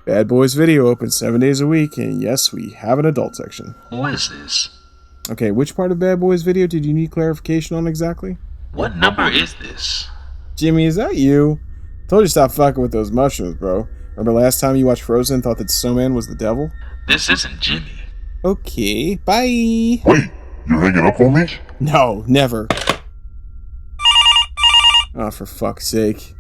Bad Boys Video open 7 days a week, and yes, we have an adult section. Who is this? Okay, which part of Bad Boys Video did you need clarification on exactly? What number is this? Jimmy, is that you? Told you to stop fucking with those mushrooms, bro. Remember last time you watched Frozen and thought that Snowman was the devil? This isn't Jimmy. Okay, bye. Wait, you're hanging up on me? No, never. Oh, for fuck's sake.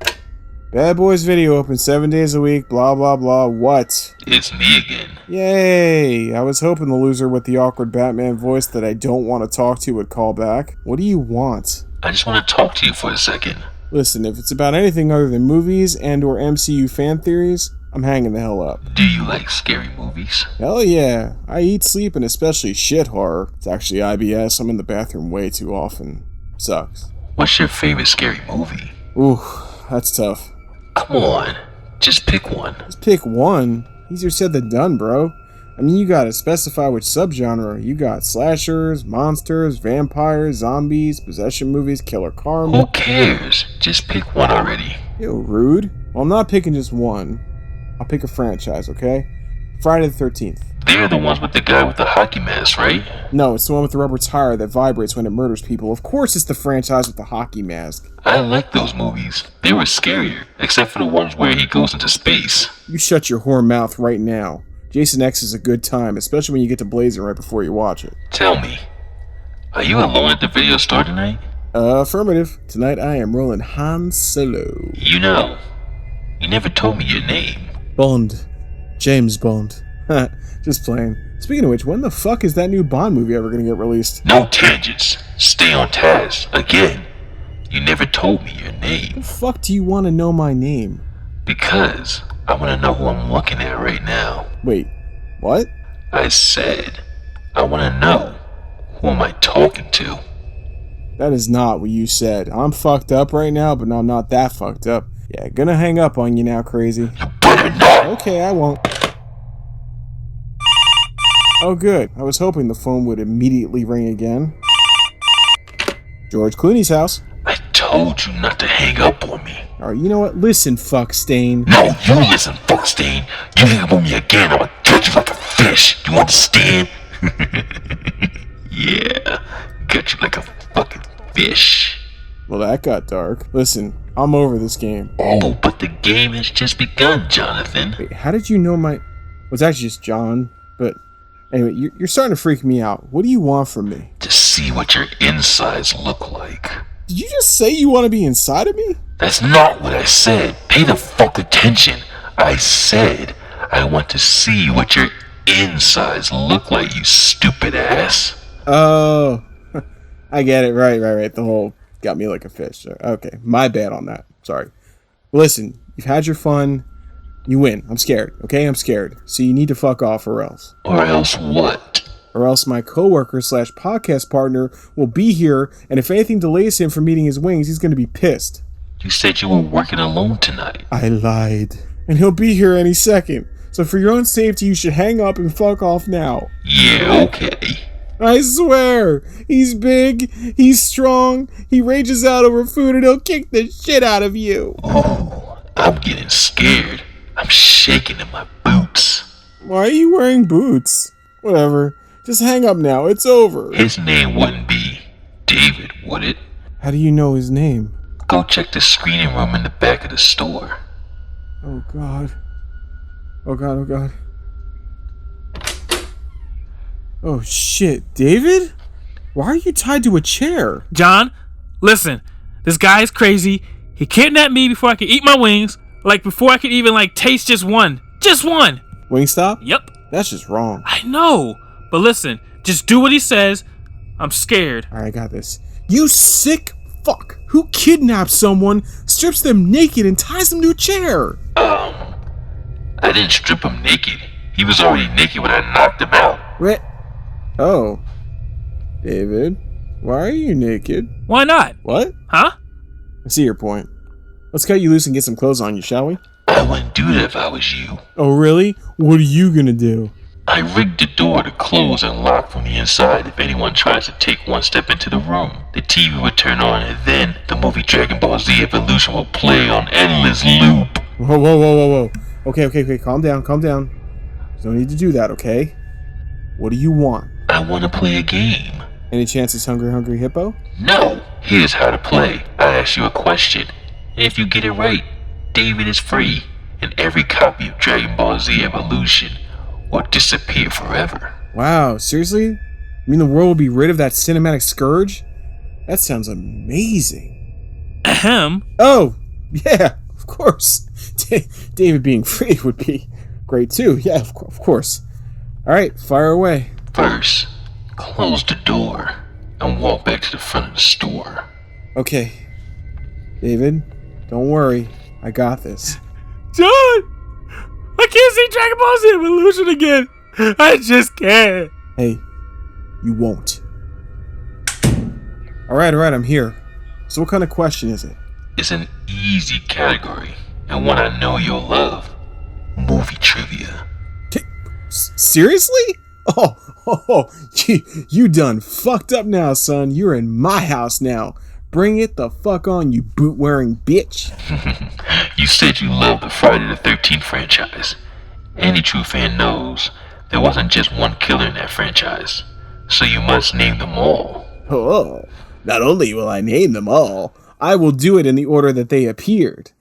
Bad Boys Video open 7 days a week, blah blah blah, what? It's me again. Yay! I was hoping the loser with the awkward Batman voice that I don't want to talk to would call back. What do you want? I just want to talk to you for a second. Listen, if it's about anything other than movies and or MCU fan theories, I'm hanging the hell up. Do you like scary movies? Hell yeah. I eat, sleep, and especially shit horror. It's actually IBS. I'm in the bathroom way too often. Sucks. What's your favorite scary movie? Ooh, that's tough. Come on, just pick one. Just pick one? Easier said than done, bro. I mean, you gotta specify which subgenre. You got slashers, monsters, vampires, zombies, possession movies, killer karma. Who cares? Just pick one already. Ew, rude. Well, I'm not picking just one. I'll pick a franchise, okay? Friday the 13th. They're the ones with the guy with the hockey mask, right? No, it's the one with the rubber tire that vibrates when it murders people. Of course it's the franchise with the hockey mask. I like those movies. They were scarier, except for the ones where he goes into space. You shut your whore mouth right now. Jason X is a good time, especially when you get to blazing right before you watch it. Tell me, are you alone at the video store tonight? Affirmative. Tonight I am rolling Han Solo. You know, you never told me your name. Bond. James Bond. Just playing. Speaking of which, when the fuck is that new Bond movie ever gonna get released? No tangents. Stay on task. Again, you never told me your name. The fuck do you want to know my name? Because I want to know who I'm looking at right now. Wait, what? I said, I want to know who am I talking to. That is not what you said. I'm fucked up right now, but no, I'm not that fucked up. Yeah, gonna hang up on you now, crazy. You better not. Okay, I won't. Oh good, I was hoping the phone would immediately ring again. George Clooney's house. I told you not to hang up on me. Alright, you know what? Listen, fuckstain. No, you listen, fuckstain. You hang up on me again, I'ma catch you like a fish. You understand? Yeah, catch you like a fucking fish. Well, that got dark. Listen, I'm over this game. Oh, but the game has just begun, Jonathan. Wait, how did you know my... Well, it's actually just John, but... Anyway, you're starting to freak me out. What do you want from me? To see what your insides look like. Did you just say you want to be inside of me? That's not what I said. Pay the fuck attention. I said I want to see what your insides look like, you stupid ass. Oh, I get it. Right. The whole got me like a fish. Okay, my bad on that. Sorry. Listen, you've had your fun. You win. I'm scared. Okay, I'm scared. So you need to fuck off or else. Or else what? Or else my coworker / podcast partner will be here, and if anything delays him from meeting his wings, he's going to be pissed. You said you were working alone tonight. I lied. And he'll be here any second. So for your own safety, you should hang up and fuck off now. Yeah, okay. I swear, he's big, he's strong, he rages out over food, and he'll kick the shit out of you. Oh, I'm getting scared. I'm shaking in my boots. Why are you wearing boots? Whatever. Just hang up now. It's over. His name wouldn't be David, would it? How do you know his name? Go check the screening room in the back of the store. Oh, God. Oh, God, oh, God. Oh, shit. David? Why are you tied to a chair? John, listen. This guy is crazy. He kidnapped me before I could eat my wings. Like, before I could even, taste just one. Just one! Wingstop? Yep. That's just wrong. I know. But listen, just do what he says. I'm scared. Alright, I got this. You sick fuck who kidnaps someone, strips them naked, and ties them to a chair. I didn't strip him naked. He was already naked when I knocked him out. What? Oh. David, why are you naked? Why not? What? Huh? I see your point. Let's cut you loose and get some clothes on you, shall we? I wouldn't do that if I was you. Oh, really? What are you gonna do? I rigged the door to close and lock from the inside if anyone tries to take one step into the room. The TV would turn on and then the movie Dragon Ball Z Evolution will play on endless loop. Whoa. Okay. Calm down. There's no need to do that, okay? What do you want? I want to play a game. Any chance it's Hungry Hippo? No! Here's how to play. I ask you a question. If you get it right, David is free, and every copy of Dragon Ball Z Evolution will disappear forever. Wow, seriously? You mean the world will be rid of that cinematic scourge? That sounds amazing. Ahem. Oh, yeah, of course. David being free would be great too. Yeah, of course. All right, fire away. First, close the door and walk back to the front of the store. Okay. David, don't worry. I got this. John! I can't see Dragon Ball Z Evolution again. I just can't. Hey, you won't. All right, I'm here. So what kind of question is it? It's an easy category, and one I know you'll love. Movie trivia. Seriously? Oh, you done fucked up now, son. You're in my house now. Bring it the fuck on, you boot-wearing bitch. You said you loved the Friday the 13th franchise. Any true fan knows there wasn't just one killer in that franchise, so you must name them all. Oh, not only will I name them all, I will do it in the order that they appeared.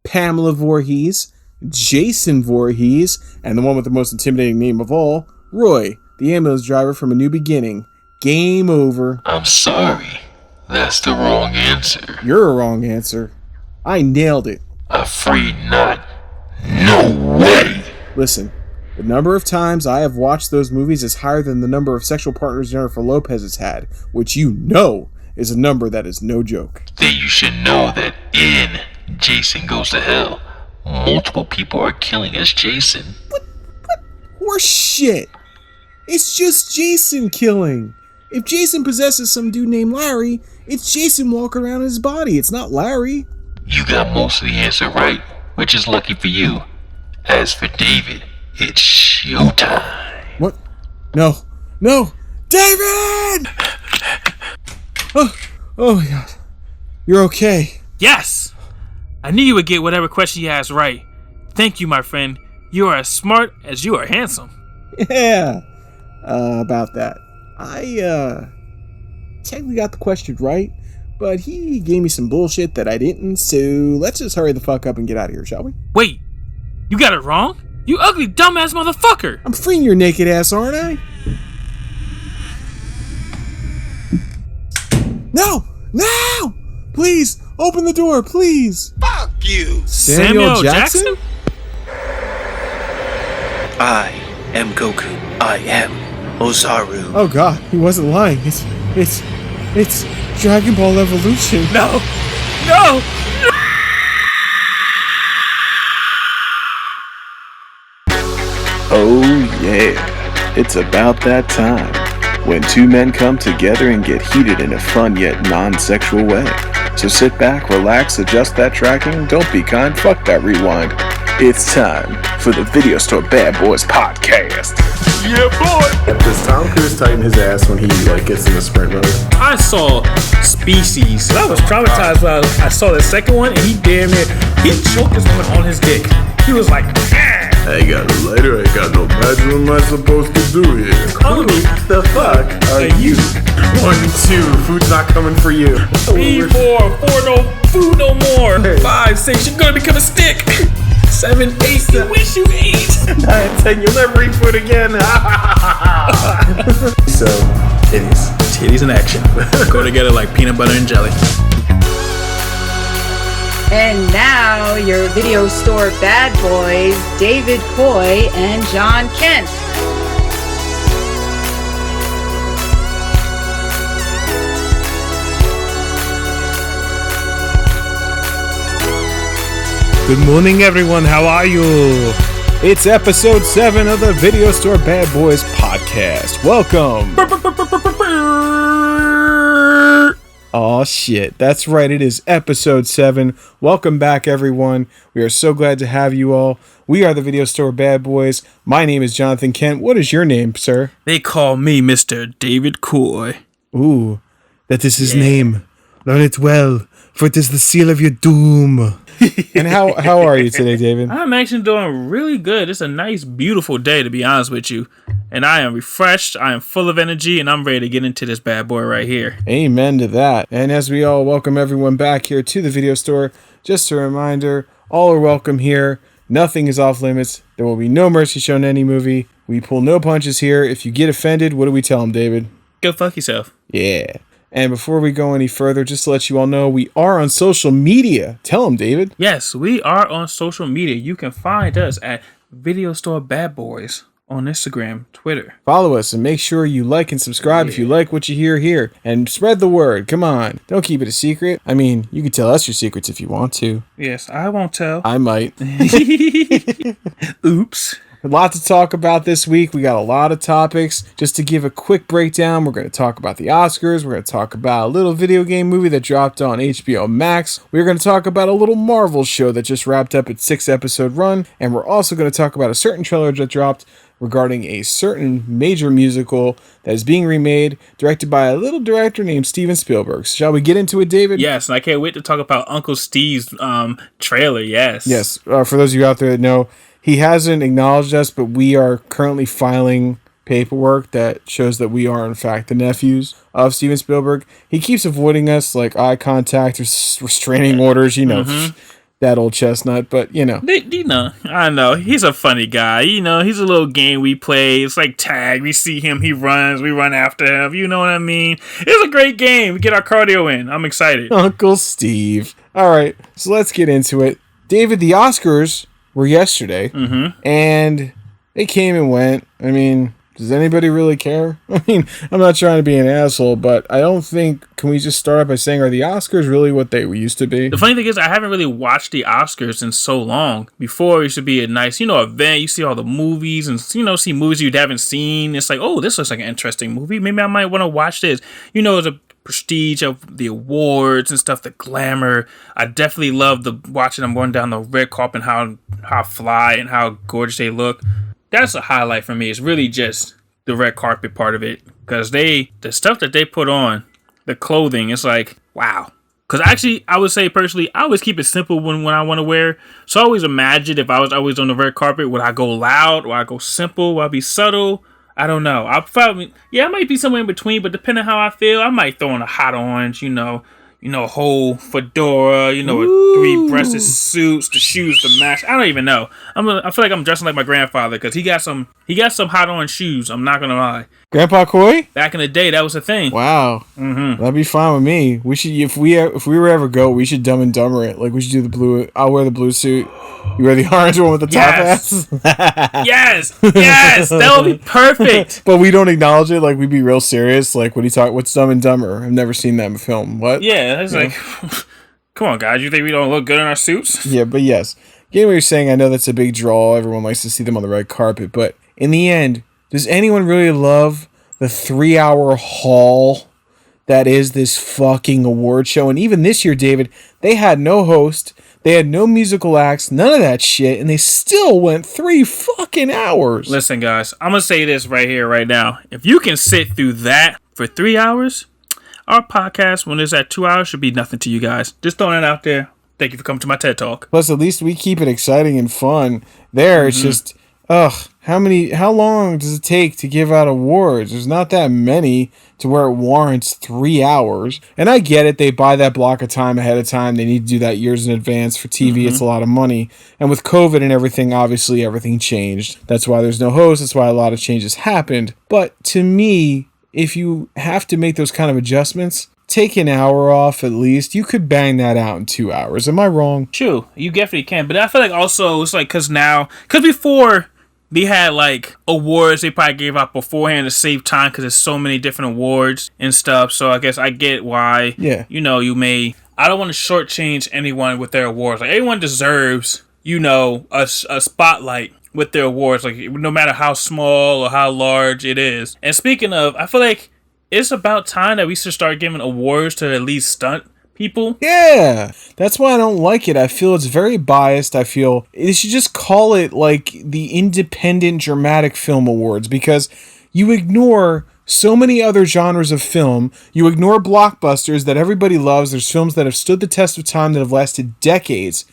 Pamela Voorhees, Jason Voorhees, and the one with the most intimidating name of all, Roy, the ambulance driver from A New Beginning. Game over. I'm sorry. That's the wrong answer. You're a wrong answer. I nailed it. Afraid not. No way! Listen, the number of times I have watched those movies is higher than the number of sexual partners Jennifer Lopez has had, which you know is a number that is no joke. Then you should know that in Jason Goes to Hell, multiple people are killing as Jason. What horse shit? It's just Jason killing. If Jason possesses some dude named Larry, it's Jason walking around in his body. It's not Larry. You got most of the answer right, which is lucky for you. As for David, it's showtime. What? No! David! Oh my god. You're okay. Yes! I knew you would get whatever question you asked right. Thank you, my friend. You are as smart as you are handsome. Yeah. About that. I technically got the question right, but he gave me some bullshit that I didn't, so let's just hurry the fuck up and get out of here, shall we? Wait, you got it wrong? You ugly dumbass motherfucker! I'm freeing your naked ass, aren't I? No! Please, open the door, please! Fuck you! Samuel Jackson? I am Goku. I am Ozaru. Oh god, he wasn't lying. It's Dragon Ball Evolution. No! Oh yeah, it's about that time when two men come together and get heated in a fun yet non-sexual way. So sit back, relax, adjust that tracking, don't be kind, fuck that rewind. It's time for the Video Store Bad Boys podcast. Yeah, boy! Does Tom Cruise tighten his ass when he gets in the sprint mode? I saw Species. I was traumatized when I saw the second one, and he choked this woman on his dick. He was like, yeah! I got a lighter, I got no badge, what am I supposed to do here? Who the fuck are you? 1, 2, food's not coming for you. 3, 4, 4, no food no more. 5, 6, you're gonna become a stick. 7, 8, you wish you ate. 9, 10, you'll never eat food again. So, titties. Titties in action. Go together like peanut butter and jelly. And now, your video store bad boys, David Coy and John Kent. Good morning, everyone. How are you? It's episode 7 of the Video Store Bad Boys podcast. Welcome. Oh shit, that's right, it is episode 7. Welcome back, everyone. We are so glad to have you all. We are the Video Store Bad Boys. My name is Jonathan Kent. What is your name, sir? They call me Mr. David Coy. Ooh, that is his name. Learn it well, for it is the seal of your doom. And how are you today, David? I'm actually doing really good. It's a nice, beautiful day, to be honest with you. And I am refreshed, I am full of energy, and I'm ready to get into this bad boy right here. Amen to that. And as we all welcome everyone back here to the video store, just a reminder, all are welcome here. Nothing is off limits. There will be no mercy shown in any movie. We pull no punches here. If you get offended, what do we tell them, David? Go fuck yourself. Yeah. And before we go any further, just to let you all know, we are on social media. Tell them, David. Yes, we are on social media. You can find us at Video Store Bad Boys on Instagram, Twitter. Follow us and make sure you like and subscribe if you like what you hear here. And spread the word. Come on. Don't keep it a secret. I mean, you can tell us your secrets if you want to. Yes, I won't tell. I might. Oops. A lot to talk about this week. We got a lot of topics. Just to give a quick breakdown, we're going to talk about the Oscars. We're going to talk about a little video game movie that dropped on HBO Max. We're going to talk about a little Marvel show that just wrapped up its 6-episode run. And we're also going to talk about a certain trailer that dropped regarding a certain major musical that is being remade, directed by a little director named Steven Spielberg. So shall we get into it, David? Yes, and I can't wait to talk about Uncle Steve's trailer, yes. Yes, for those of you out there that know, he hasn't acknowledged us, but we are currently filing paperwork that shows that we are, in fact, the nephews of Steven Spielberg. He keeps avoiding us, like eye contact or restraining orders, that old chestnut, but, I know. He's a funny guy. He's a little game we play. It's like tag. We see him, he runs, we run after him. You know what I mean? It's a great game. We get our cardio in. I'm excited. Uncle Steve. All right, so let's get into it. David, the Oscars were yesterday, and they came and went. I mean, does anybody really care? I mean, I'm not trying to be an asshole, but I don't think, can we just start out by saying, are the Oscars really what they used to be? The funny thing is, I haven't really watched the Oscars in so long. Before, it used to be a nice, event. You see all the movies and, see movies you haven't seen. It's like, oh, this looks like an interesting movie. Maybe I might want to watch this. The prestige of the awards and stuff, the glamour. I definitely love watching them going down the red carpet and how fly and how gorgeous they look. That's a highlight for me. It's really just the red carpet part of it, because the stuff that they put on, the clothing, it's like, wow. Because actually, I would say personally, I always keep it simple when I want to wear. So I always imagine if I was always on the red carpet, would I go loud? Would I go simple? Would I be subtle? I don't know. I might be somewhere in between, but depending on how I feel, I might throw in a hot orange, a whole fedora, a 3-breasted suits, the shoes, the mask. I don't even know. I feel like I'm dressing like my grandfather because he got some hot orange shoes. I'm not gonna lie. Grandpa Coy? Back in the day, that was a thing. Wow. That'd be fine with me. We should, if we were ever go, we should Dumb and Dumber it. Like, we should do the blue. I'll wear the blue suit. You wear the orange one with the top hats. Yes, that would be perfect. But we don't acknowledge it. Like, we'd be real serious. Like, what's Dumb and Dumber? I've never seen that film. What? Yeah, it's like, come on, guys. You think we don't look good in our suits? Yeah, but yes. Getting what you're saying, I know that's a big draw. Everyone likes to see them on the red carpet. But in the end, does anyone really love the 3-hour haul that is this fucking award show? And even this year, David, they had no host. They had no musical acts, none of that shit, and they still went 3 fucking hours. Listen, guys, I'm going to say this right here, right now. If you can sit through that for 3 hours, our podcast, when it's at 2 hours, should be nothing to you guys. Just throwing it out there. Thank you for coming to my TED Talk. Plus, at least we keep it exciting and fun. There, it's just, how long does it take to give out awards? There's not that many to where it warrants 3 hours. And I get it. They buy that block of time ahead of time. They need to do that years in advance. For TV, it's a lot of money. And with COVID and everything, obviously everything changed. That's why there's no host. That's why a lot of changes happened. But to me, if you have to make those kind of adjustments, take an hour off at least. You could bang that out in 2 hours. Am I wrong? True. You definitely can. But I feel like also it's like because before they had like awards they probably gave out beforehand to save time because there's so many different awards and stuff. So I guess I get why, you may. I don't want to shortchange anyone with their awards. Like everyone deserves, a spotlight with their awards, like no matter how small or how large it is. And speaking of, I feel like it's about time that we should start giving awards to at least stunt people. Yeah, that's why I don't like it. I feel it's very biased. I feel they should just call it like the Independent Dramatic Film Awards, because you ignore so many other genres of film. You ignore blockbusters that everybody loves. There's films that have stood the test of time that have lasted decades.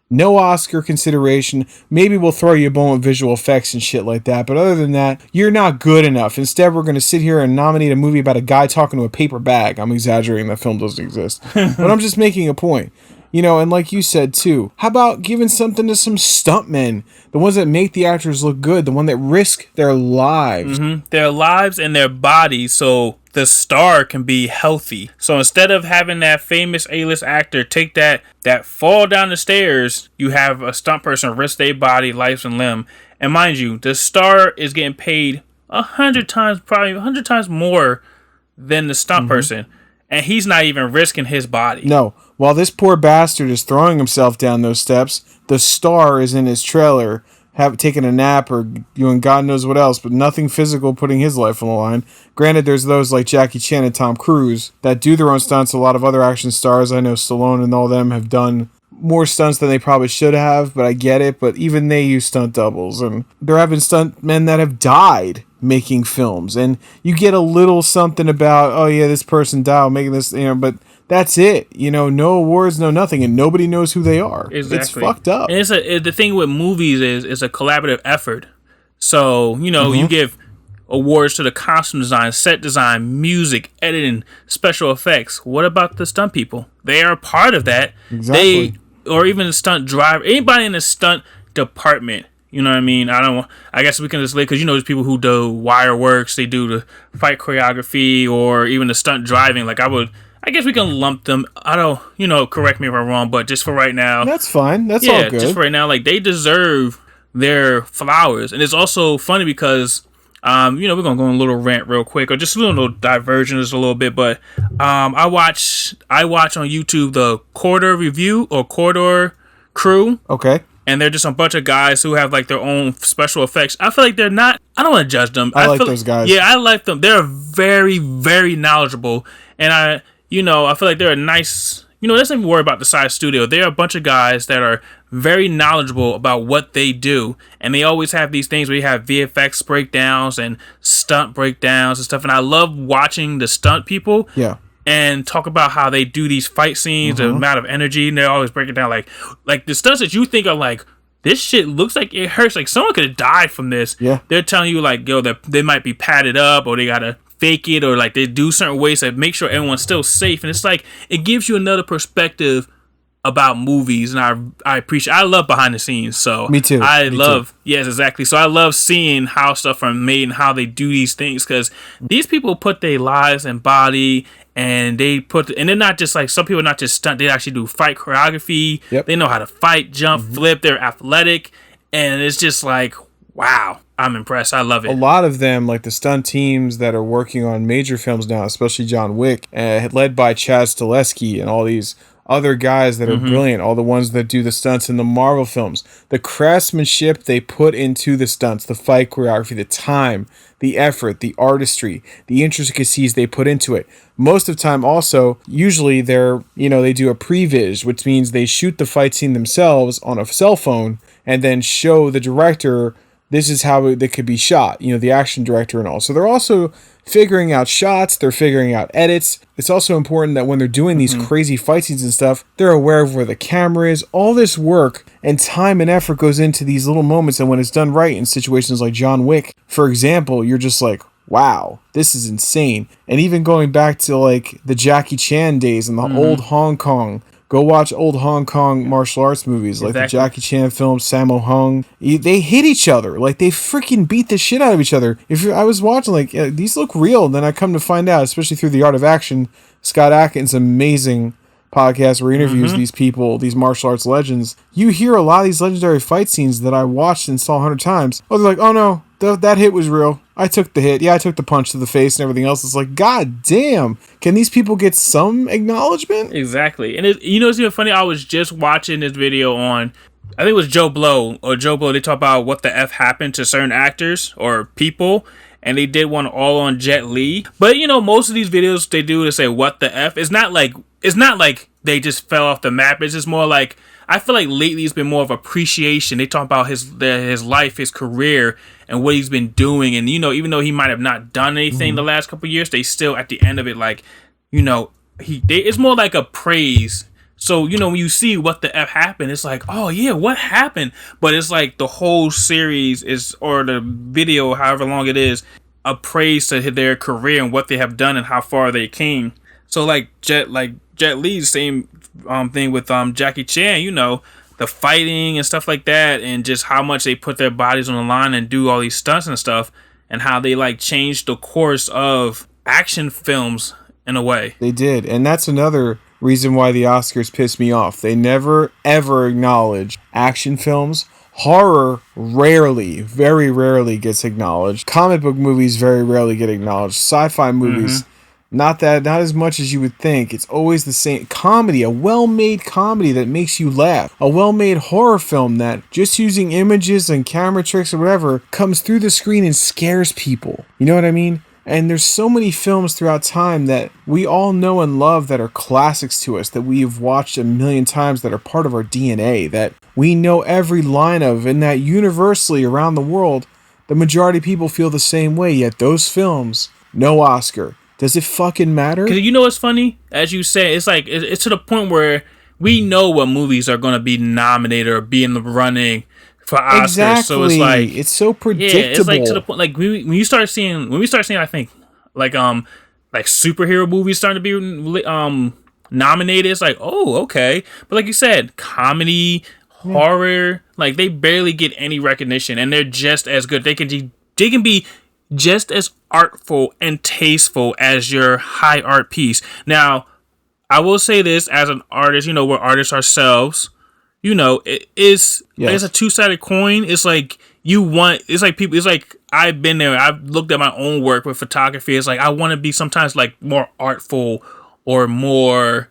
No Oscar consideration. Maybe we'll throw you a bone with visual effects and shit like that. But other than that, you're not good enough. Instead, we're going to sit here and nominate a movie about a guy talking to a paper bag. I'm exaggerating. That film doesn't exist. But I'm just making a point. You know, and like you said, too, how about giving something to some stuntmen? The ones that make the actors look good. The one that risk their lives. Their lives and their bodies so the star can be healthy. So instead of having that famous A-list actor take that fall down the stairs, you have a stunt person risk their body, life, and limb. And mind you, the star is getting paid 100 times, probably 100 times more than the stunt person. And he's not even risking his body. No. While this poor bastard is throwing himself down those steps, the star is in his trailer, taking a nap or doing God knows what else, but nothing physical putting his life on the line. Granted, there's those like Jackie Chan and Tom Cruise that do their own stunts. A lot of other action stars, I know Stallone and all them, have done more stunts than they probably should have, but I get it. But even they use stunt doubles, and there have been stunt men that have died making films, and you get a little something about, oh yeah, this person died making this, you know, but that's it. You know, no awards, no nothing, and nobody knows who they are. Exactly. It's fucked up. And the thing with movies is a collaborative effort. So, you know, you give awards to the costume design, set design, music, editing, special effects. What about the stunt people? They are part of that. Exactly. Or even the stunt driver, anybody in the stunt department. You know what I mean? I guess we can just because, you know, there's people who do wire works, they do the fight choreography, or even the stunt driving. Like I guess we can lump them. I don't, you know, correct me if I'm wrong, but just for right now. That's fine. That's all good. Just for right now, like, they deserve their flowers. And it's also funny because, you know, we're going to go on a little rant real quick, or just a little diversion just a little bit, but I watch on YouTube the Quarter Review or Quarter Crew. Okay. And they're just a bunch of guys who have like their own special effects. I feel like they're not, I don't want to judge them. I like those guys. Yeah, I like them. They're very, very knowledgeable. And I feel like they're a nice, you know, let's not even worry about the size studio. They're a bunch of guys that are very knowledgeable about what they do. And they always have these things where you have VFX breakdowns and stunt breakdowns and stuff. And I love watching the stunt people. Yeah. And talk about how they do these fight scenes, the amount of energy, and they're always breaking down like the stunts that you think are like, this shit looks like it hurts, like someone could have died from this. Yeah. They're telling you like, yo, that they might be padded up, or they gotta fake it, or like they do certain ways to make sure everyone's still safe. And it's like, it gives you another perspective about movies, and I love behind the scenes. So me too. Yes, exactly. So I love seeing how stuff are made and how they do these things, because these people put their lives and body, and they're not just like, some people not just stunt, they actually do fight choreography. Yep. They know how to fight, jump, flip, they're athletic, and it's just like, wow, I'm impressed. I love it. A lot of them, like the stunt teams that are working on major films now, especially John Wick, led by Chaz Stileski and all these other guys that are brilliant, all the ones that do the stunts in the Marvel films, the craftsmanship they put into the stunts, the fight choreography, the time, the effort, the artistry, the intricacies they put into it. Most of the time also, usually they do a previs, which means they shoot the fight scene themselves on a cell phone and then show the director this is how it could be shot, you know, the action director and all. So they're also figuring out shots, they're figuring out edits. It's also important that when they're doing these crazy fight scenes and stuff, they're aware of where the camera is. All this work and time and effort goes into these little moments, and when it's done right in situations like John Wick, for example, you're just like, wow, this is insane. And even going back to like the Jackie Chan days and the old Hong Kong, go watch old Hong Kong martial arts movies, like the Jackie Chan films, Sammo Hung. They hit each other. Like, they freaking beat the shit out of each other. I was watching, like, these look real. And then I come to find out, especially through The Art of Action, Scott Adkins' amazing podcast where he interviews these people, these martial arts legends. You hear a lot of these legendary fight scenes that I watched and saw 100 times. Oh, they're like, oh no, that hit was real. I took the hit. Yeah, I took the punch to the face and everything else. It's like, god damn, can these people get some acknowledgement? Exactly. And it's even funny, I was just watching this video on, I think it was Joe Blow. They talk about what the F happened to certain actors or people, and they did one all on Jet Li. But you know, most of these videos they do to say what the F. It's not like they just fell off the map. It's just more like, I feel like lately it's been more of appreciation. They talk about his life, his career, and what he's been doing. And, you know, even though he might have not done anything the last couple of years, they still, at the end of it, like, you know, it's more like a praise So, when you see what the F happened, it's like, oh yeah, what happened? But it's like the whole series is, or the video, however long it is, a praise to their career and what they have done and how far they came. So Jet Li's same thing with Jackie Chan, the fighting and stuff like that, and just how much they put their bodies on the line and do all these stunts and stuff, and how they changed the course of action films in a way. They did, and that's another reason why the Oscars piss me off. They never ever acknowledge action films. Horror rarely, very rarely gets acknowledged. Comic book movies very rarely get acknowledged. Sci-fi movies, not as much as you would think. It's always the same. Comedy, a well-made comedy that makes you laugh. A well-made horror film that, just using images and camera tricks or whatever, comes through the screen and scares people. You know what I mean? And there's so many films throughout time that we all know and love that are classics to us, that we have watched a million times, that are part of our DNA, that we know every line of, and that universally around the world, the majority of people feel the same way. Yet those films, no Oscar. Does it fucking matter? Because what's funny? As you say, it's like, it's to the point where we know what movies are going to be nominated or be in the running for Oscars. Exactly. So it's like, it's so predictable. Yeah, it's like to the point, like when we start seeing, I think, like superhero movies starting to be nominated. It's like, oh, okay. But like you said, comedy, horror, like they barely get any recognition, and they're just as good. They can be just as artful and tasteful as your high art piece. Now, I will say this as an artist, we're artists ourselves. It is, it's a two-sided coin. It's like I've been there. I've looked at my own work with photography. It's like I want to be sometimes more artful or more,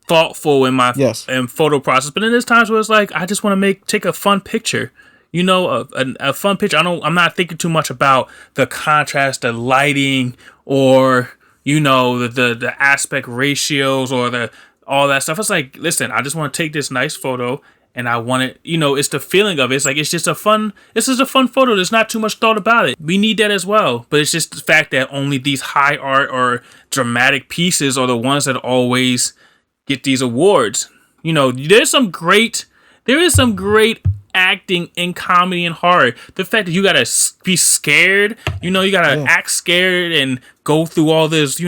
thoughtful in my in photo process. But then there's times where it's like I just want to take a fun picture. A fun picture. I'm not thinking too much about the contrast, the lighting, or the aspect ratios or all that stuff. It's like, listen, I just want to take this nice photo, and I want it, it's the feeling of it. It's like, it's just a fun photo. There's not too much thought about it. We need that as well. But it's just the fact that only these high art or dramatic pieces are the ones that always get these awards. There is some great acting in comedy and horror. The fact that you gotta be scared, you gotta act scared and go through all this,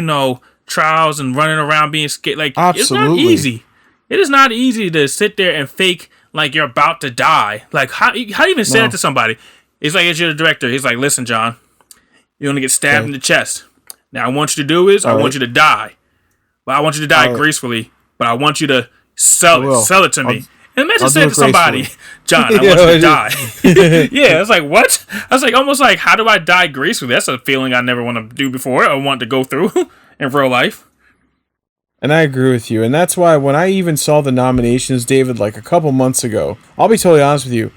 trials and running around being scared. Absolutely. It's not easy. It is not easy to sit there and fake like you're about to die. Like how do you even say that to somebody? It's like, it's your director. He's like, listen, John, you're gonna get stabbed in the chest. Now, I want you to do is I want you to die, but I want you to die gracefully. But I want you to sell it to me. And imagine saying to somebody, John, I want you to die. Yeah, it's like, what? I was like, almost like, how do I die gracefully? That's a feeling I never want to do before. I want to go through in real life. And I agree with you. And that's why when I even saw the nominations, David, a couple months ago, I'll be totally honest with you,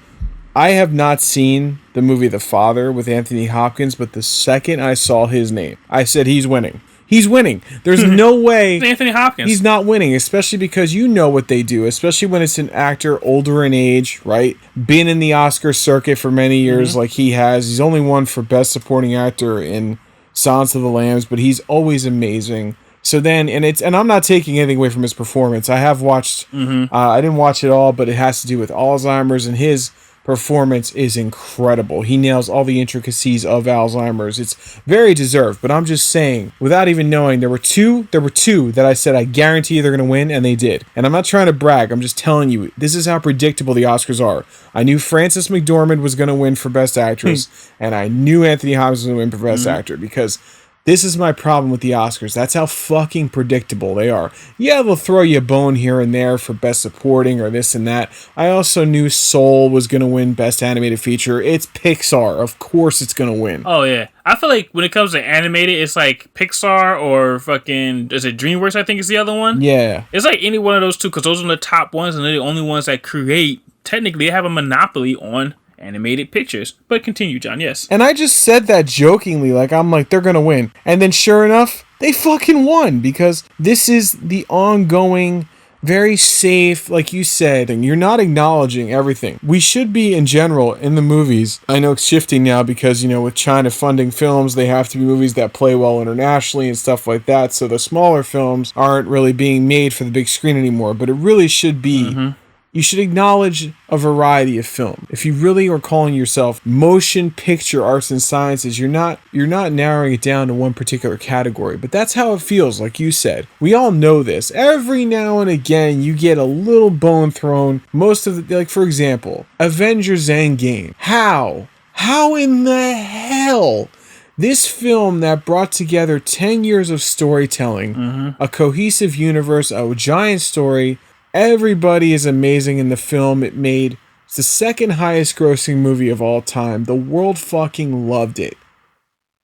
I have not seen the movie The Father with Anthony Hopkins, but the second I saw his name, I said, he's winning. He's winning. There's no way Anthony Hopkins. He's not winning, especially because what they do, especially when it's an actor older in age, right? Been in the Oscar circuit for many years like he has. He's only won for Best Supporting Actor in Silence of the Lambs, but he's always amazing. So then, and I'm not taking anything away from his performance. I have watched, I didn't watch it all, but it has to do with Alzheimer's, and his performance is incredible. He nails all the intricacies of Alzheimer's. It's very deserved, but I'm just saying, without even knowing, there were two that I said I guarantee they're going to win, and they did. And I'm not trying to brag. I'm just telling you, this is how predictable the Oscars are. I knew Frances McDormand was going to win for Best Actress, and I knew Anthony Hopkins was going to win for Best Actor, because this is my problem with the Oscars. That's how fucking predictable they are. Yeah, they'll throw you a bone here and there for Best Supporting or this and that. I also knew Soul was going to win Best Animated Feature. It's Pixar. Of course it's going to win. Oh, yeah. I feel like when it comes to animated, it's like Pixar or fucking, is it DreamWorks, I think is the other one? Yeah. It's like any one of those two, because those are the top ones, and they're the only ones that create, technically, they have a monopoly on animated pictures. But continue, John. Yes. And I just said that jokingly, I'm like, they're gonna win, and then sure enough, they fucking won, because this is the ongoing very safe, like you said, and you're not acknowledging everything. We should be, in general, in the movies. I know it's shifting now because, you know, with China funding films, they have to be movies that play well internationally and stuff like that. So the smaller films aren't really being made for the big screen anymore. But it really should be. You should acknowledge a variety of film. If you really are calling yourself motion picture arts and sciences, you're not narrowing it down to one particular category. But that's how it feels, like you said. We all know this. Every now and again, you get a little bone thrown. Most of the, like, for example, Avengers Endgame. How in the hell? This film that brought together 10 years of storytelling, a cohesive universe, a giant story. Everybody is amazing in the film. It's the second highest grossing movie of all time. The world fucking loved it.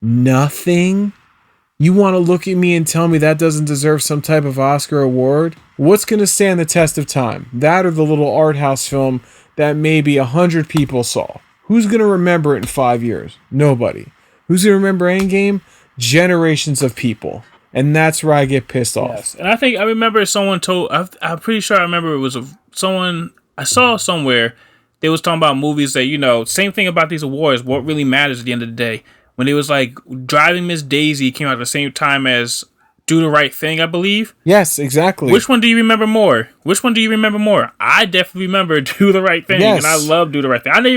Nothing? You want to look at me and tell me that doesn't deserve some type of Oscar award? What's going to stand the test of time? That or the little art house film that maybe 100 people saw? Who's going to remember it in 5 years? Nobody. Who's going to remember Endgame? Generations of people. And that's where I get pissed off. Yes. And I remember someone told, I'm pretty sure I remember it was someone I saw somewhere, they was talking about movies that, you know, same thing about these awards, what really matters at the end of the day. When it was like Driving Miss Daisy came out at the same time as Do the Right Thing, I believe. Yes, exactly. Which one do you remember more? I definitely remember Do the Right Thing, yes. And I love Do the Right Thing. I never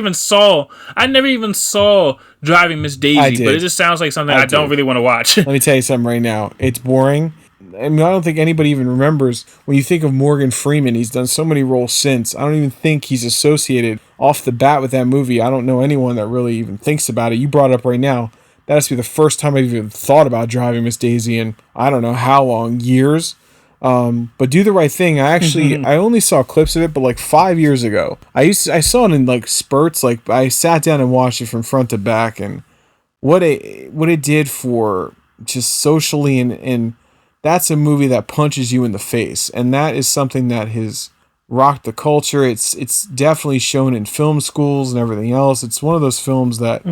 even saw Driving Miss Daisy, but it just sounds like something I don't really want to watch. Let me tell you something right now. It's boring. I mean, I don't think anybody even remembers. When you think of Morgan Freeman, he's done so many roles since. I don't even think he's associated off the bat with that movie. I don't know anyone that really even thinks about it. You brought it up right now. That has to be the first time I've even thought about Driving Miss Daisy in I don't know how long, years. But Do the Right Thing, I only saw clips of it, but like 5 years ago. I saw it in like spurts. Like I sat down and watched it from front to back, and what it did for just socially, and that's a movie that punches you in the face, and that is something that has rocked the culture. It's definitely shown in film schools and everything else. It's one of those films that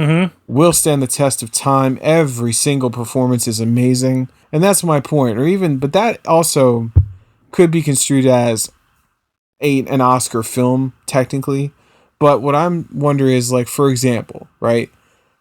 will stand the test of time. Every single performance is amazing, and that's my point. But that also could be construed as an Oscar film technically. But what I'm wondering is, like, for example, right?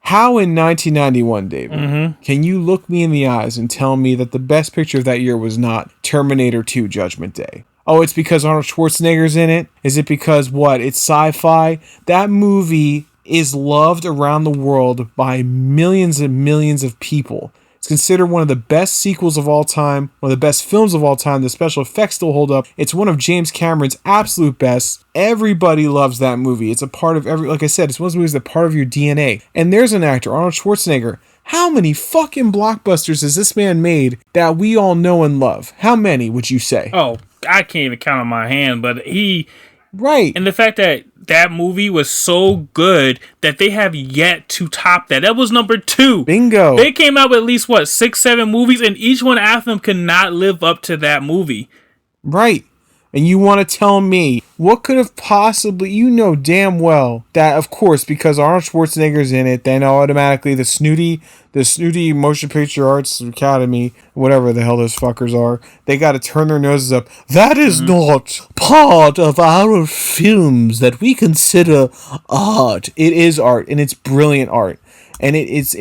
How in 1991, David, can you look me in the eyes and tell me that the best picture of that year was not Terminator 2 Judgment Day? Oh, it's because Arnold Schwarzenegger's in it? Is it because, what, it's sci-fi? That movie is loved around the world by millions and millions of people. It's considered one of the best sequels of all time, one of the best films of all time. The special effects still hold up. It's one of James Cameron's absolute best. Everybody loves that movie. It's a part of like I said, it's one of those movies that's part of your DNA. And there's an actor, Arnold Schwarzenegger. How many fucking blockbusters has this man made that we all know and love? How many would you say? Oh, I can't even count on my hand, but right. And the fact that that movie was so good that they have yet to top that. That was number 2. Bingo. They came out with at least, 6, 7 movies, and each one after them could not live up to that movie. Right. And you want to tell me what could have possibly, you know damn well that, of course, because Arnold Schwarzenegger's in it, then automatically the snooty Motion Picture Arts Academy, whatever the hell those fuckers are, they got to turn their noses up. That is not part of our films that we consider art. It is art, and it's brilliant art. And it's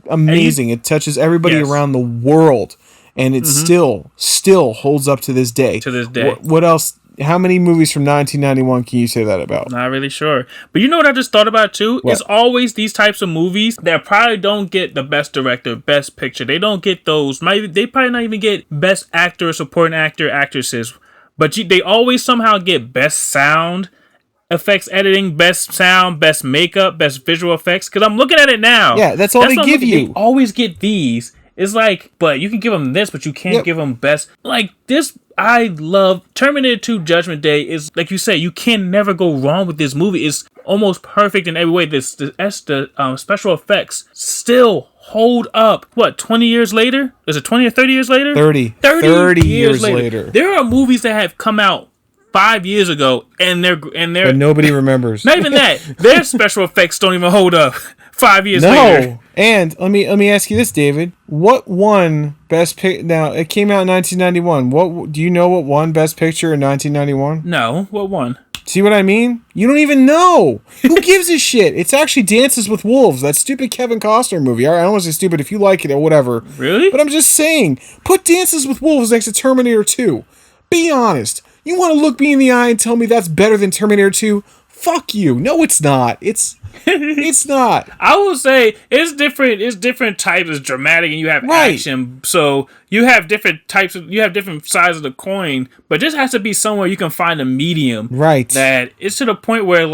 amazing. It touches everybody around the world. And it still holds up to this day. What else? How many movies from 1991 can you say that about? Not really sure. But you know what I just thought about too? What? It's always these types of movies that probably don't get the best director, best picture. They don't get those. They probably not even get best actor, supporting actor, actresses. But they always somehow get best sound effects editing, best sound, best makeup, best visual effects. Because I'm looking at it now. Yeah, that's all they give you. They always get these. It's like, but you can give them this, but you can't give them best. Like this, I love Terminator 2 Judgment Day is, like you say, you can never go wrong with this movie. It's almost perfect in every way. The special effects still hold up. What, 20 years later? Is it 20 or 30 years later? 30 years later. There are movies that have come out 5 years ago, and But nobody remembers. not even that. Their special effects don't even hold up 5 years No. later. And let me ask you this, David. What won Best Picture? Now, it came out in 1991. What do you know what won Best Picture in 1991? No, what one? See what I mean? You don't even know. Who gives a shit? It's actually Dances with Wolves, that stupid Kevin Costner movie. I don't want to say stupid if you like it or whatever. Really? But I'm just saying, put Dances with Wolves next to Terminator 2. Be honest. You want to look me in the eye and tell me that's better than Terminator 2? Fuck you. No, it's not. It's not. I will say it's different. It's different types. It's dramatic, and you have action. So you have different types of. You have different sides of the coin. But this has to be somewhere you can find a medium. Right. That it's to the point where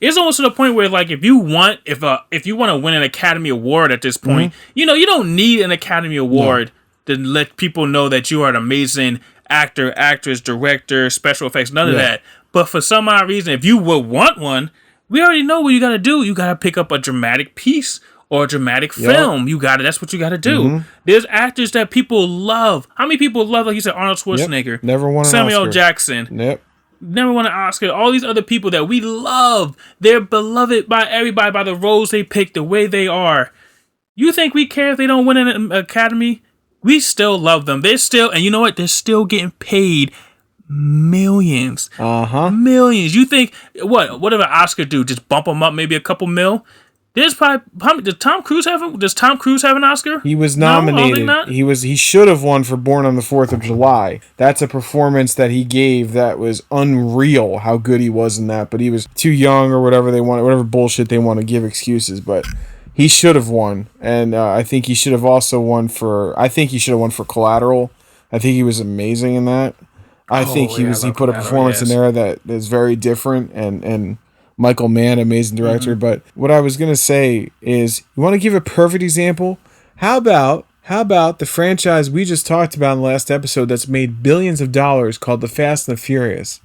it's almost to the point where if you want to win an Academy Award at this point, you don't need an Academy Award to let people know that you are an amazing actor, actress, director, special effects, none of that. But for some odd reason, if you would want one, we already know what you got to do. You got to pick up a dramatic piece or a dramatic film. That's what you got to do. There's actors that people love. How many people love, like you said, Arnold Schwarzenegger, Never won an Samuel Oscar. L. Jackson, Never won an Oscar. All these other people that we love, they're beloved by everybody by the roles they pick, the way they are. You think we care if they don't win an Academy? We still love them. They're still, and you know what? They're still getting paid millions. Millions. You think what did an Oscar do? Just bump them up maybe a couple mil? There's probably does Tom Cruise have an Oscar? He was nominated. No, He should have won for Born on the 4th of July. That's a performance that he gave that was unreal how good he was in that, but he was too young or whatever bullshit they want to give excuses, but he should have won. And I think he should have also won for Collateral. I think he was amazing in that. I think he put a performance in there that is very different, and Michael Mann, amazing director. But what I was gonna say is, you want to give a perfect example? How about the franchise we just talked about in the last episode that's made billions of dollars, called The Fast and the Furious,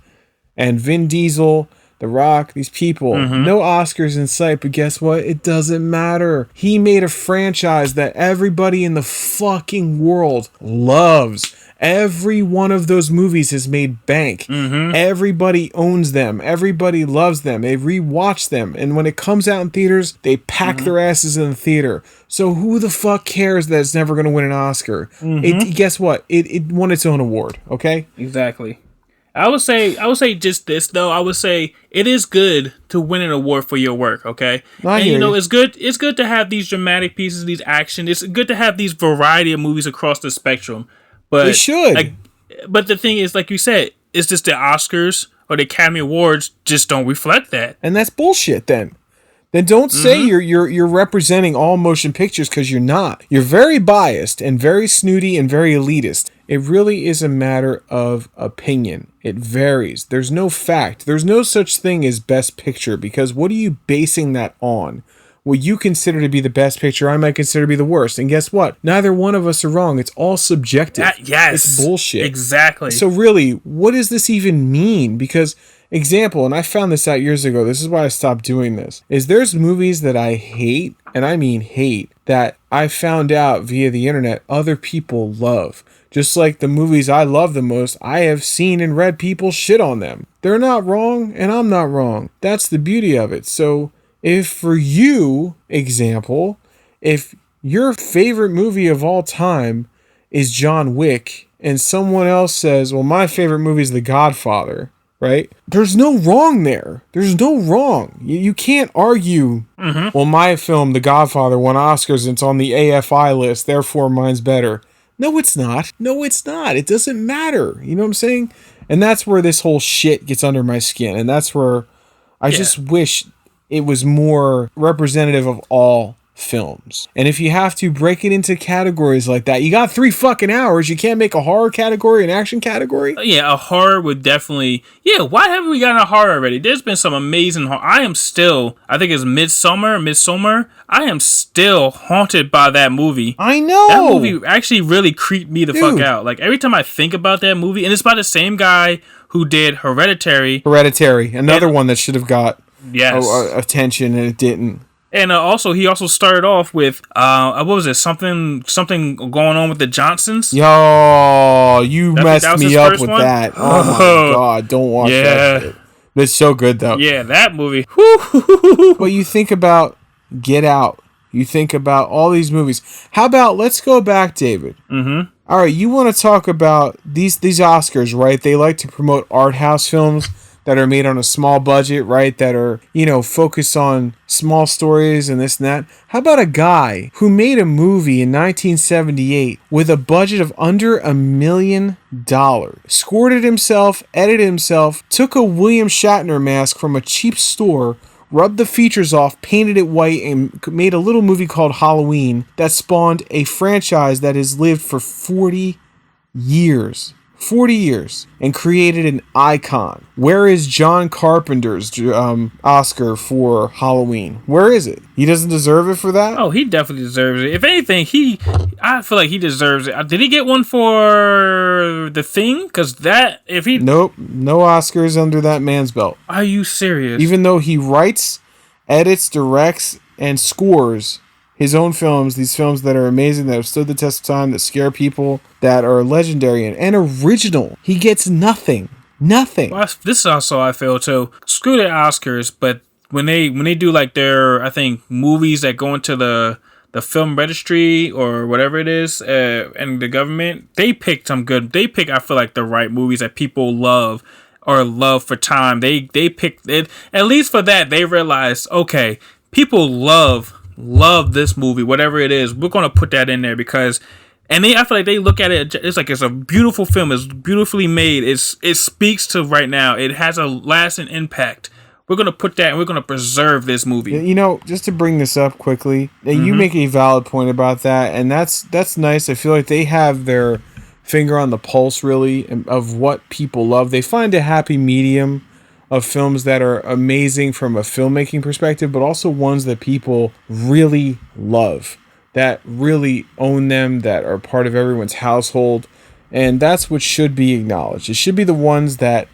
and Vin Diesel, The Rock, these people, no Oscars in sight, but guess what? It doesn't matter. He made a franchise that everybody in the fucking world loves. Every one of those movies has made bank. Everybody owns them. Everybody loves them. They rewatch them. And when it comes out in theaters, they pack their asses in the theater. So who the fuck cares that it's never going to win an Oscar? Guess what? It won its own award, okay? Exactly. I would say just this though. I would say it is good to win an award for your work, okay? It's good to have these dramatic pieces, these action. It's good to have these variety of movies across the spectrum. But they should. But the thing is, like you said, it's just the Oscars or the Academy Awards just don't reflect that. And that's bullshit then. Then don't say you're representing all motion pictures, because you're not. You're very biased and very snooty and very elitist. It really is a matter of opinion. It varies. There's no fact. There's no such thing as best picture, because what are you basing that on? What you consider to be the best picture, I might consider to be the worst. And guess what? Neither one of us are wrong. It's all subjective. Yes. It's bullshit. Exactly. So really, what does this even mean? Because, example, and I found this out years ago, this is why I stopped doing this, is there's movies that I hate, and I mean hate, that I found out via the internet other people love. Just like the movies I love the most, I have seen and read people shit on them. They're not wrong, and I'm not wrong. That's the beauty of it. So if for you, example, if your favorite movie of all time is John Wick, and someone else says, well, my favorite movie is The Godfather, right? There's no wrong there. There's no wrong. You can't argue, well, my film, The Godfather, won Oscars and it's on the AFI list, therefore mine's better. No, it's not. No, it's not. It doesn't matter. You know what I'm saying? And that's where this whole shit gets under my skin. And that's where I just wish it was more representative of all films. And if you have to break it into categories like that, you got 3 fucking hours. You can't make a horror category, an action category? Yeah, a horror would definitely... Yeah, why haven't we gotten a horror already? There's been some amazing horror. I think it's Midsommar. I am still haunted by that movie. I know! That movie actually really creeped me the fuck out. Like, every time I think about that movie, and it's by the same guy who did Hereditary. Another one that should have got attention, and it didn't. And also, he also started off with what was it? Something going on with the Johnsons. Yo, you That messed was his me up first with one? that. Oh my god, don't watch that shit. It's so good though. Yeah, that movie. But you think about Get Out. You think about all these movies. How about let's go back, David? Mm-hmm. All right, you want to talk about these Oscars, right? They like to promote art house films that are made on a small budget, right? That are, focused on small stories and this and that. How about a guy who made a movie in 1978 with a budget of under $1 million, scored it himself, edited himself, took a William Shatner mask from a cheap store, rubbed the features off, painted it white, and made a little movie called Halloween that spawned a franchise that has lived for 40 years. 40 years, and created an icon. Where is John Carpenter's Oscar for Halloween? Where is it? He doesn't deserve it for that? Oh, he definitely deserves it. If anything, I feel like he deserves it. Did he get one for The Thing? Because Nope, no Oscars under that man's belt. Are you serious? Even though he writes, edits, directs, and scores his own films, these films that are amazing, that have stood the test of time, that scare people, that are legendary and original. He gets nothing. Nothing. Well, this is also I feel too. Screw the Oscars, but when they do like their, I think, movies that go into the film registry or whatever it is, and the government, they pick some good. They pick, I feel like, the right movies that people love or love for time. They pick it, at least for that. They realize, okay, people love this movie, whatever it is. We're gonna put that in there because, I feel like they look at it. It's like it's a beautiful film. It's beautifully made. It speaks to right now. It has a lasting impact. We're gonna put that, and we're gonna preserve this movie. Just to bring this up quickly, you make a valid point about that, and that's nice. I feel like they have their finger on the pulse, really, of what people love. They find a happy medium of films that are amazing from a filmmaking perspective, but also ones that people really love, that really own them, that are part of everyone's household. And that's what should be acknowledged. It should be the ones that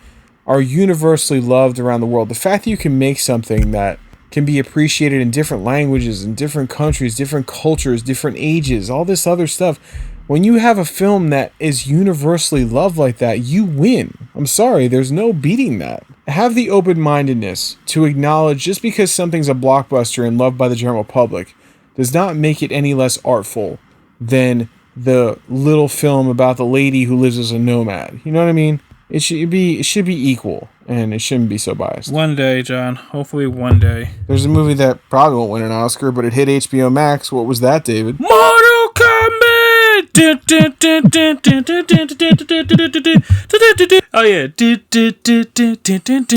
are universally loved around the world. The fact that you can make something that can be appreciated in different languages, in different countries, different cultures, different ages, all this other stuff. When you have a film that is universally loved like that, you win. I'm sorry, there's no beating that. Have the open-mindedness to acknowledge just because something's a blockbuster and loved by the general public does not make it any less artful than the little film about the lady who lives as a nomad. You know what I mean? It should be equal, and it shouldn't be so biased. One day, John. Hopefully one day. There's a movie that probably won't win an Oscar, but it hit HBO Max. What was that, David? Mortal Kombat! Oh yeah.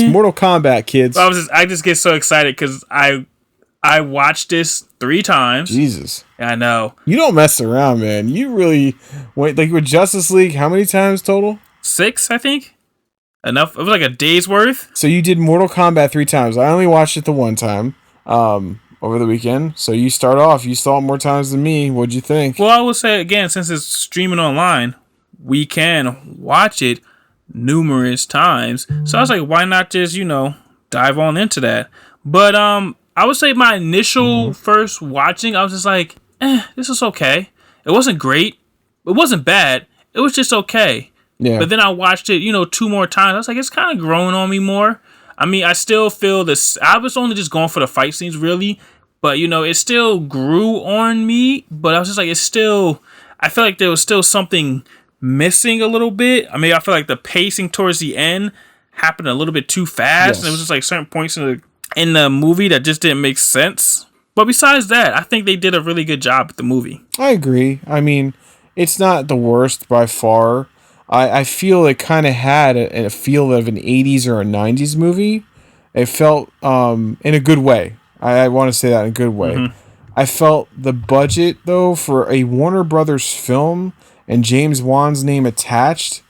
Mortal Kombat, kids. I just get so excited because I watched this 3 times. Jesus. I know. You don't mess around, man. You really went, like with Justice League, how many times total? 6, I think. Enough. It was like a day's worth. So you did Mortal Kombat 3 times. I only watched it the one time over the weekend. So you saw it more times than me. What'd you think? Well, I would say, again, since it's streaming online, we can watch it numerous times. So I was like, why not just, dive on into that? But I would say my initial first watching, I was just like, this is okay. It wasn't great. It wasn't bad. It was just okay. Yeah. But then I watched it, 2 more times. I was like, it's kind of growing on me more. I mean, I still feel this. I was only just going for the fight scenes, really. But, it still grew on me. But I was just like, I feel like there was still something missing a little bit. I mean, I feel like the pacing towards the end happened a little bit too fast. Yes. And it was just like certain points in the movie that just didn't make sense. But besides that, I think they did a really good job with the movie. I agree. I mean, it's not the worst by far. I feel it kind of had a feel of an 80s or a 90s movie. It felt in a good way. I want to say that in a good way. Mm-hmm. I felt the budget, though, for a Warner Brothers film and James Wan's name attached,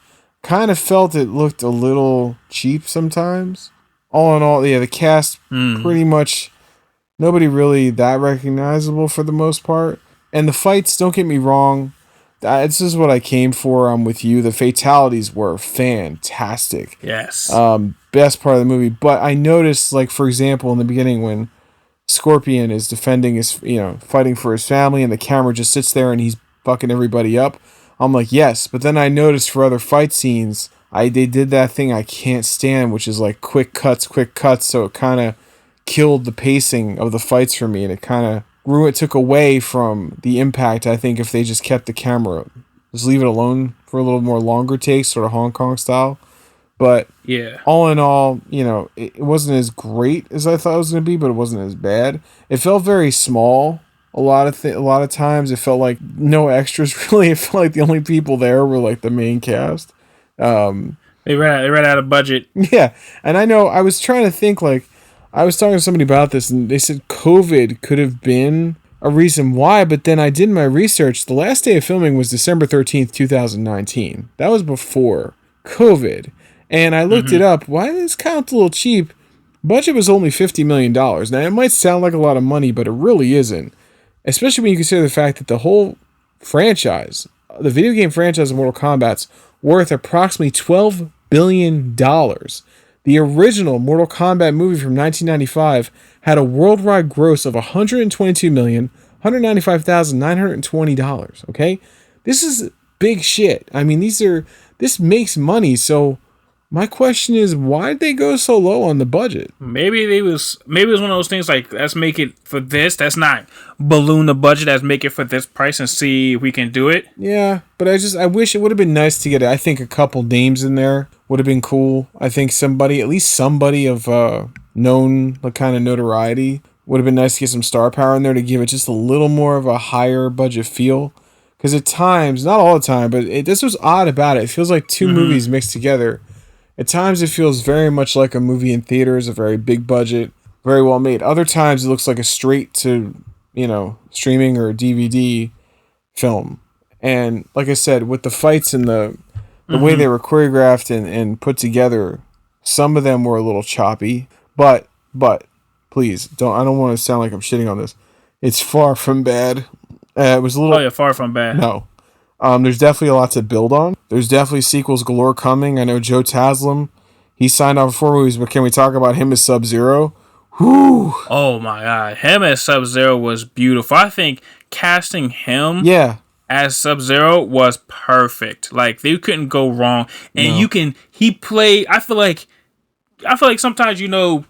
kind of felt it looked a little cheap sometimes. All in all, yeah, the cast pretty much nobody really that recognizable for the most part. And the fights, don't get me wrong, this is what I came for. I'm with you. The fatalities were fantastic. Yes. Best part of the movie. But I noticed, like, for example, in the beginning when Scorpion is defending his, fighting for his family, and the camera just sits there and he's fucking everybody up. I'm like, yes, but then I noticed for other fight scenes, they did that thing I can't stand, which is like quick cuts, so it kind of killed the pacing of the fights for me, and it kind of took away from the impact. I think if they just kept the camera, just leave it alone for a little more longer takes, sort of Hong Kong style. But yeah, all in all, it wasn't as great as I thought it was going to be, but it wasn't as bad. It felt very small. A lot of times it felt like no extras really. It felt like the only people there were like the main cast. They ran out of budget. Yeah, and I know I was trying to think, like, I was talking to somebody about this, and they said COVID could have been a reason why, but then I did my research. The last day of filming was December 13th, 2019. That was before COVID. And I looked it up. Why this count a little cheap? Budget was only $50 million. Now, it might sound like a lot of money, but it really isn't. Especially when you consider the fact that the whole franchise, the video game franchise of Mortal Kombat's worth approximately $12 billion. The original Mortal Kombat movie from 1995 had a worldwide gross of $122,195,920. Okay? This is big shit. I mean, this makes money, so my question is, why'd they go so low on the budget? Maybe it was one of those things like, let's make it for this. That's not balloon the budget. Let's make it for this price and see if we can do it. Yeah, but I wish it would have been nice to get, I think, a couple names in there would have been cool. I think at least somebody of known kind of notoriety would have been nice to get some star power in there to give it just a little more of a higher budget feel. Because at times, not all the time, but this was odd about it. It feels like two movies mixed together. At times it feels very much like a movie in theaters, a very big budget, very well made. Other times it looks like a straight to, streaming or DVD film. And like I said, with the fights and the way they were choreographed and put together, some of them were a little choppy. But please, I don't want to sound like I'm shitting on this. It's far from bad. It was a little... Oh yeah, far from bad. No. There's definitely a lot to build on. There's definitely sequels galore coming. I know Joe Taslim, he signed on for 4 movies, but can we talk about him as Sub-Zero? Whew. Oh my god, him as Sub-Zero was beautiful. I think casting him as Sub-Zero was perfect. Like, they couldn't go wrong. And I feel like sometimes,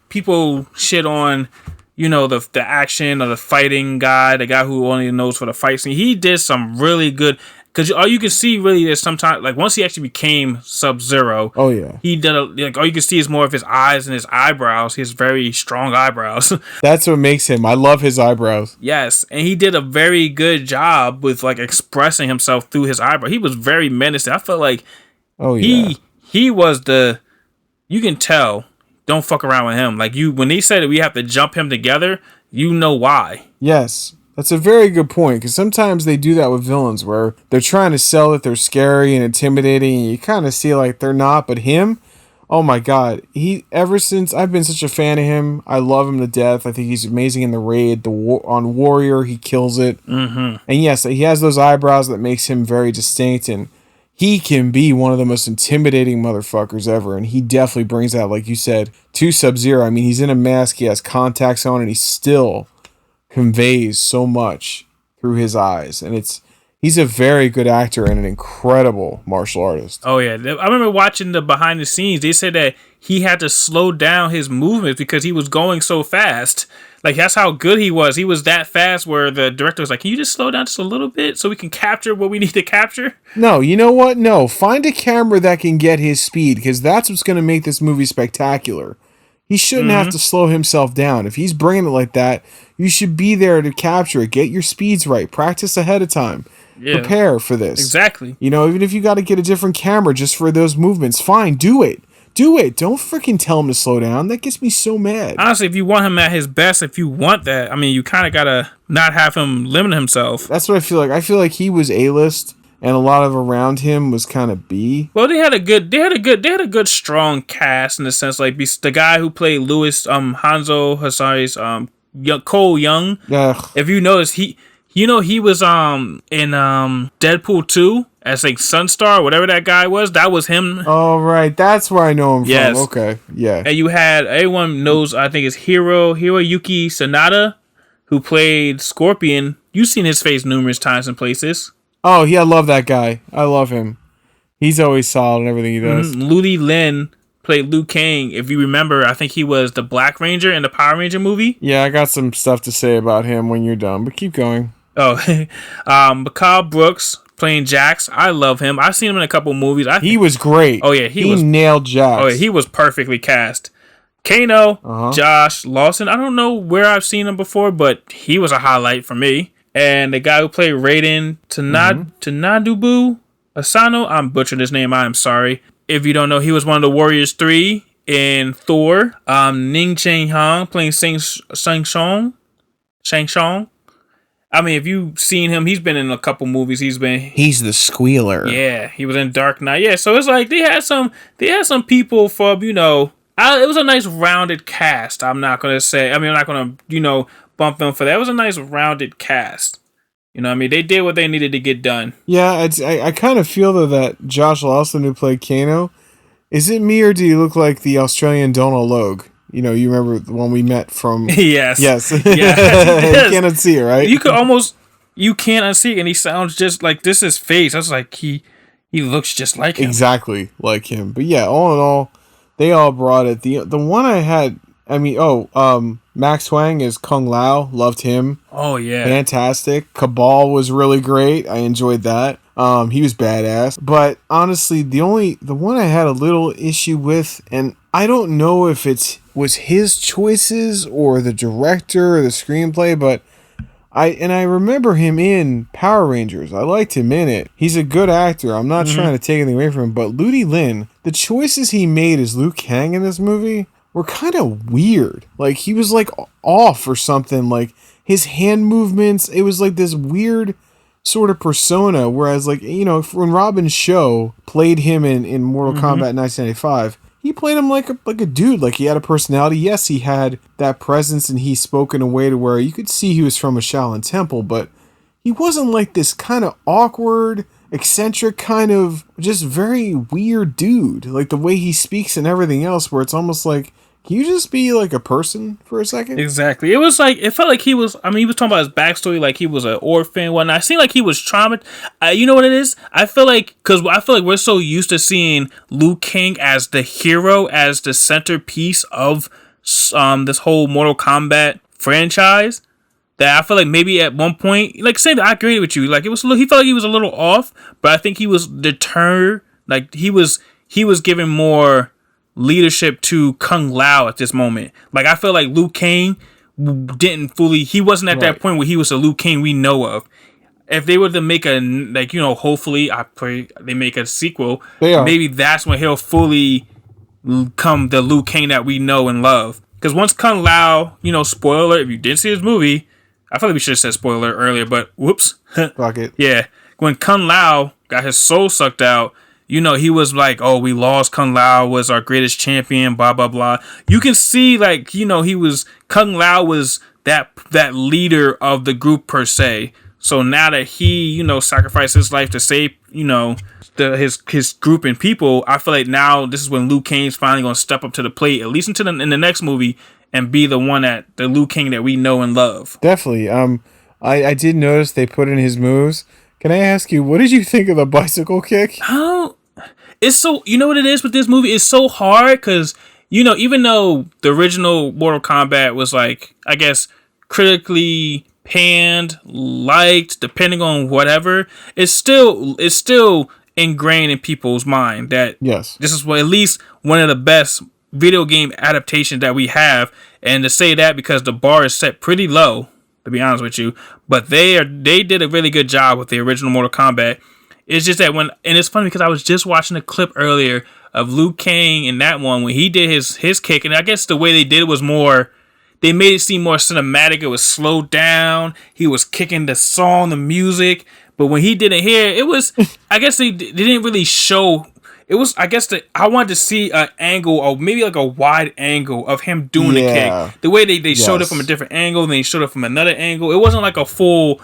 people shit on, the action or the fighting guy, the guy who only knows for the fight scene. He did some really good... Because all you can see really is sometimes, like, once he actually became Sub-Zero, oh yeah, he did all you can see is more of his eyes and his eyebrows, his very strong eyebrows. That's what makes him. I love his eyebrows. Yes, and he did a very good job with like expressing himself through his eyebrow. He was very menacing. I felt like, he was you can tell. Don't fuck around with him. Like when he said that we have to jump him together, you know why. Yes. That's a very good point, because sometimes they do that with villains where they're trying to sell that they're scary and intimidating, and you kind of see like they're not. But him, oh my god, ever since I've been such a fan of him, I love him to death. I think he's amazing in the raid. On Warrior, he kills it. And yes, he has those eyebrows that makes him very distinct, and he can be one of the most intimidating motherfuckers ever. And he definitely brings out, like you said, to Sub-Zero. I mean, he's in a mask, he has contacts on, and he still conveys so much through his eyes, and he's a very good actor and an incredible martial artist. Oh yeah, I remember watching the behind the scenes. They said that he had to slow down his movements because he was going so fast. Like, that's how good he was. He was that fast where the director was like, can you just slow down just a little bit so we can capture what we need to capture? No, you know what? No, find a camera that can get his speed, because that's what's going to make this movie spectacular. He shouldn't have to slow himself down. If he's bringing it like that, you should be there to capture it. Get your speeds right. Practice ahead of time. Yeah. Prepare for this. Exactly. Even if you got to get a different camera just for those movements, fine, do it. Do it. Don't freaking tell him to slow down. That gets me so mad. Honestly, if you want him at his best, if you want that, I mean, you kind of got to not have him limit himself. That's what I feel like. I feel like he was A-list, and a lot of around him was kind of B. Well, they had a good strong cast in the sense, like the guy who played Lewis, Hanzo Hasari's Cole Young. Ugh. If you notice, he was in Deadpool 2 as like Sunstar, whatever that guy was. That was him. Oh, right. That's where I know him from. Okay. Yeah. And you had, everyone knows, I think it's Hiroyuki Sanada, who played Scorpion. You've seen his face numerous times and places. Oh, yeah. I love that guy. I love him. He's always solid in everything he does. Ludi Lin played Liu Kang. If you remember, I think he was the Black Ranger in the Power Ranger movie. Yeah, I got some stuff to say about him when you're done, but keep going. Oh, Mikal Brooks playing Jax. I love him. I've seen him in a couple movies. He was great. Oh, yeah. He nailed Jax. Oh, yeah. He was perfectly cast. Kano, Josh Lawson. I don't know where I've seen him before, but he was a highlight for me. And the guy who played Raiden Tanadubu Asano. I'm butchering his name. I'm sorry. If you don't know, he was one of the Warriors 3 in Thor. Ning Cheng Hong playing Shang-Shong. I mean, if you've seen him, he's been in a couple movies. He's the Squealer. Yeah, he was in Dark Knight. Yeah, so it's like they had some people from, it was a nice rounded cast. I'm not going to bump them for that. It was a nice rounded cast. You know what I mean? They did what they needed to get done. Yeah, I kind of feel, though, that Josh Lawson, who played Kano, is it me or do you look like the Australian Donald Logue? You remember the one we met from... Yes. Yes. You can't unsee it, right? You can't unsee it, and he sounds just like, this is his face. I was like, he looks just like him. Exactly like him. But yeah, all in all, they all brought it. The one I had... Max Huang is Kung Lao. Loved him. Oh, yeah. Fantastic. Cabal was really great. I enjoyed that. He was badass. But honestly, the one I had a little issue with, and I don't know if it was his choices or the director or the screenplay, but I remember him in Power Rangers. I liked him in it. He's a good actor. I'm not trying to take anything away from him, but Ludi Lin, the choices he made as Liu Kang in this movie were kind of weird. Like, he was like off or something. Like, his hand movements, it was like this weird sort of persona. Whereas, like, when Robin Show played him in Mortal Kombat 1995, he played him like a dude. Like, he had a personality. Yes, he had that presence, and he spoke in a way to where you could see he was from a Shaolin temple, but he wasn't like this kind of awkward, eccentric, kind of just very weird dude. Like, the way he speaks and everything else, where it's almost like, can you just be like a person for a second? Exactly. It felt like he was talking about his backstory, like he was an orphan and whatnot. I seemed like he was traumatized. You know what it is? I feel like we're so used to seeing Liu Kang as the hero, as the centerpiece of this whole Mortal Kombat franchise, that I feel like maybe at one point, like, say that I agree with you, like, he felt like he was a little off, but I think he was deterred. Like, he was giving more leadership to Kung Lao at this moment. Like, I feel like Liu Kang he wasn't at that point where he was a Liu Kang we know of. If they were to make hopefully, I pray they make a sequel, maybe that's when he'll fully come the Liu Kang that we know and love. Because once Kung Lao, spoiler alert, if you didn't see this movie, I feel like we should have said spoiler earlier, but whoops. Fuck it. Yeah. When Kung Lao got his soul sucked out, he was like, oh, we lost. Kung Lao was our greatest champion, blah, blah, blah. You can see, like, Kung Lao was that leader of the group per se. So now that he, sacrificed his life to save, his group and people, I feel like now this is when Liu Kang's finally going to step up to the plate, at least in the next movie, and be the Liu Kang that we know and love. Definitely. I did notice they put in his moves. Can I ask you, what did you think of the bicycle kick? It's so, you know what it is with this movie? It's so hard because, even though the original Mortal Kombat was, like, I guess, critically panned, liked, depending on whatever, it's still ingrained in people's mind that this is at least one of the best video game adaptations that we have. And to say that because the bar is set pretty low, to be honest with you, but they did a really good job with the original Mortal Kombat. It's just that and it's funny because I was just watching a clip earlier of Liu Kang in that one when he did his kick, and I guess the way they did it was more, they made it seem more cinematic. It was slowed down. He was kicking the song, the music, but when he did it here, it was, I guess they didn't really show. It was, I guess, I wanted to see an angle, or maybe like a wide angle of him doing the kick. The way they showed it from a different angle, and they showed it from another angle. It wasn't like a full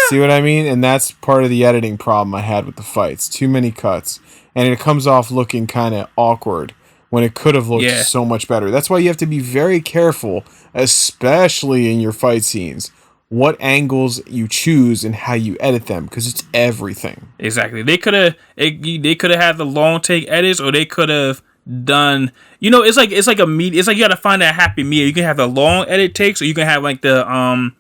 See what I mean? And that's part of the editing problem I had with the fights. Too many cuts. And it comes off looking kind of awkward when it could have looked so much better. That's why you have to be very careful, especially in your fight scenes, what angles you choose and how you edit them, because it's everything. Exactly. They could have had the long take edits, or they could have done, it's like you gotta find that happy medium. You can have the long edit takes, or you can have like the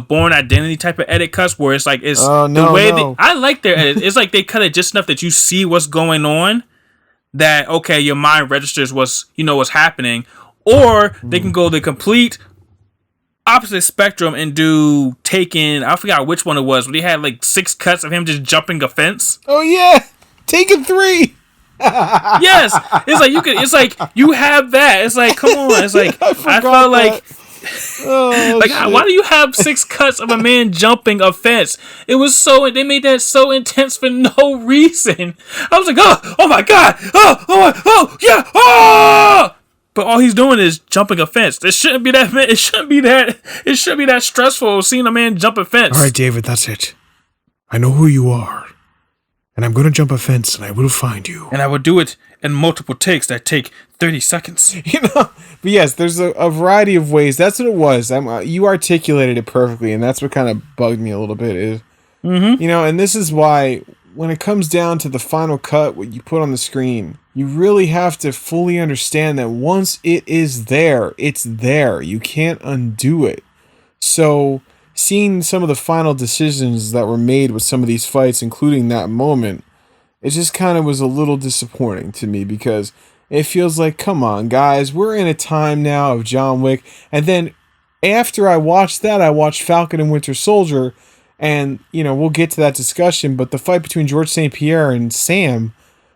Born Identity type of edit cuts where it's like I like their edits. It's like they cut it just enough that you see what's going on, that okay, your mind registers what's happening, or they can go the complete opposite spectrum and do Taken. I forgot which one it was, but they had like 6 cuts of him just jumping a fence. Oh yeah, Taken 3. Yes, it's like you have that. It's like, come on. It's like I felt like why do you have 6 cuts of a man jumping a fence? It was they made that so intense for no reason. I was like, oh my god, oh yeah, oh. But all he's doing is jumping a fence. It shouldn't be that. It shouldn't be that stressful seeing a man jump a fence. All right, David, that's it. I know who you are, and I'm going to jump a fence, and I will find you. And I will do it in multiple takes that take 30 seconds. But yes, there's a variety of ways. That's what it was. You articulated it perfectly, and that's what kind of bugged me a little bit. Is and this is why when it comes down to the final cut, what you put on the screen, you really have to fully understand that once it is there, it's there. You can't undo it. So seeing some of the final decisions that were made with some of these fights, including that moment, it just kind of was a little disappointing to me, because it feels like, come on, guys, we're in a time now of John Wick. And then after I watched that, I watched Falcon and Winter Soldier, and, we'll get to that discussion, but the fight between George St. Pierre and Sam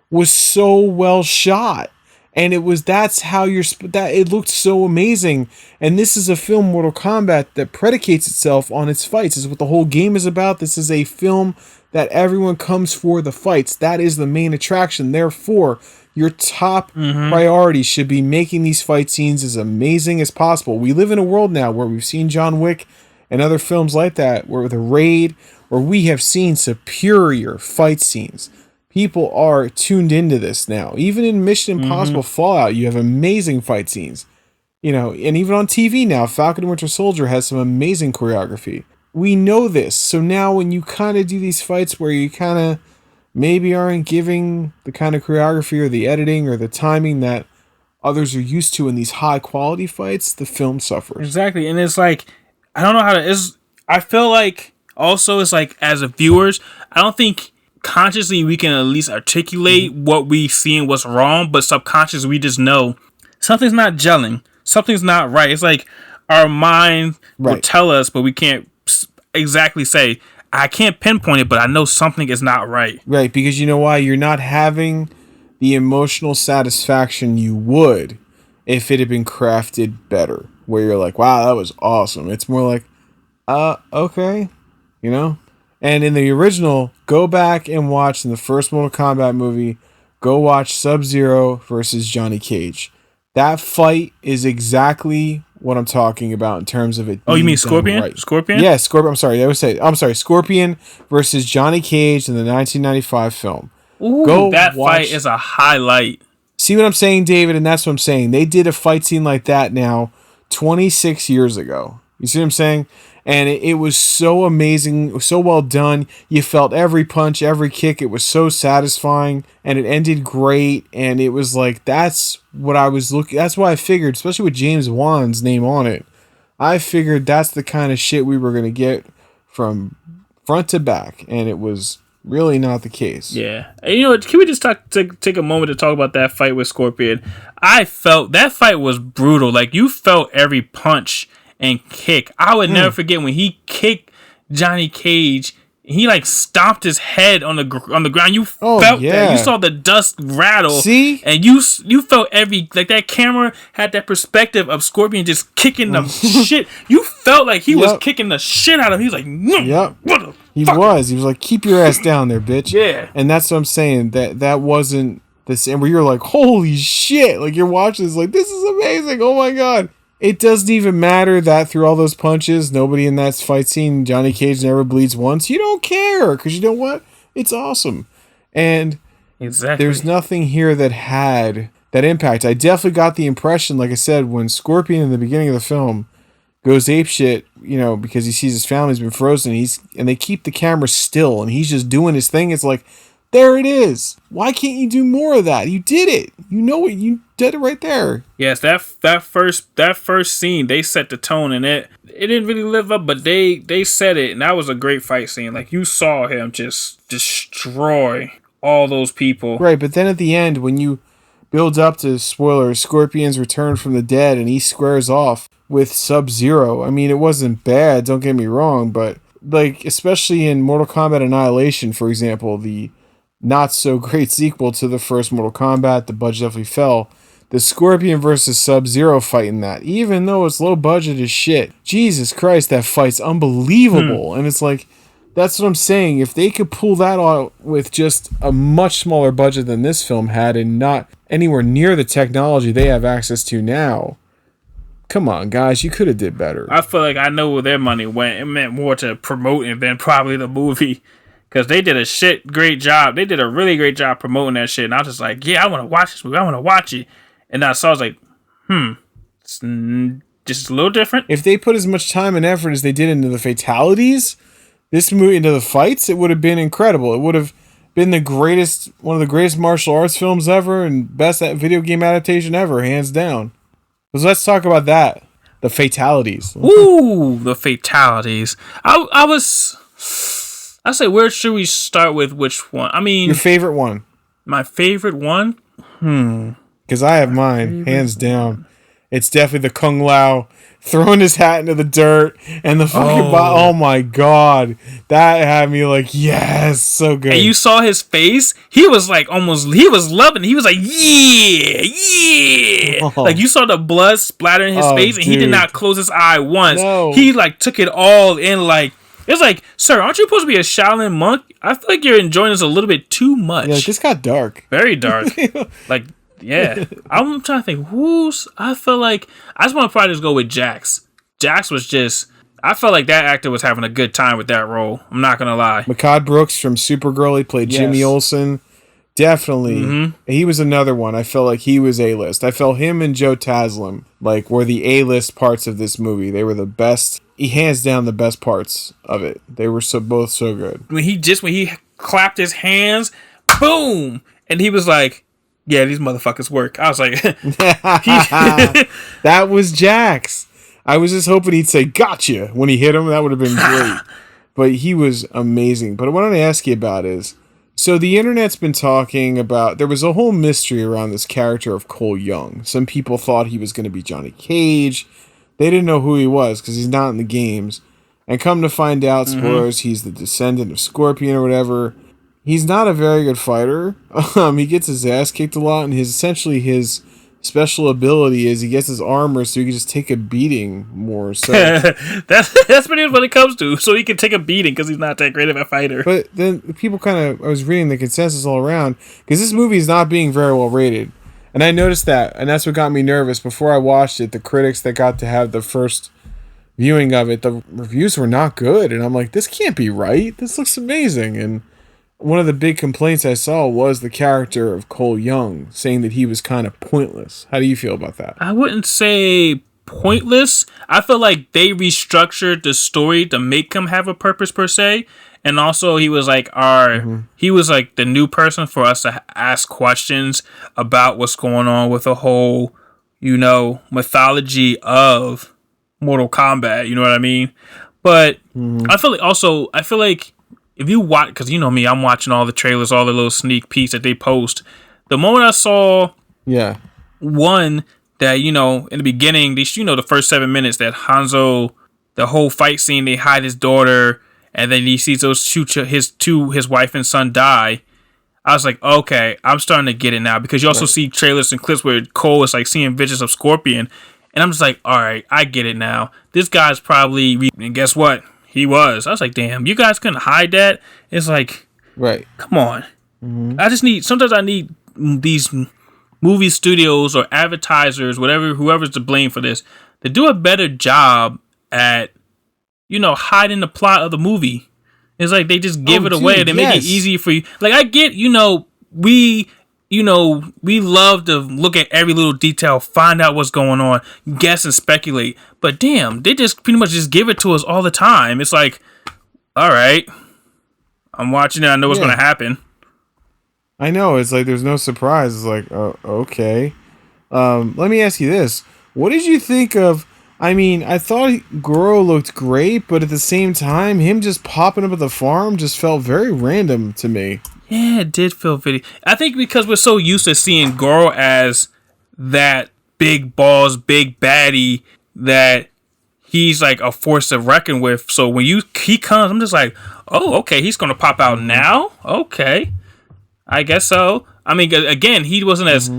was so well shot. And it looked so amazing. And this is a film, Mortal Kombat, that predicates itself on its fights. This is what the whole game is about. This is a film that everyone comes for the fights. That is the main attraction. Therefore, your top priority should be making these fight scenes as amazing as possible. We live in a world now where we've seen John Wick and other films like that, where The Raid, where we have seen superior fight scenes. People are tuned into this now. Even in Mission Impossible Fallout, you have amazing fight scenes. And even on TV now, Falcon and Winter Soldier has some amazing choreography. We know this. So now when you kind of do these fights where you kind of maybe aren't giving the kind of choreography or the editing or the timing that others are used to in these high quality fights, the film suffers. Exactly. And it's like, I don't know how to, I feel like also it's like, as a viewers, I don't think consciously we can at least articulate what we see and what's wrong, but subconsciously we just know something's not gelling, something's not right. It's like our mind will tell us, but we can't exactly say, I can't pinpoint it, but I know something is not right. Right, because you know why? You're not having the emotional satisfaction you would if it had been crafted better, where you're like, wow, that was awesome. It's more like, okay, And in the original, go back and watch, in the first Mortal Kombat movie, go watch Sub-Zero versus Johnny Cage. That fight is exactly what I'm talking about in terms of it. Oh, you mean Scorpion? Right. Scorpion? Yeah, Scorpion. I'm sorry. Scorpion versus Johnny Cage in the 1995 film. Ooh, that fight is a highlight. See what I'm saying, David? And that's what I'm saying. They did a fight scene like that now 26 years ago. You see what I'm saying? And it was so amazing, so well done. You felt every punch, every kick. It was so satisfying, and it ended great. And it was like, that's what I was looking. That's why I figured, especially with James Wan's name on it, I figured that's the kind of shit we were gonna get from front to back, and it was really not the case. Yeah, and can we just take a moment to talk about that fight with Scorpion? I felt that fight was brutal. Like, you felt every punch and kick. I would never forget when he kicked Johnny Cage. He like stomped his head on the ground. You felt that. You saw the dust rattle. See, and you felt every, like, that camera had that perspective of Scorpion just kicking the shit. You felt like he was kicking the shit out of him. He was like, no, what the He was like, keep your ass down there, bitch. Yeah, and that's what I'm saying. That wasn't the same. Where you're like, holy shit! Like, you're watching this, like, this is amazing. Oh my god. it doesn't even matter that through all those punches, nobody in that fight scene, Johnny Cage never bleeds once. You don't care because you know what? It's awesome. And Exactly. there's nothing here that had that impact. I definitely got the impression, like I said, when Scorpion in the beginning of the film goes apeshit, because he sees his family's been frozen, and they keep the camera still, and he's just doing his thing. It's like, there it is. Why can't you do more of that? You did it. You did it right there. Yes, that first scene, they set the tone, and it didn't really live up, but they set it, and that was a great fight scene. Like, you saw him just destroy all those people. Right, but then at the end, when you build up to, spoiler, Scorpion's return from the dead, and he squares off with Sub-Zero. I mean, it wasn't bad, don't get me wrong, but, like, especially in Mortal Kombat Annihilation, for example, the not so great sequel to the first Mortal Kombat, the budget definitely fell. The Scorpion versus Sub-Zero fight in that, even though it's low budget as shit, Jesus Christ, that fight's unbelievable. And it's like, that's what I'm saying. If they could pull that out with just a much smaller budget than this film had and not anywhere near the technology they have access to now, come on, guys, you could have did better. I feel like I know where their money went. It meant more to promoting than probably the movie. Because they did a great job. They did a really great job promoting that shit. And I was just like, yeah, I want to watch this movie. I want to watch it. And I was like, it's just a little different. If they put as much time and effort as they did into the fatalities, this movie, into the fights, it would have been incredible. It would have been one of the greatest martial arts films ever and best video game adaptation ever, hands down. So let's talk about that. The fatalities. Ooh, the fatalities. I say, where should we start with which one? I mean, your favorite one. My favorite one? Because I have mine, hands down. It's definitely the Kung Lao throwing his hat into the dirt and the fucking oh my god. That had me like, yes, so good. And you saw his face? He was like he was loving it. He was like, yeah. Like, you saw the blood splattering his face, and he did not close his eye once. No. He like took it all in. Like, it's like, sir, aren't you supposed to be a Shaolin monk? I feel like you're enjoying this a little bit too much. Yeah, this got dark. Very dark. Like, yeah. I'm trying to think I feel like I just want to probably just go with Jax. Jax was just, I felt like that actor was having a good time with that role. I'm not gonna lie. Mehcad Brooks from Supergirl, he played Jimmy Olsen. Definitely. He was another one. I felt like he was A-list. I felt him and Joe Taslim were the A-list parts of this movie. They were the best. Hands down the best parts of it. They were both so good. When he clapped his hands, boom, and he was like, yeah, these motherfuckers work. I was like, that was Jax. I was just hoping he'd say gotcha when he hit him. That would have been great. But he was amazing. But what I want to ask you about is, so the internet's been talking about, there was a whole mystery around this character of Cole Young. Some people thought he was going to be Johnny Cage. They didn't know who he was because he's not in the games. And come to find out, spoilers, he's the descendant of Scorpion or whatever. He's not a very good fighter. He gets his ass kicked a lot, and his special ability is he gets his armor so he can just take a beating more. So that's pretty much what it comes to. So he can take a beating because he's not that great of a fighter. But then people I was reading the consensus all around because this movie is not being very well rated. And I noticed that, and that's what got me nervous. Before I watched it, the critics that got to have the first viewing of it, the reviews were not good. And I'm like, this can't be right. This looks amazing. And one of the big complaints I saw was the character of Cole Young, saying that he was kind of pointless. How do you feel about that? I wouldn't say pointless. I feel like they restructured the story to make him have a purpose per se. And also, he was like he was like the new person for us to ask questions about what's going on with the whole, mythology of Mortal Kombat. You know what I mean? But I feel like if you watch, because you know me, I'm watching all the trailers, all the little sneak peeks that they post. The moment I saw, one that in the beginning, the first 7 minutes that Hanzo, the whole fight scene, they hide his daughter. And then he sees those his wife and son die. I was like, okay, I'm starting to get it now. Because you also see trailers and clips where Cole is like seeing visions of Scorpion. And I'm just like, all right, I get it now. This guy's probably, and guess what? He was. I was like, damn, you guys couldn't hide that? It's like, come on. Sometimes I need these movie studios or advertisers, whatever, whoever's to blame for this, they do a better job at, hiding the plot of the movie. It's like they just give it away. They make it easy for you. Like, I get, we love to look at every little detail, find out what's going on, guess and speculate. But damn, they just pretty much just give it to us all the time. It's like, all right, I'm watching it. I know what's going to happen. I know. It's like there's no surprise. It's like, okay. Let me ask you this. What did you think of... I mean, I thought Goro looked great, but at the same time, him just popping up at the farm just felt very random to me. Yeah, it did feel very... I think because we're so used to seeing Goro as that big balls, big baddie, that he's like a force to reckon with. So when he comes, I'm just like, oh, okay, he's going to pop out now? Okay. I guess so. I mean, again, he wasn't as...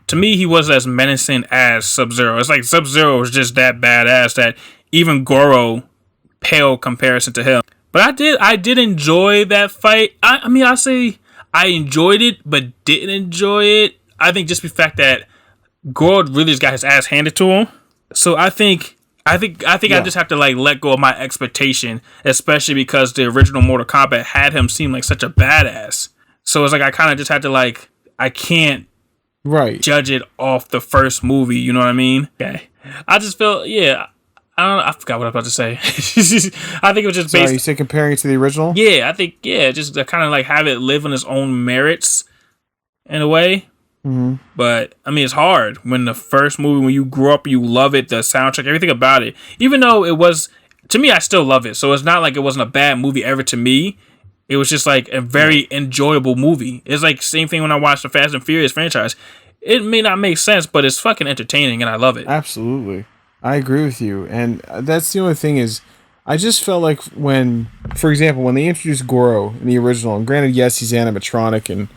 To me, he wasn't as menacing as Sub-Zero. It's like Sub-Zero was just that badass that even Goro paled comparison to him. But I did enjoy that fight. I mean, I say I enjoyed it, but didn't enjoy it. I think just the fact that Goro really just got his ass handed to him. So I think I just have to like let go of my expectation, especially because the original Mortal Kombat had him seem like such a badass. So it's like I kind of just had to like, I can't judge it off the first movie, you know what I mean? Okay. I just felt, I forgot what I was about to say. I think it was just based... Sorry, you said comparing it to the original? Yeah, I think, just to kind of like have it live on its own merits in a way. Mm-hmm. But, I mean, it's hard when the first movie, when you grew up, you love it, the soundtrack, everything about it. Even though it was, to me, I still love it. So it's not like it wasn't a bad movie ever to me. It was just like a very enjoyable movie. It's like same thing when I watched the Fast and Furious franchise. It may not make sense, but it's fucking entertaining and I love it. Absolutely. I agree with you. And that's the only thing is, I just felt like when, for example, when they introduced Goro in the original, and granted, yes, he's animatronic and,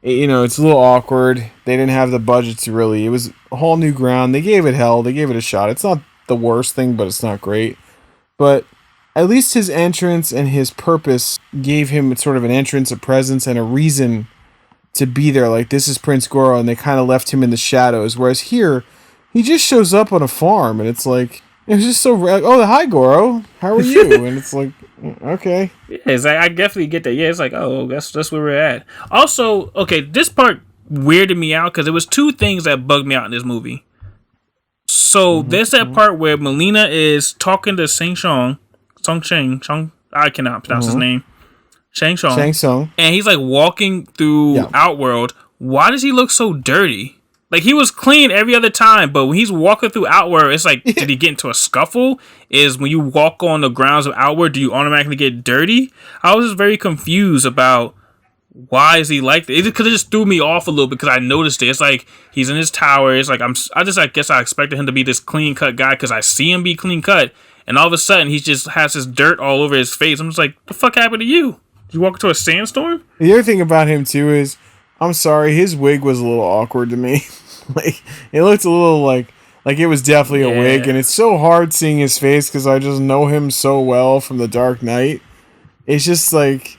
it's a little awkward. They didn't have the budget to really, it was a whole new ground. They gave it hell. They gave it a shot. It's not the worst thing, but it's not great. But at least his entrance and his purpose gave him sort of an entrance, a presence, and a reason to be there. Like, this is Prince Goro, and they kind of left him in the shadows. Whereas here, he just shows up on a farm, and it's like, it was just so, oh, hi, Goro. How are you? And it's like, okay. Yeah, it's like, I definitely get that. Yeah, it's like, oh, that's where we're at. Also, okay, this part weirded me out because there was two things that bugged me out in this movie. So, there's that part where Melina is talking to Shang, I cannot pronounce his name. Shang Tsung. And he's like walking through Outworld. Why does he look so dirty? Like, he was clean every other time, but when he's walking through Outworld, it's like, did he get into a scuffle? Is when you walk on the grounds of Outworld, do you automatically get dirty? I was just very confused about why is he like that. It could have just threw me off a little because I noticed it. It's like, he's in his tower. It's like, I guess I expected him to be this clean-cut guy because I see him be clean-cut. And all of a sudden, he just has this dirt all over his face. I'm just like, the fuck happened to you? Did you walk into a sandstorm? The other thing about him, too, is, I'm sorry, his wig was a little awkward to me. Like, it looked a little like it was definitely a wig. And it's so hard seeing his face because I just know him so well from The Dark Knight. It's just like,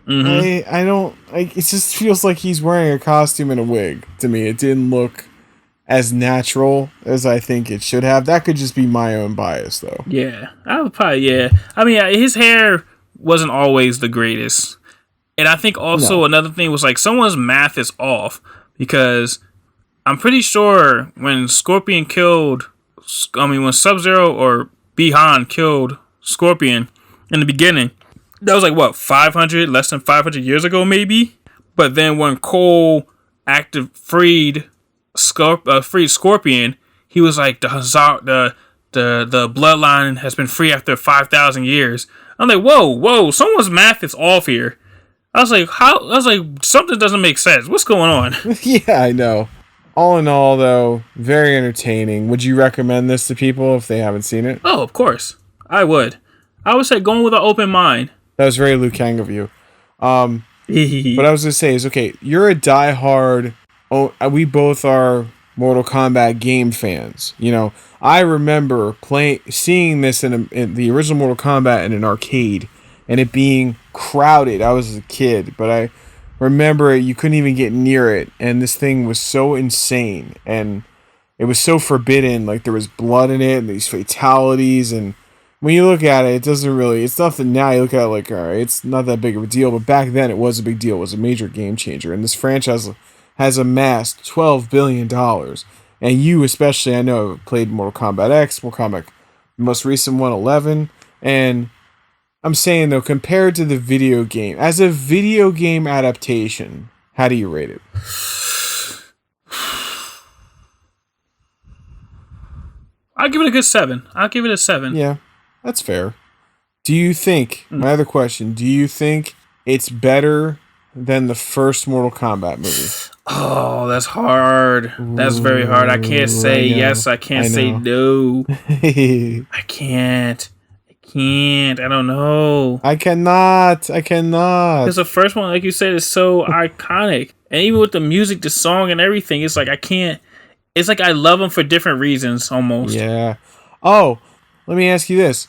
I don't, like, it just feels like he's wearing a costume and a wig to me. It didn't look as natural as I think it should have. That could just be my own bias, though. Yeah, I would probably, I mean, his hair wasn't always the greatest. And I think also another thing was like someone's math is off because I'm pretty sure when Scorpion killed, when Sub-Zero or Bi-Han killed Scorpion in the beginning, that was like what, less than 500 years ago maybe? But then when Cole freed Scorpion, he was like the bloodline has been free after 5,000 years. I'm like, whoa, someone's math is off here. I was like, something doesn't make sense. What's going on? Yeah, I know. All in all, though, very entertaining. Would you recommend this to people if they haven't seen it? Oh, of course. I would. I would say going with an open mind. That was very Liu Kang of you. What I was going to say is, okay, you're a diehard... we both are Mortal Kombat game fans. I remember seeing this in the original Mortal Kombat in an arcade, and it being crowded. I was a kid, but I remember it, you couldn't even get near it, and this thing was so insane, and it was so forbidden. Like, there was blood in it, and these fatalities, and when you look at it, it doesn't really, it's nothing now. You look at it like, all right, it's not that big of a deal, but back then it was a big deal. It was a major game changer, and this franchise has amassed $12 billion. And you especially, I know, have played Mortal Kombat X, Mortal Kombat, the most recent one, 11, and I'm saying, though, compared to the video game, as a video game adaptation, how do you rate it? I'll give it a good 7. I'll give it a 7. Yeah, that's fair. Do you think, my other question, do you think it's better than the first Mortal Kombat movie? Oh, that's hard. That's very hard. I can't say yes. I can't say no. I can't. I don't know. I cannot. Because the first one, like you said, is so iconic. And even with the music, the song, and everything, it's like I can't. It's like I love them for different reasons, almost. Yeah. Oh, let me ask you this.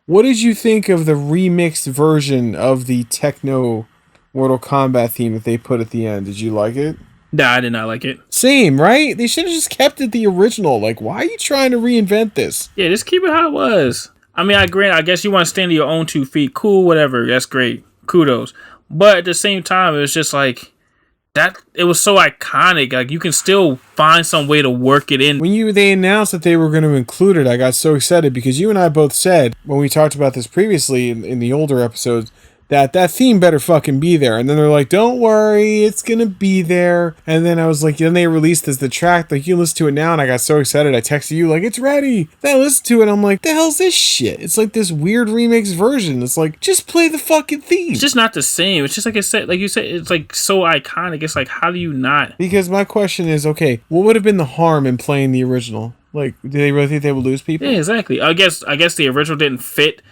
What did you think of the remixed version of the techno Mortal Kombat theme that they put at the end? Did you like it? Nah, I did not like it. Same, right? They should have just kept it the original. Like, why are you trying to reinvent this? Yeah, just keep it how it was. I mean, I guess you want to stand on your own 2 feet. Cool, whatever. That's great. Kudos. But at the same time, it was just like that. It was so iconic. Like, you can still find some way to work it in. When they announced that they were going to include it, I got so excited because you and I both said when we talked about this previously in the older episodes that theme better fucking be there. And then they're like, don't worry, it's going to be there. And then I was like, then they released the track, like, you listen to it now. And I got so excited. I texted you like, it's ready. Then I listened to it. And I'm like, the hell's this shit? It's like this weird remix version. It's like, just play the fucking theme. It's just not the same. It's just like I said, like you said, it's like so iconic. It's like, how do you not? Because my question is, okay, what would have been the harm in playing the original? Like, do they really think they would lose people? Yeah, exactly. I guess the original didn't fit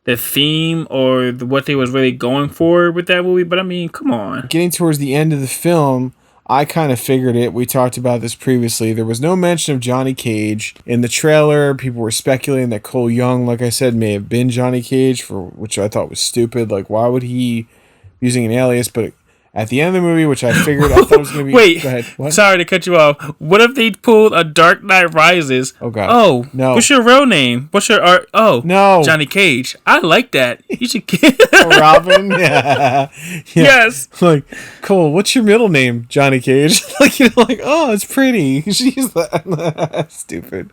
the theme or what they was really going for with that movie, but I mean, come on. Getting towards the end of the film, I kind of figured it. We talked about this previously. There was no mention of Johnny Cage. In the trailer, people were speculating that Cole Young, like I said, may have been Johnny Cage, which I thought was stupid. Like, why would he be using an alias? But at the end of the movie, which I figured, I thought it was going to be... Wait, go ahead. What? Sorry to cut you off. What if they pulled a Dark Knight Rises? Oh, God. Oh, no. What's your real name? What's your art? Oh, no. Johnny Cage. I like that. You should... Robin? Yeah. Yes. Like, Cole, what's your middle name? Johnny Cage. Like, you're like, oh, it's pretty. She's that. Stupid.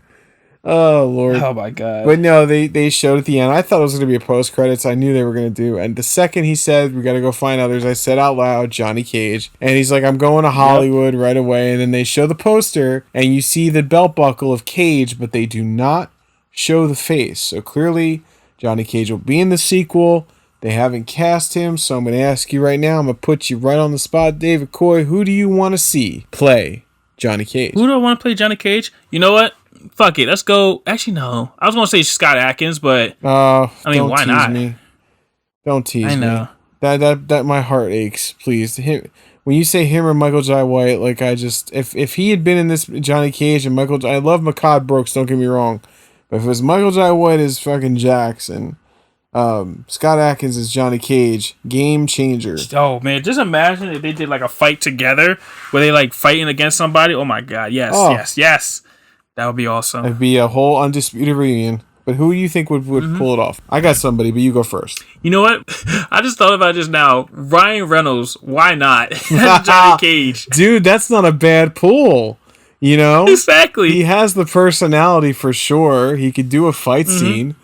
Oh, Lord. Oh, my God. But no, they showed at the end. I thought it was going to be a post-credits. I knew they were going to do. And the second he said, we got to go find others, I said out loud, Johnny Cage. And he's like, I'm going to Hollywood right away. And then they show the poster, and you see the belt buckle of Cage, but they do not show the face. So clearly, Johnny Cage will be in the sequel. They haven't cast him, so I'm going to ask you right now. I'm going to put you right on the spot, David Coy. Who do you want to see play Johnny Cage? Who do I want to play Johnny Cage? You know what? Fuck it. Let's go. Actually, no. I was going to say Scott Adkins, but I mean, why not? Me. Don't tease me. I know. That my heart aches. Please, when you say him or Michael Jai White, like if he had been in this Johnny Cage and I love Makad Brooks. Don't get me wrong, but if it was Michael Jai White as fucking Jax and Scott Adkins as Johnny Cage, game changer. Oh man, just imagine if they did like a fight together where they like fighting against somebody. Oh my God, yes. That would be awesome. It'd be a whole undisputed reunion. But who do you think would pull it off? I got somebody, but you go first. You know what? I just thought about it just now. Ryan Reynolds, why not? Johnny Cage. Dude, that's not a bad pull. You know? Exactly. He has the personality for sure. He could do a fight scene.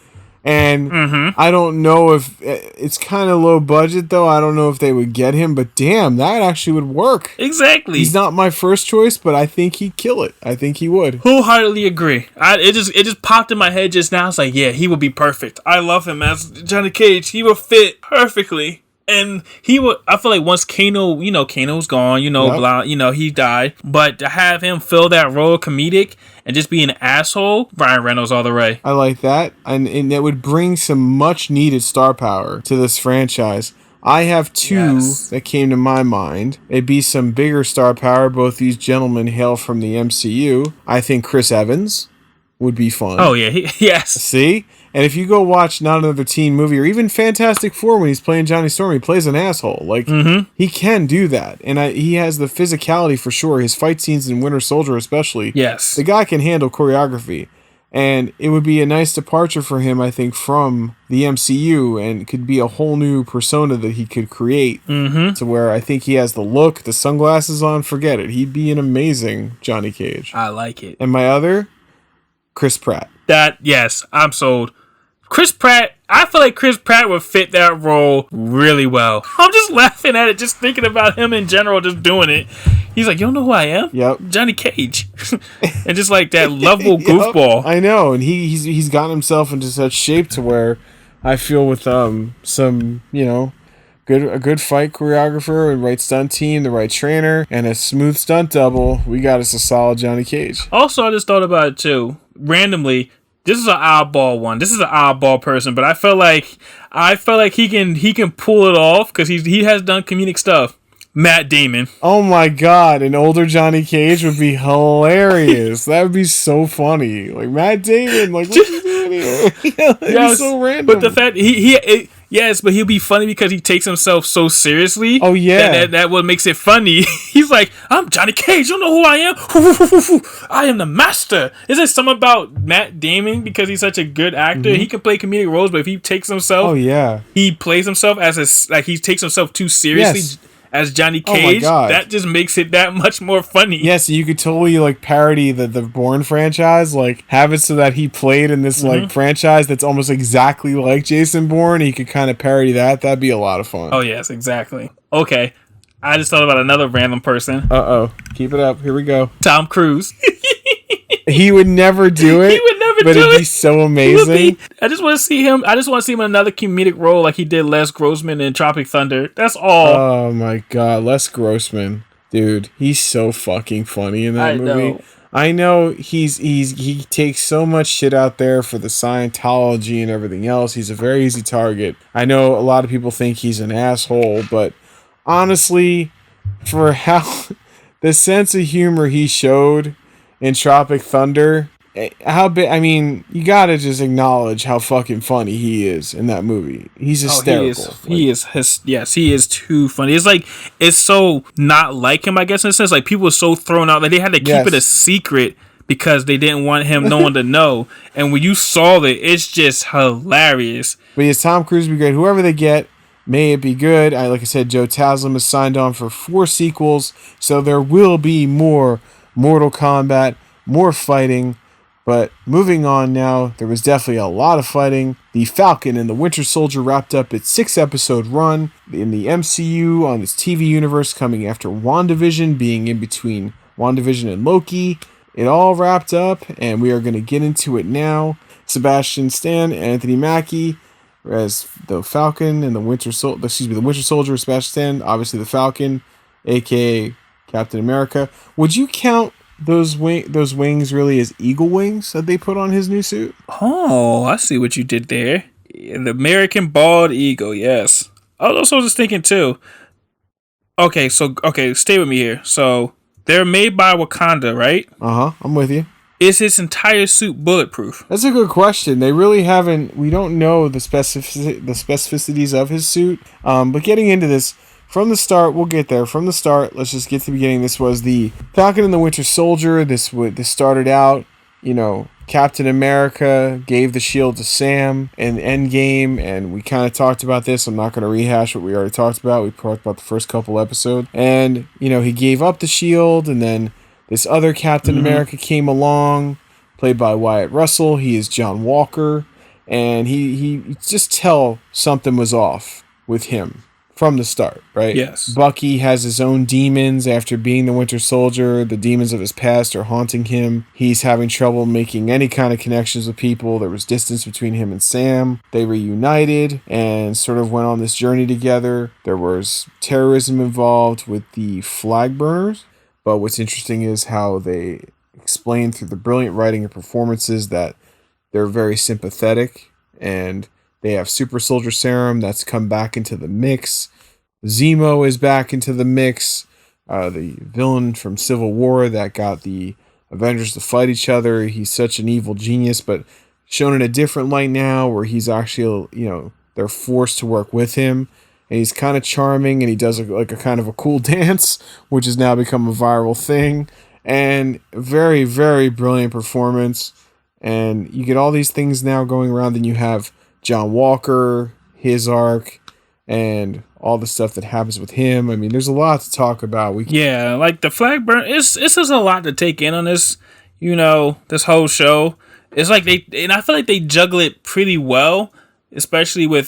And I don't know if it's kind of low budget, though. I don't know if they would get him, but damn, that actually would work. Exactly. He's not my first choice, but I think he'd kill it. I think he would. Wholeheartedly agree. It just popped in my head just now. It's like, yeah, he would be perfect. I love him as Johnny Cage. He would fit perfectly. And he would, I feel like once Kano's gone, he died. But to have him fill that role comedic and just be an asshole, Ryan Reynolds all the way. I like that. And that would bring some much needed star power to this franchise. I have two that came to my mind. It'd be some bigger star power. Both these gentlemen hail from the MCU. I think Chris Evans would be fun. Oh yeah, yes. See? And if you go watch Not Another Teen Movie or even Fantastic Four when he's playing Johnny Storm, he plays an asshole. Like, he can do that. And he has the physicality for sure. His fight scenes in Winter Soldier especially. Yes. The guy can handle choreography. And it would be a nice departure for him, I think, from the MCU, and could be a whole new persona that he could create to where I think he has the look, the sunglasses on, forget it. He'd be an amazing Johnny Cage. I like it. And my other, Chris Pratt. Yes, I'm sold. Chris Pratt, I feel like Chris Pratt would fit that role really well. I'm just laughing at it, just thinking about him in general, just doing it. He's like, you don't know who I am? Yep. Johnny Cage. And just like that lovable goofball. I know, and he's gotten himself into such shape to where I feel with some, a good fight choreographer, and right stunt team, the right trainer, and a smooth stunt double, we got us a solid Johnny Cage. Also, I just thought about it too. Randomly, this is an oddball one. This is an oddball person, but I feel like he can pull it off because he has done comedic stuff. Matt Damon. Oh my god, an older Johnny Cage would be hilarious. That would be so funny. Like, Matt Damon, like, what you doing here? It'd be so random. But the fact yes, but he'll be funny because he takes himself so seriously. Oh yeah, that what makes it funny. He's like, I'm Johnny Cage. You don't know who I am? I am the master. Is there something about Matt Damon because he's such a good actor? He can play comedic roles, but if he takes himself, he plays himself he takes himself too seriously. Yes. As Johnny Cage, that just makes it that much more funny. Yes, you could totally like parody the Bourne franchise, like have it so that he played in this like franchise that's almost exactly like Jason Bourne. He could kind of parody that. That'd be a lot of fun. Oh yes, exactly. Okay, I just thought about another random person. Keep it up. Here we go. Tom Cruise. He would never do it. He would never do it. But it'd be so amazing. I just want to see him. I just want to see him in another comedic role like he did Les Grossman in Tropic Thunder. That's all. Oh my god, Les Grossman, dude, he's so fucking funny in that movie. I know he takes so much shit out there for the Scientology and everything else. He's a very easy target. I know a lot of people think he's an asshole, but honestly, for how the sense of humor he showed in Tropic Thunder, you gotta just acknowledge how fucking funny he is in that movie. He's hysterical. He is too funny. It's so not like him, I guess, in a sense. Like, people were so thrown out, like they had to keep it a secret because they didn't want no one to know. And when you saw it, it's just hilarious. But yes, Tom Cruise would be great. Whoever they get, may it be good. Like I said, Joe Taslim has signed on for 4 sequels, so there will be more Mortal Kombat, more fighting. But moving on now, there was definitely a lot of fighting. The Falcon and the Winter Soldier wrapped up its 6-episode run in the MCU on this TV universe, coming after WandaVision, being in between WandaVision and Loki. It all wrapped up, and we are going to get into it now. Sebastian Stan and Anthony Mackie as the Falcon and the Winter Soldier. The Winter Soldier, Sebastian Stan, obviously the Falcon, aka Captain America. Would you count those wings really as eagle wings that they put on his new suit? Oh, I see what you did there. The American bald eagle, yes. I was also just thinking too. Okay, stay with me here. So they're made by Wakanda, right? I'm with you. Is his entire suit bulletproof? That's a good question. They really haven't. We don't know the specificities of his suit. But getting into this. From the start, we'll get there. From the start, let's just get to the beginning. This was the Falcon and the Winter Soldier. This started out, Captain America gave the shield to Sam in Endgame, and we kind of talked about this. I'm not going to rehash what we already talked about. We talked about the first couple episodes. And, he gave up the shield, and then this other Captain America came along, played by Wyatt Russell. He is John Walker, and he just tell something was off with him. From the start, right? Yes. Bucky has his own demons after being the Winter Soldier. The demons of his past are haunting him. He's having trouble making any kind of connections with people. There was distance between him and Sam. They reunited and sort of went on this journey together. There was terrorism involved with the flag burners. But what's interesting is how they explain through the brilliant writing and performances that they're very sympathetic, and they have Super Soldier Serum that's come back into the mix. Zemo is back into the mix. The villain from Civil War that got the Avengers to fight each other. He's such an evil genius, but shown in a different light now, where he's actually, they're forced to work with him, and he's kind of charming, and he does a kind of a cool dance, which has now become a viral thing, and very, very brilliant performance. And you get all these things now going around. Then you have John Walker, his arc, and all the stuff that happens with him. I mean, there's a lot to talk about. Like the flag burn. It's just a lot to take in on this. This whole show. It's like I feel like they juggle it pretty well, especially with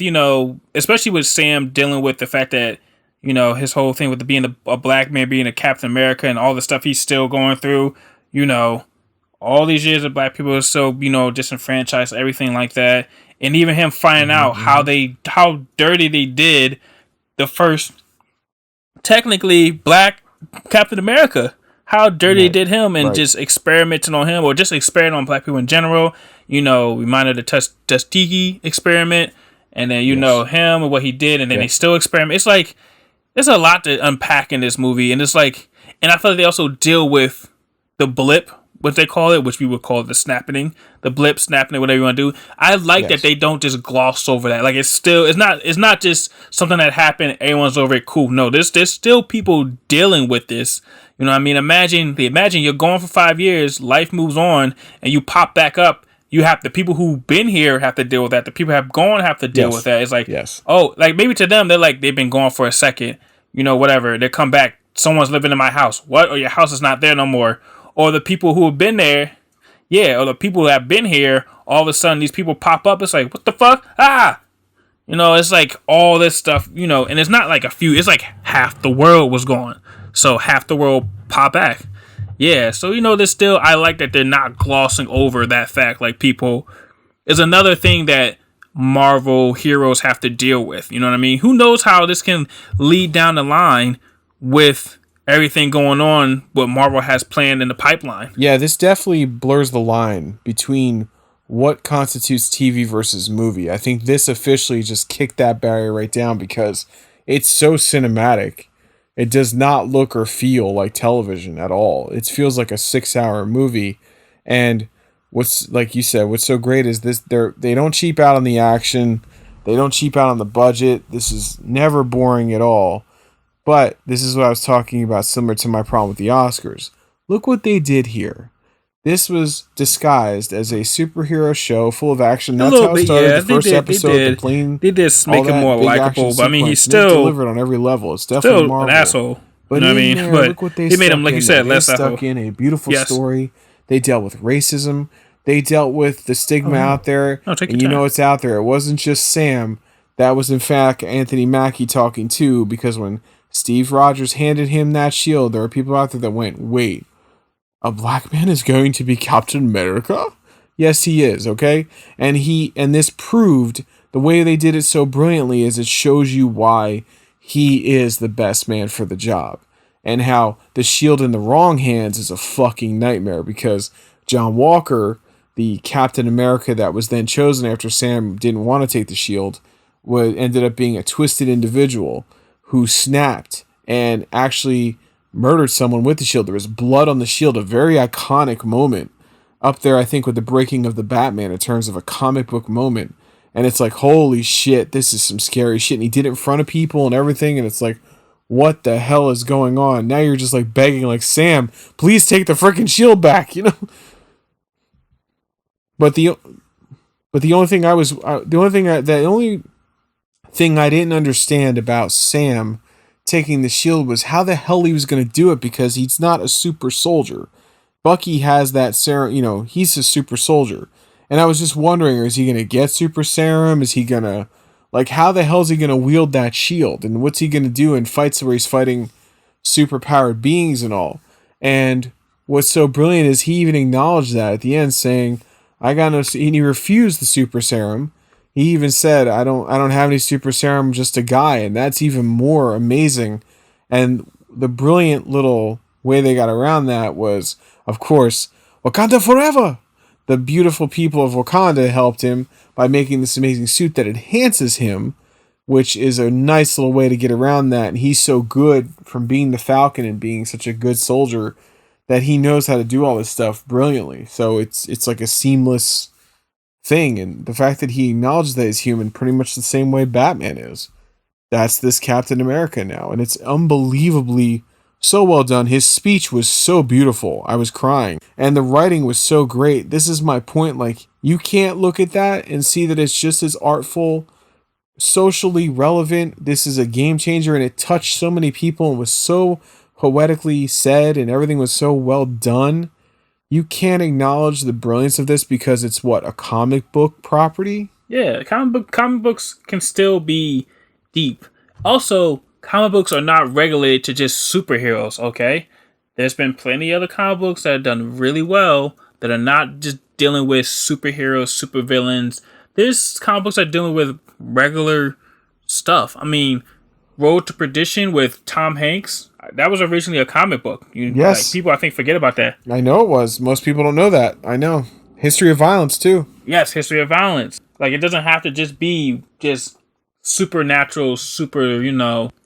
Sam dealing with the fact that his whole thing with being a black man, being a Captain America, and all the stuff he's still going through. All these years of black people are so disenfranchised, everything like that, and even him finding out how dirty they did the first technically black Captain America. How dirty they did him, and just experimenting on him, or just experimenting on black people in general. Reminded the Tuskegee experiment, and then him and what he did, and then they still experiment. It's like there's a lot to unpack in this movie, and it's like, and I feel like they also deal with the blip, what they call it, which we would call the blip, snapping, whatever you want to do. I like that they don't just gloss over that. Like it's not just something that happened, everyone's over it, cool. No, there's still people dealing with this. You know what I mean? Imagine you're gone for 5 years, life moves on, and you pop back up. You have the people who've been here have to deal with that. The people who have gone have to deal with that. It's like, like maybe to them, they're like, they've been gone for a second, whatever. They come back, someone's living in my house. What? Or your house is not there no more. Or the people who have been there, or the people who have been here, all of a sudden these people pop up. It's like, what the fuck? It's like all this stuff, and it's not like a few, it's like half the world was gone. So half the world pop back. Yeah, so there's still, I like that they're not glossing over that fact. Like people, is another thing that Marvel heroes have to deal with. You know what I mean? Who knows how this can lead down the line with everything going on, what Marvel has planned in the pipeline. Yeah, this definitely blurs the line between what constitutes TV versus movie. I think this officially just kicked that barrier right down because it's so cinematic. It does not look or feel like television at all. It feels like a 6-hour movie. And what's, like you said, what's so great is this: they don't cheap out on the action. They don't cheap out on the budget. This is never boring at all. But this is what I was talking about, similar to my problem with the Oscars. Look what they did here. This was disguised as a superhero show full of action. That's how it started. The first episode, the plane. They did make him more likable, but I mean, he's still delivered on every level. It's definitely Marvel. An asshole. But you know what I mean? There, but look what they made him, like you said, less stuck in a beautiful story. They dealt with racism. They dealt with the stigma out there. And you know it's out there. It wasn't just Sam. That was, in fact, Anthony Mackie talking too, because when Steve Rogers handed him that shield, there were people out there that went, wait, a black man is going to be Captain America? Yes, he is, okay? And this proved, the way they did it so brilliantly is it shows you why he is the best man for the job. And how the shield in the wrong hands is a fucking nightmare, because John Walker, the Captain America that was then chosen after Sam didn't want to take the shield, ended up being a twisted individual who snapped and actually murdered someone with the shield. There was blood on the shield, a very iconic moment up there, I think, with the breaking of the Batman in terms of a comic book moment. And it's like, holy shit, this is some scary shit. And he did it in front of people and everything. And it's like, what the hell is going on? Now you're just like begging, like, Sam, please take the freaking shield back, But the only thing the only thing I didn't understand about Sam taking the shield was how the hell he was going to do it, because he's not a super soldier. Bucky has that serum, he's a super soldier. And I was just wondering, is he going to get super serum? Is he going to, how the hell is he going to wield that shield? And what's he going to do in fights where he's fighting super powered beings and all? And what's so brilliant is he even acknowledged that at the end, saying, I got no, and he refused the super serum. He even said, I don't have any super serum, I'm just a guy. And that's even more amazing. And the brilliant little way they got around that was, of course, Wakanda forever. The beautiful people of Wakanda helped him by making this amazing suit that enhances him, which is a nice little way to get around that. And he's so good from being the Falcon and being such a good soldier that he knows how to do all this stuff brilliantly. So it's like a seamless thing, and the fact that he acknowledges that he's human pretty much the same way Batman is. That's this Captain America now, and it's unbelievably so well done. His speech was so beautiful. I was crying. And the writing was so great. This is my point. Like, you can't look at that and see that it's just as artful, socially relevant. This is a game changer, and it touched so many people and was so poetically said, and everything was so well done. You can't acknowledge the brilliance of this because it's what, a comic book property? Yeah, comic books can still be deep. Also, comic books are not regulated to just superheroes, okay? There's been plenty of other comic books that have done really well that are not just dealing with superheroes, supervillains. There's comic books that are dealing with regular stuff. I mean, Road to Perdition with Tom Hanks, that was originally a comic book. Yes. Like, people, I think, forget about that. I know it was. Most people don't know that. I know. History of Violence, too. Yes, History of Violence. Like, it doesn't have to just be just supernatural,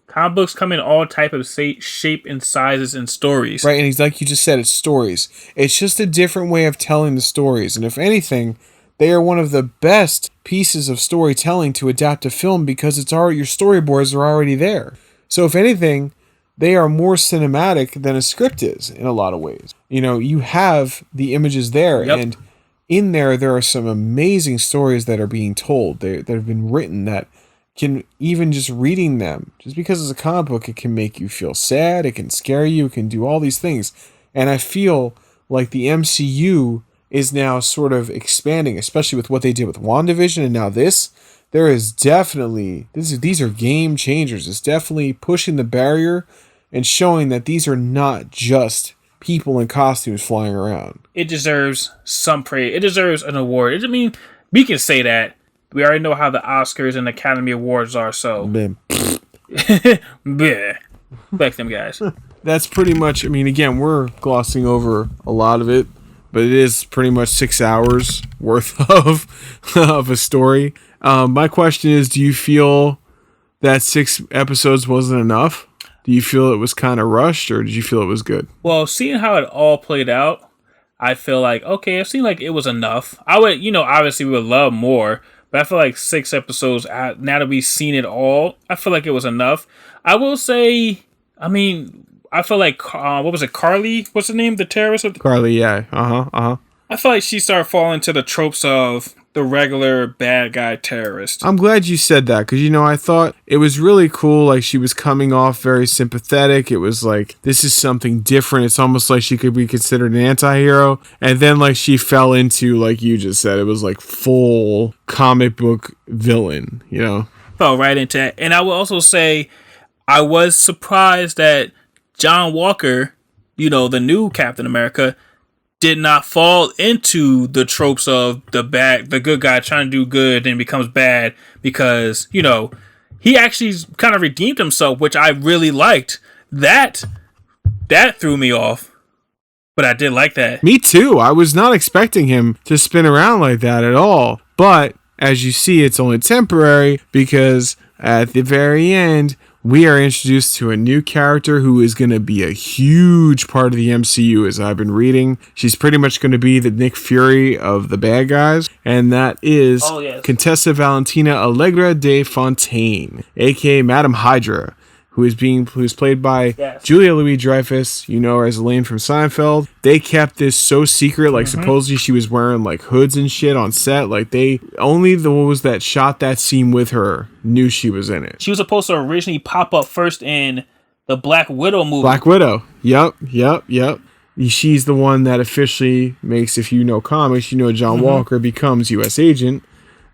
comic books come in all type of shape and sizes and stories. Right, and he's like you just said, it's stories. It's just a different way of telling the stories. And if anything, they are one of the best pieces of storytelling to adapt to film because it's already, your storyboards are already there. So if anything, they are more cinematic than a script is in a lot of ways. You have the images there, Yep. and in there are some amazing stories that are being told, that have been written, that can, even just reading them, just because it's a comic book, it can make you feel sad, it can scare you, it can do all these things. And I feel like the MCU is now sort of expanding, especially with what they did with WandaVision and now this. There is definitely, these are game changers. It's definitely pushing the barrier and showing that these are not just people in costumes flying around. It deserves some praise. It deserves an award. I mean, we can say that. We already know how the Oscars and Academy Awards are, so. Bleh. Fuck them guys. That's pretty much, again, we're glossing over a lot of it, but it is pretty much 6 hours worth of a story. My question is, do you feel that 6 episodes wasn't enough? Do you feel it was kind of rushed, or did you feel it was good? Well, seeing how it all played out, I feel like, okay, it seemed like it was enough. I would, obviously we would love more, but I feel like 6 episodes, now that we've seen it all, I feel like it was enough. I will say, I feel like, what was it, Carly? What's the name? The terrorist? Carly, yeah. I feel like she started falling to the tropes of the regular bad guy terrorist. I'm glad you said that, because, I thought it was really cool. Like, she was coming off very sympathetic. It was like, this is something different. It's almost like she could be considered an anti-hero. And then, like, she fell into, like you just said, it was like full comic book villain, Fell right into it. And I will also say, I was surprised that John Walker, the new Captain America, did not fall into the tropes of the good guy trying to do good and becomes bad, because, he actually kind of redeemed himself, which I really liked. That threw me off, but I did like that. Me too. I was not expecting him to spin around like that at all. But as you see, it's only temporary, because at the very end, we are introduced to a new character who is going to be a huge part of the MCU, as I've been reading. She's pretty much going to be the Nick Fury of the bad guys, and that is Contessa Valentina Allegra de Fontaine, aka Madame Hydra, who is played by Julia Louis-Dreyfus, her as Elaine from Seinfeld. They kept this so secret, like supposedly she was wearing like hoods and shit on set. Like, they only those that shot that scene with her knew she was in it. She was supposed to originally pop up first in the Black Widow movie. Black Widow. Yep. She's the one that officially makes, if you know comics, John Walker becomes U.S. agent,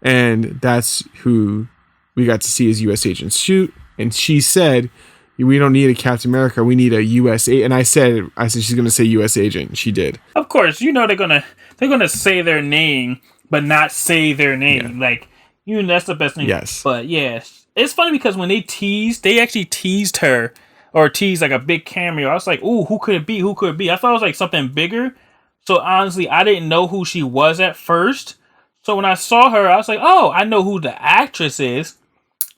and that's who we got to see as U.S. agent shoot. And she said, we don't need a Captain America, we need a U.S. agent. And I said she's going to say U.S. agent. She did. Of course, they're gonna say their name, but not say their name. Yeah. Like, that's the best name. Yes. But yeah, it's funny because when they actually teased her, or teased like a big cameo. I was like, ooh, who could it be? Who could it be? I thought it was like something bigger. So honestly, I didn't know who she was at first. So when I saw her, I was like, oh, I know who the actress is,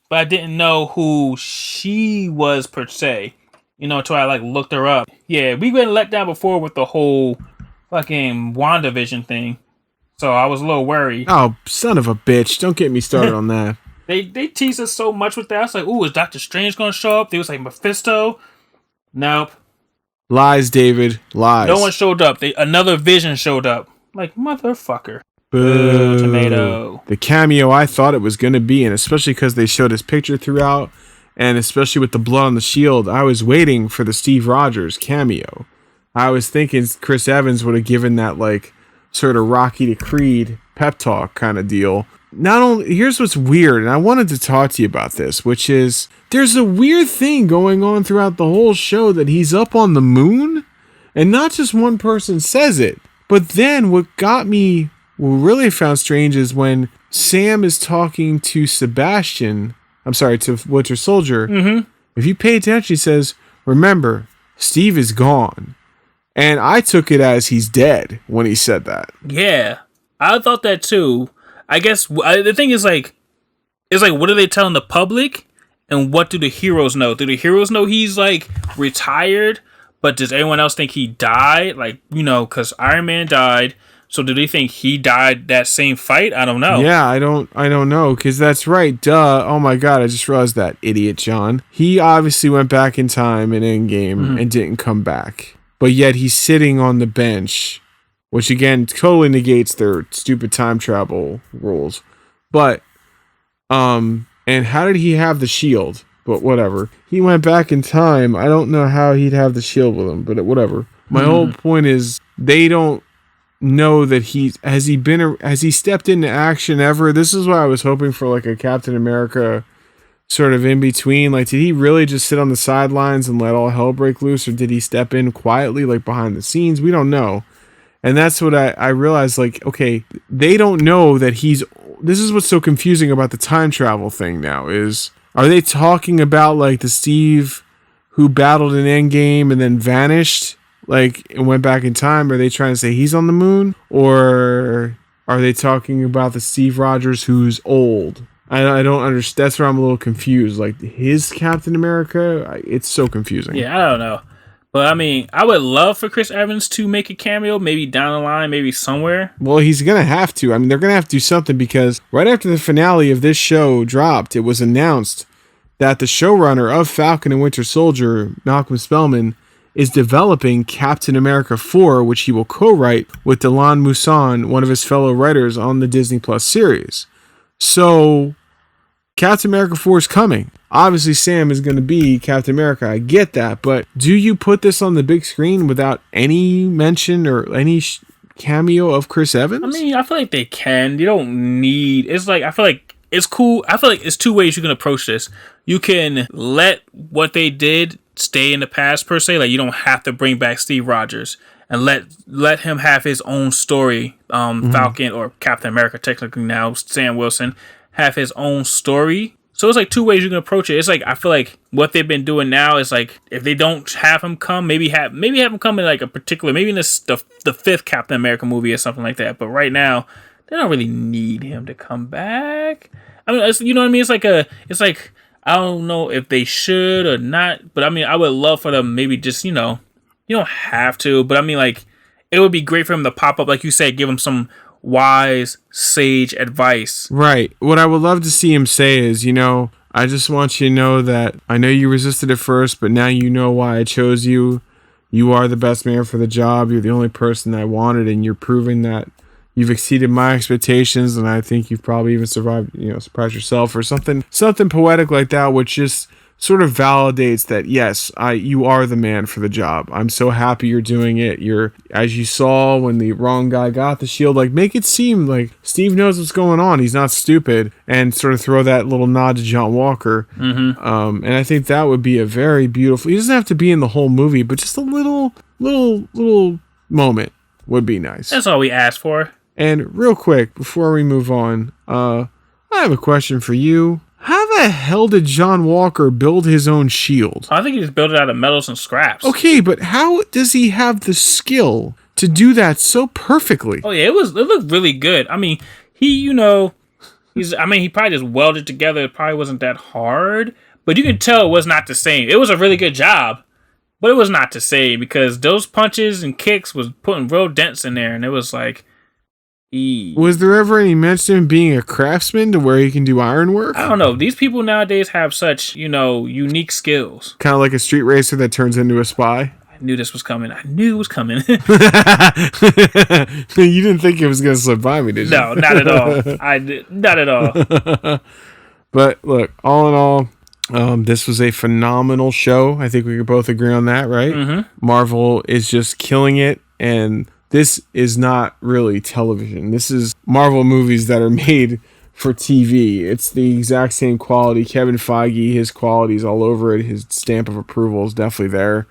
but I didn't know who she was per se. until I like looked her up. Yeah, we've been let down before with the whole fucking WandaVision thing. So I was a little worried. Oh, son of a bitch. Don't get me started on that. They teased us so much with that. I was like, ooh, is Doctor Strange gonna show up? They was like Mephisto. Nope. Lies, David. Lies. No one showed up. Another Vision showed up. Like, motherfucker. Boo. Tomato. The cameo I thought it was going to be, and especially because they showed his picture throughout, and especially with the blood on the shield, I was waiting for the Steve Rogers cameo. I was thinking Chris Evans would have given that, like, sort of Rocky to Creed pep talk kind of deal. Not only, here's what's weird, and I wanted to talk to you about this, which is there's a weird thing going on throughout the whole show that he's up on the moon, and not just one person says it. But then what really found strange is when Sam is talking to to Winter Soldier. Mm-hmm. If you pay attention, he says, "Remember, Steve is gone." And I took it as he's dead when he said that. Yeah, I thought that too. I guess the thing is like, what are they telling the public, and what do the heroes know? Do the heroes know he's like retired, but does everyone else think he died? Like, because Iron Man died, so do they think he died that same fight? I don't know. Yeah, I don't know, because that's right. Duh. Oh my god, I just realized that, idiot John. He obviously went back in time in Endgame and didn't come back, but yet he's sitting on the bench. Which again totally negates their stupid time travel rules. But and how did he have the shield? But whatever. He went back in time. I don't know how he'd have the shield with him, but whatever. My whole point is they don't know that has he stepped into action ever? This is why I was hoping for like a Captain America sort of in between. Like, did he really just sit on the sidelines and let all hell break loose, or did he step in quietly like behind the scenes? We don't know. And that's what I realized, like, okay, they don't know that this is what's so confusing about the time travel thing now is, are they talking about, like, the Steve who battled in Endgame and then vanished, like, and went back in time? Are they trying to say he's on the moon? Or are they talking about the Steve Rogers who's old? I don't understand. That's where I'm a little confused. Like, his Captain America, it's so confusing. Yeah, I don't know. But, I mean, I would love for Chris Evans to make a cameo, maybe down the line, maybe somewhere. Well, he's going to have to. I mean, they're going to have to do something, because right after the finale of this show dropped, it was announced that the showrunner of Falcon and Winter Soldier, Malcolm Spellman, is developing Captain America 4, which he will co-write with Dylan Mousson, one of his fellow writers on the Disney Plus series. So, Captain America 4 is coming. Obviously, Sam is going to be Captain America. I get that. But do you put this on the big screen without any mention or any cameo of Chris Evans? I mean, I feel like they can. You don't need... It's like, I feel like it's cool. I feel like it's two ways you can approach this. You can let what they did stay in the past, per se. Like, you don't have to bring back Steve Rogers. And let him have his own story. Falcon, or Captain America, technically now, Sam Wilson, have his own story. So it's like two ways you can approach it. It's like, I feel like what they've been doing now is like, if they don't have him come, maybe have him come in like a particular, maybe in the fifth Captain America movie or something like that. But right now, they don't really need him to come back. I mean, you know what I mean? It's like I don't know if they should or not. But I mean, I would love for them maybe just, you don't have to. But I mean, like, it would be great for him to pop up, like you said, give him some wise, sage advice. Right. What I would love to see him say is, I just want you to know that I know you resisted at first, but now you know why I chose you. You are the best man for the job. You're the only person I wanted, and you're proving that you've exceeded my expectations, and I think you've probably even surprised yourself, or something poetic like that, which just sort of validates that, yes, you are the man for the job. I'm so happy you're doing it. You're, as you saw when the wrong guy got the shield, like, make it seem like Steve knows what's going on. He's not stupid, and sort of throw that little nod to John Walker. And I think that would be a very beautiful, he doesn't have to be in the whole movie, but just a little moment would be nice. That's all we asked for. And real quick, before we move on, I have a question for you. How the hell did John Walker build his own shield? I think he just built it out of metals and scraps. Okay, but how does he have the skill to do that so perfectly? Oh yeah, it looked really good. I mean, he probably just welded together. It probably wasn't that hard, but you can tell it was not the same. It was a really good job. But it was not to say because those punches and kicks was putting real dents in there, and it was like, was there ever any mention of him being a craftsman to where he can do iron work? I don't know. These people nowadays have such, unique skills. Kind of like a street racer that turns into a spy. I knew this was coming. I knew it was coming. You didn't think it was going to slip by me, did you? No, not at all. Not at all. But look, all in all, this was a phenomenal show. I think we could both agree on that, right? Mm-hmm. Marvel is just killing it, and this is not really television. This is Marvel movies that are made for TV. It's the exact same quality. Kevin Feige, his quality's all over it. His stamp of approval is definitely there.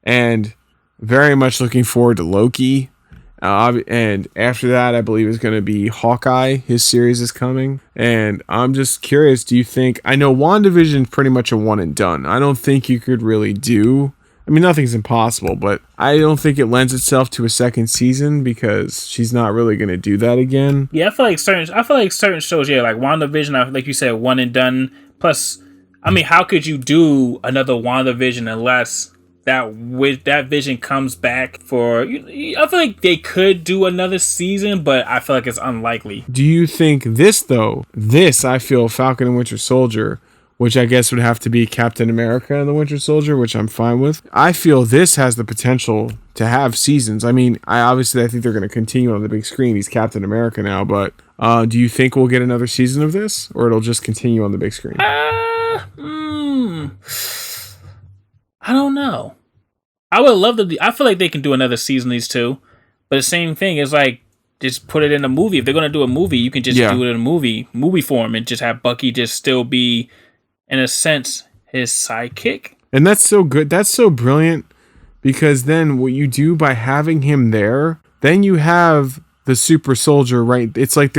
And very much looking forward to Loki. And after that, I believe is going to be Hawkeye. His series is coming. And I'm just curious, do you think... I know WandaVision's pretty much a one and done. I don't think you could really do... I mean, nothing's impossible, but I don't think it lends itself to a second season because she's not really going to do that again. Yeah, I feel like certain shows, yeah, like WandaVision, like you said, one and done. Plus, I mean, how could you do another WandaVision unless that vision comes back for... I feel like they could do another season, but I feel like it's unlikely. Do you think this, though? This, I feel, Falcon and Winter Soldier... which I guess would have to be Captain America and the Winter Soldier, which I'm fine with. I feel this has the potential to have seasons. I mean, I think they're going to continue on the big screen. He's Captain America now, but do you think we'll get another season of this, or it'll just continue on the big screen? I don't know. I would love to. I feel like they can do another season of these two, but the same thing is like just put it in a movie. If they're going to do a movie, you can just do it in a movie form, and just have Bucky just still be, in a sense, his sidekick. And that's so good. That's so brilliant, because then what you do by having him there, then you have the super soldier, right? It's like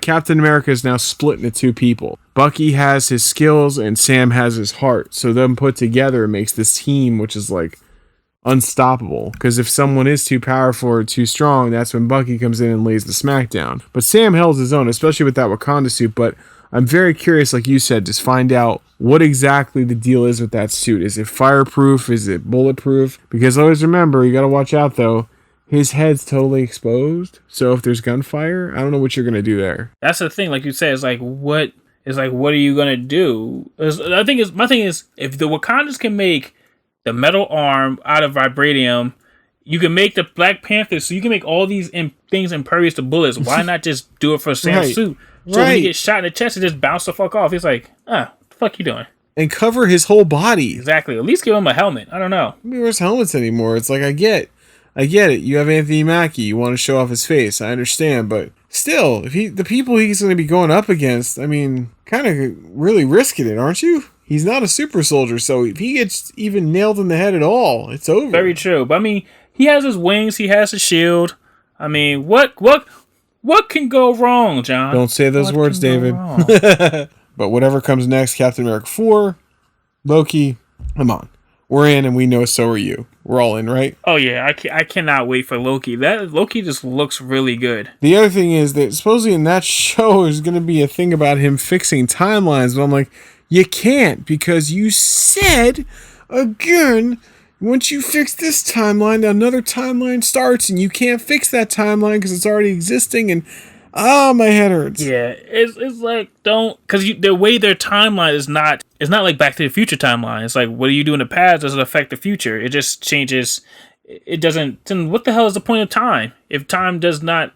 Captain America is now split into two people. Bucky has his skills and Sam has his heart. So them put together makes this team, which is like unstoppable. Because if someone is too powerful or too strong, that's when Bucky comes in and lays the smackdown. But Sam held his own, especially with that Wakanda suit. But I'm very curious, like you said, just find out what exactly the deal is with that suit. Is it fireproof? Is it bulletproof? Because always remember, you got to watch out though. His head's totally exposed. So if there's gunfire, I don't know what you're going to do there. That's the thing. Like you said, it's like, what are you going to do? My thing is, if the Wakandans can make the metal arm out of vibranium, you can make the Black Panther, so you can make all these things impervious to bullets. Why not just do it for Sam's suit? So when he gets shot in the chest, it just bounce the fuck off. He's like, what the fuck you doing? And cover his whole body. Exactly. At least give him a helmet. I don't know. Nobody wears helmets anymore. It's like, I get it. You have Anthony Mackie. You want to show off his face. I understand. But still, if the people he's going to be going up against, I mean, kind of really risking it, aren't you? He's not a super soldier. So if he gets even nailed in the head at all, it's over. Very true. But I mean, he has his wings. He has his shield. I mean, what can go wrong, John? Don't say those words, David. But whatever comes next, Captain America 4, Loki, come on. We're in, and we know so are you. We're all in, right? Oh, yeah. I cannot wait for Loki. That Loki just looks really good. The other thing is that supposedly in that show there's going to be a thing about him fixing timelines. But I'm like, you can't, because you said, again, once you fix this timeline, another timeline starts, and you can't fix that timeline because it's already existing, and my head hurts. Yeah, it's like, don't, because the way their timeline is not, it's not like Back to the Future timeline. It's like, what do you do in the past doesn't affect the future. It just changes. It doesn't. Then what the hell is the point of time if time does not?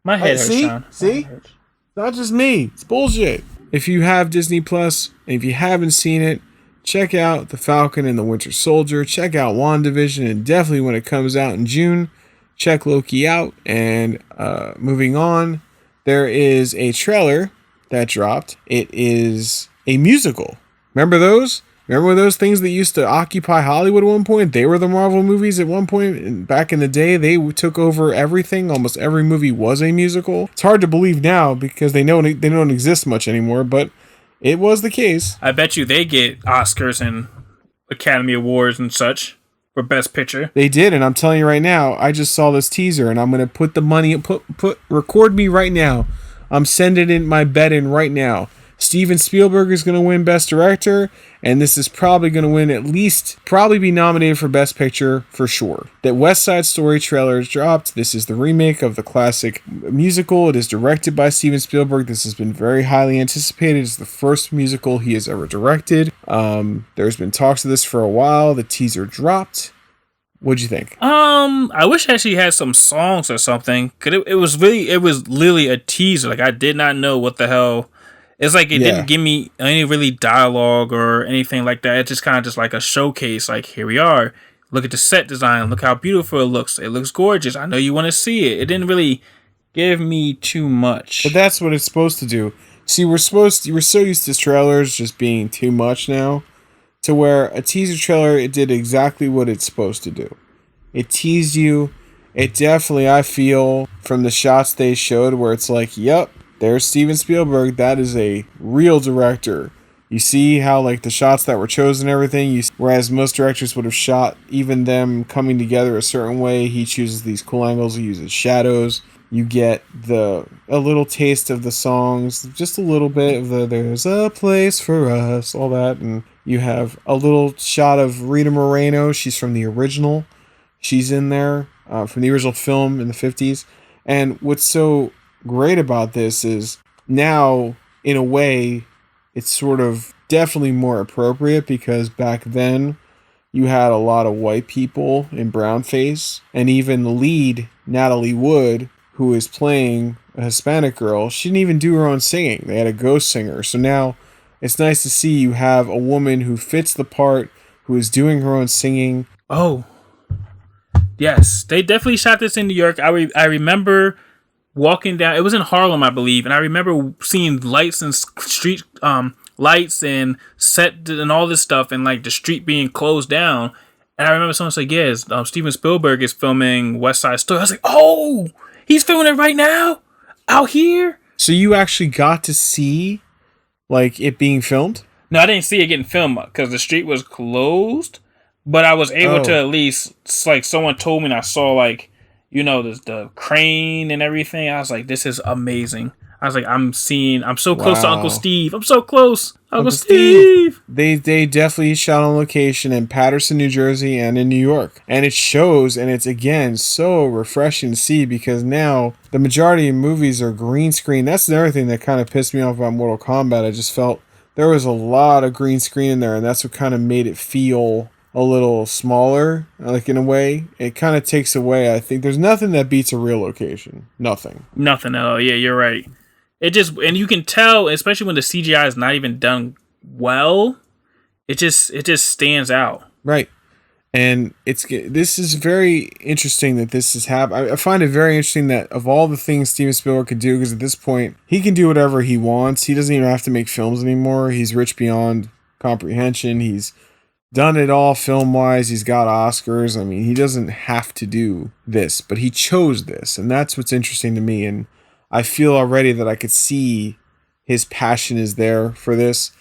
My head hurts. Sean. See, hurts. Not just me. It's bullshit. If you have Disney Plus, and if you haven't seen it, check out The Falcon and the Winter Soldier. Check out WandaVision, and definitely when it comes out in June, check Loki out. And moving on, there is a trailer that dropped. It is a musical. Remember those? Remember those things that used to occupy Hollywood at one point? They were the Marvel movies at one point. And back in the day, they took over everything. Almost every movie was a musical. It's hard to believe now because they don't exist much anymore, but it was the case. I bet you they get Oscars and Academy Awards and such for Best Picture. They did, and I'm telling you right now, I just saw this teaser, and I'm going to put the money, record me right now. I'm sending in my bet in right now. Steven Spielberg is going to win Best Director, and this is probably going to win probably be nominated for Best Picture for sure. That West Side Story trailer is dropped. This is the remake of the classic musical. It is directed by Steven Spielberg. This has been very highly anticipated. It's the first musical he has ever directed. There's been talks of this for a while. The teaser dropped. What'd you think? I wish I actually had some songs or something. Cause it was literally a teaser. Like I did not know what the hell. It's like it didn't give me any really dialogue or anything like that. It's just kind of just like a showcase. Like, here we are. Look at the set design. Look how beautiful it looks. It looks gorgeous. I know you want to see it. It didn't really give me too much. But that's what it's supposed to do. See, we're so used to trailers just being too much now, to where a teaser trailer, it did exactly what it's supposed to do. It teased you. It definitely, I feel, from the shots they showed, where it's like, yep, there's Steven Spielberg. That is a real director. You see how, like, the shots that were chosen and everything, whereas most directors would have shot even them coming together a certain way, he chooses these cool angles, he uses shadows. You get a little taste of the songs, just a little bit of the "There's a Place for Us," all that, and you have a little shot of Rita Moreno. She's from the original. She's in there from the original film in the 50s. And what's so great about this is now, in a way, it's sort of definitely more appropriate, because back then you had a lot of white people in brownface, and even the lead, Natalie Wood, who is playing a Hispanic girl, she didn't even do her own singing. They had a ghost singer. So now it's nice to see you have a woman who fits the part, who is doing her own singing. Oh, yes. They definitely shot this in New York. I remember walking down. It was in Harlem, I believe. And I remember seeing lights and street lights and set and all this stuff, and like the street being closed down. And I remember someone saying, yes, Steven Spielberg is filming West Side Story. I was like, oh, he's filming it right now out here. So you actually got to see, like, it being filmed? No, I didn't see it getting filmed because the street was closed. But I was able to at least, like, someone told me, and I saw, like, you know, the crane and everything. I was like, this is amazing. I was like, I'm so close to Uncle Steve. I'm so close. Uncle Steve. They definitely shot on location in Paterson, New Jersey, and in New York. And it shows, and it's, again, so refreshing to see, because now the majority of movies are green screen. That's another thing that kind of pissed me off about Mortal Kombat. I just felt there was a lot of green screen in there, and that's what kind of made it feel a little smaller, like, in a way. It kind of takes away, I think, there's nothing that beats a real location. Nothing at all. Yeah, you're right. It just, and you can tell, especially when the CGI is not even done well, it just stands out. Right. And this is very interesting that this has happened. I find it very interesting that of all the things Steven Spielberg could do, because at this point, he can do whatever he wants. He doesn't even have to make films anymore. He's rich beyond comprehension. He's done it all film-wise. He's got Oscars. I mean, he doesn't have to do this, but he chose this. And that's what's interesting to me. And I feel already that I could see his passion is there for this.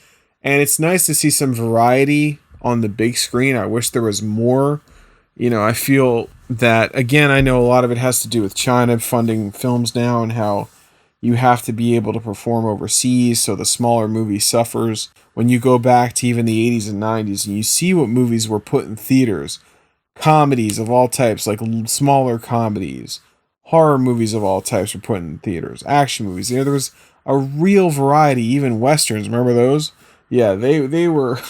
And it's nice to see some variety on the big screen. I wish there was more. You know, I feel that, again, I know a lot of it has to do with China funding films now, and how you have to be able to perform overseas, so the smaller movie suffers. When you go back to even the 80s and 90s, and you see what movies were put in theaters, comedies of all types, like smaller comedies, horror movies of all types were put in theaters, action movies. You know, there was a real variety, even westerns. Remember those? Yeah, they were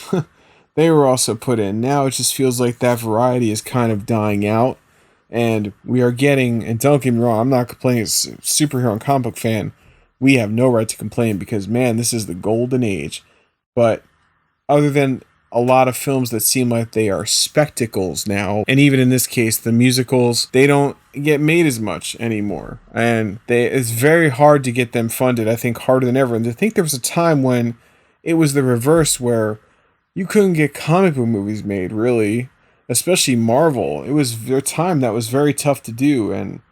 they were also put in. Now it just feels like that variety is kind of dying out, and we are getting, and don't get me wrong, I'm not complaining as a superhero and comic book fan. We have no right to complain, because, man, this is the golden age. But other than a lot of films that seem like they are spectacles now, and even in this case, the musicals, they don't get made as much anymore. And it's very hard to get them funded, I think harder than ever. And I think there was a time when it was the reverse, where you couldn't get comic book movies made, really, especially Marvel. It was a time that was very tough to do. And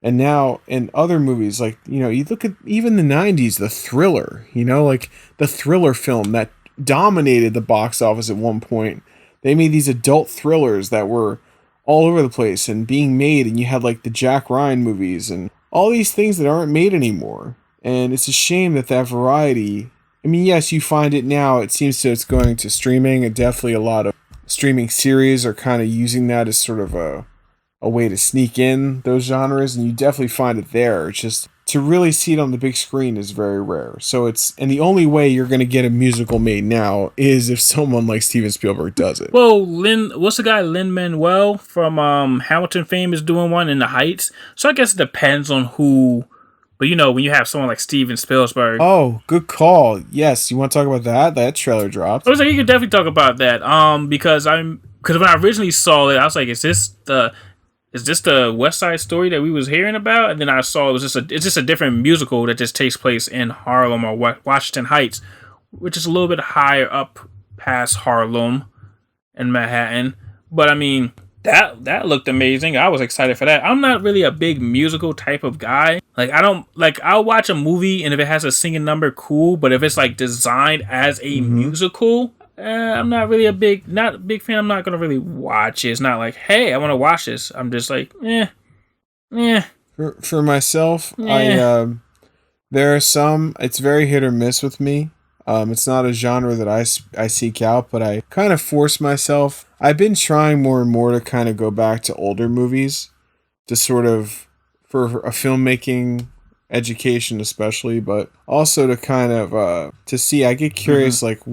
now in other movies, like, you know, you look at even the 90s, the Thriller, you know, like the Thriller film that dominated the box office at one point. They made these adult thrillers that were all over the place and being made, and you had like the Jack Ryan movies and all these things that aren't made anymore. And it's a shame that variety I mean, yes, you find it now. It seems to it's going to streaming, and definitely a lot of streaming series are kind of using that as sort of a way to sneak in those genres, and you definitely find it there. It's just to really see it on the big screen is very rare. So and the only way you're going to get a musical made now is if someone like Steven Spielberg does it. Well, what's the guy, Lin-Manuel from Hamilton fame is doing one in the Heights. So I guess it depends on who. But when you have someone like Steven Spielberg. Oh, good call. Yes, you want to talk about that? That trailer dropped. I was like, you could definitely talk about that. Because when I originally saw it, I was like, is this the West Side Story that we was hearing about? And then I saw it's just a different musical that just takes place in Harlem or Washington Heights, which is a little bit higher up past Harlem and Manhattan. But I mean, that looked amazing. I was excited for that. I'm not really a big musical type of guy. I'll watch a movie and if it has a singing number, cool. But if it's like designed as a musical, I'm not really a big fan. I'm not gonna really watch it. It's not like, hey, I want to watch this. I'm just like, For myself, there are some. It's very hit or miss with me. It's not a genre that I seek out, but I kind of force myself. I've been trying more and more to kind of go back to older movies, to sort of for a filmmaking education, especially, but also to kind of to see. I get curious, like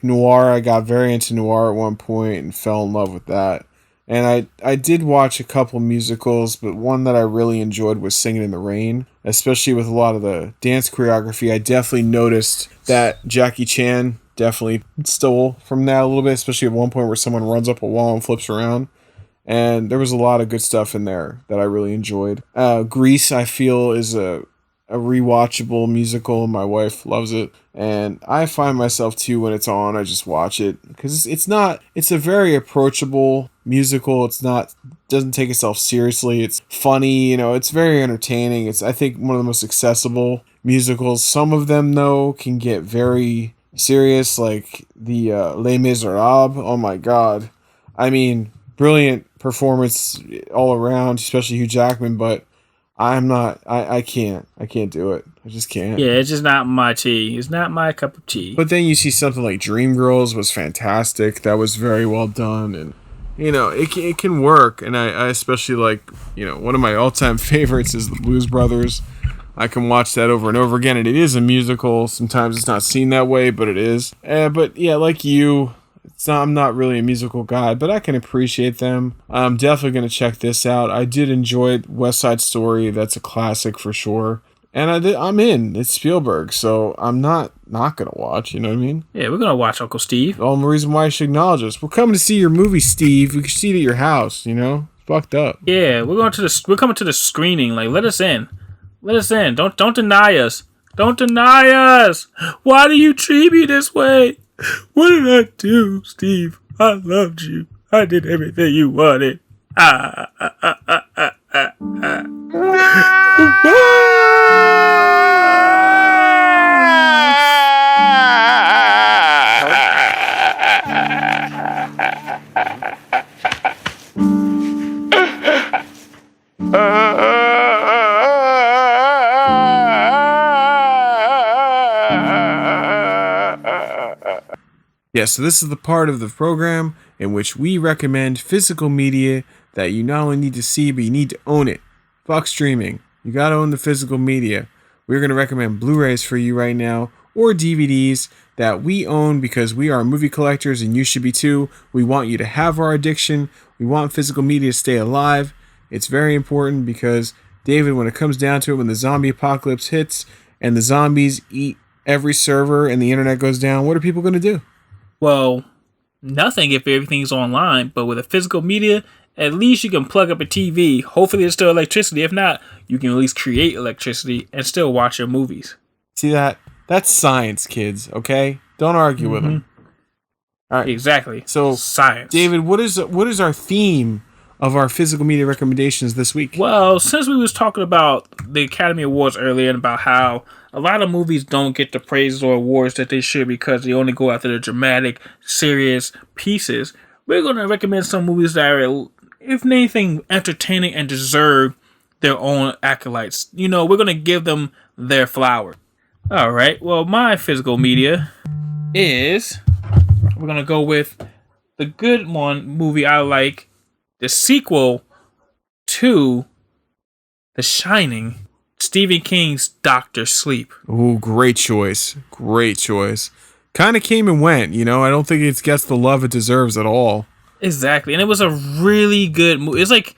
noir. I got very into noir at one point and fell in love with that. And I did watch a couple musicals, but one that I really enjoyed was Singing in the Rain, especially with a lot of the dance choreography. I definitely noticed that Jackie Chan definitely stole from that a little bit, especially at one point where someone runs up a wall and flips around. And there was a lot of good stuff in there that I really enjoyed. Grease, I feel, is a rewatchable musical. My wife loves it, and I find myself too when it's on. I just watch it because it's a very approachable musical. Doesn't take itself seriously. It's funny, it's very entertaining. It's, I think, one of the most accessible musicals. Some of them though can get very serious, like the Les Miserables. Oh my god, I mean, brilliant performance all around, especially Hugh Jackman, but I can't do it. I just can't. Yeah, it's just not my tea. It's not my cup of tea. But then you see something like Dreamgirls was fantastic. That was very well done, and it can work. And I especially like, one of my all-time favorites is The Blues Brothers. I can watch that over and over again, and it is a musical. Sometimes it's not seen that way, but it is. But yeah, like you, I'm not really a musical guy, but I can appreciate them. I'm definitely going to check this out. I did enjoy West Side Story. That's a classic for sure. And I'm in. It's Spielberg, so I'm not going to watch, you know what I mean? Yeah, we're going to watch Uncle Steve. The only reason why you should acknowledge us. We're coming to see your movie, Steve. We can see it at your house, Fucked up. Yeah, we're coming to the screening. Like, let us in. Let us in. Don't deny us. Don't deny us. Why do you treat me this way? What did I do, Steve? I loved you. I did everything you wanted. Yeah, so this is the part of the program in which we recommend physical media that you not only need to see, but you need to own it. Fuck streaming. You gotta own the physical media. We're gonna recommend Blu-rays for you right now, or DVDs that we own because we are movie collectors and you should be too. We want you to have our addiction. We want physical media to stay alive. It's very important because, David, when it comes down to it, when the zombie apocalypse hits and the zombies eat every server and the internet goes down, what are people gonna do? Well, nothing if everything's online, but with a physical media, at least you can plug up a TV. Hopefully there's still electricity. If not, you can at least create electricity and still watch your movies. See that? That's science, kids, okay? Don't argue with them. All right. Exactly. So, science. David, what is our theme of our physical media recommendations this week? Well, since we was talking about the Academy Awards earlier and about how a lot of movies don't get the praise or awards that they should because they only go after the dramatic, serious pieces, we're going to recommend some movies that are, if anything, entertaining and deserve their own acolytes. We're going to give them their flowers. All right. Well, my physical media is we're gonna go with the good one movie I like, the sequel to The Shining, Stephen King's Doctor Sleep. Ooh, great choice. Great choice. Kind of came and went, you know. I don't think it gets the love it deserves at all. Exactly, and it was a really good movie. It's like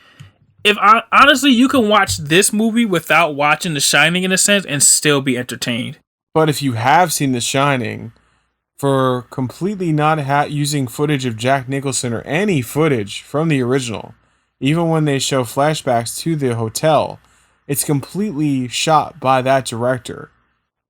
honestly, you can watch this movie without watching The Shining in a sense and still be entertained. But if you have seen The Shining, for completely not using footage of Jack Nicholson or any footage from the original, even when they show flashbacks to the hotel, it's completely shot by that director.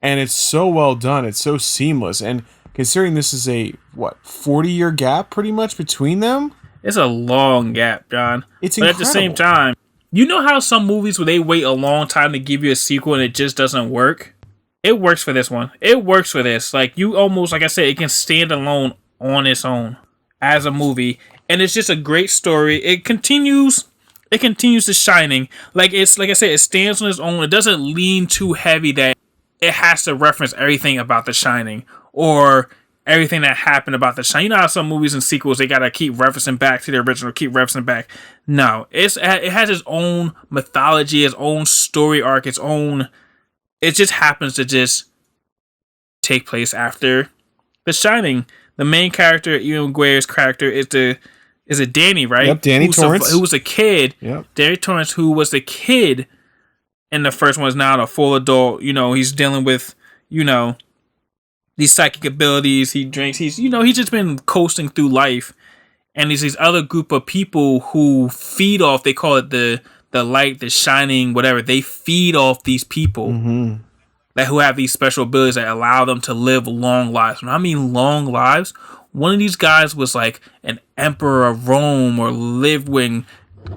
And it's so well done. It's so seamless. And considering this is a, 40-year gap pretty much between them? It's a long gap, John. It's but incredible. At the same time, you know how some movies where they wait a long time to give you a sequel and it just doesn't work? It works for this one. It works for this. Like, you almost, like I said, it can stand alone on its own as a movie. And it's just a great story. It continues The Shining. Like I said, it stands on its own. It doesn't lean too heavy that it has to reference everything about The Shining or everything that happened about The Shining. You know how some movies and sequels, they gotta keep referencing back to the original, keep referencing back. No, it has its own mythology, its own story arc, its own. It just happens to just take place after The Shining. The main character, Ewan McGregor's character, is it Danny, right? Yep, Danny Torrance. Who was a kid. Yep. Danny Torrance, who was the kid in the first one, is now a full adult. You know, he's dealing with, these psychic abilities. He drinks. He's just been coasting through life. And there's these other group of people who feed off, they call it the light, the shining, whatever. They feed off these people that who have these special abilities that allow them to live long lives. When I mean long lives, one of these guys was like an emperor of Rome or lived when,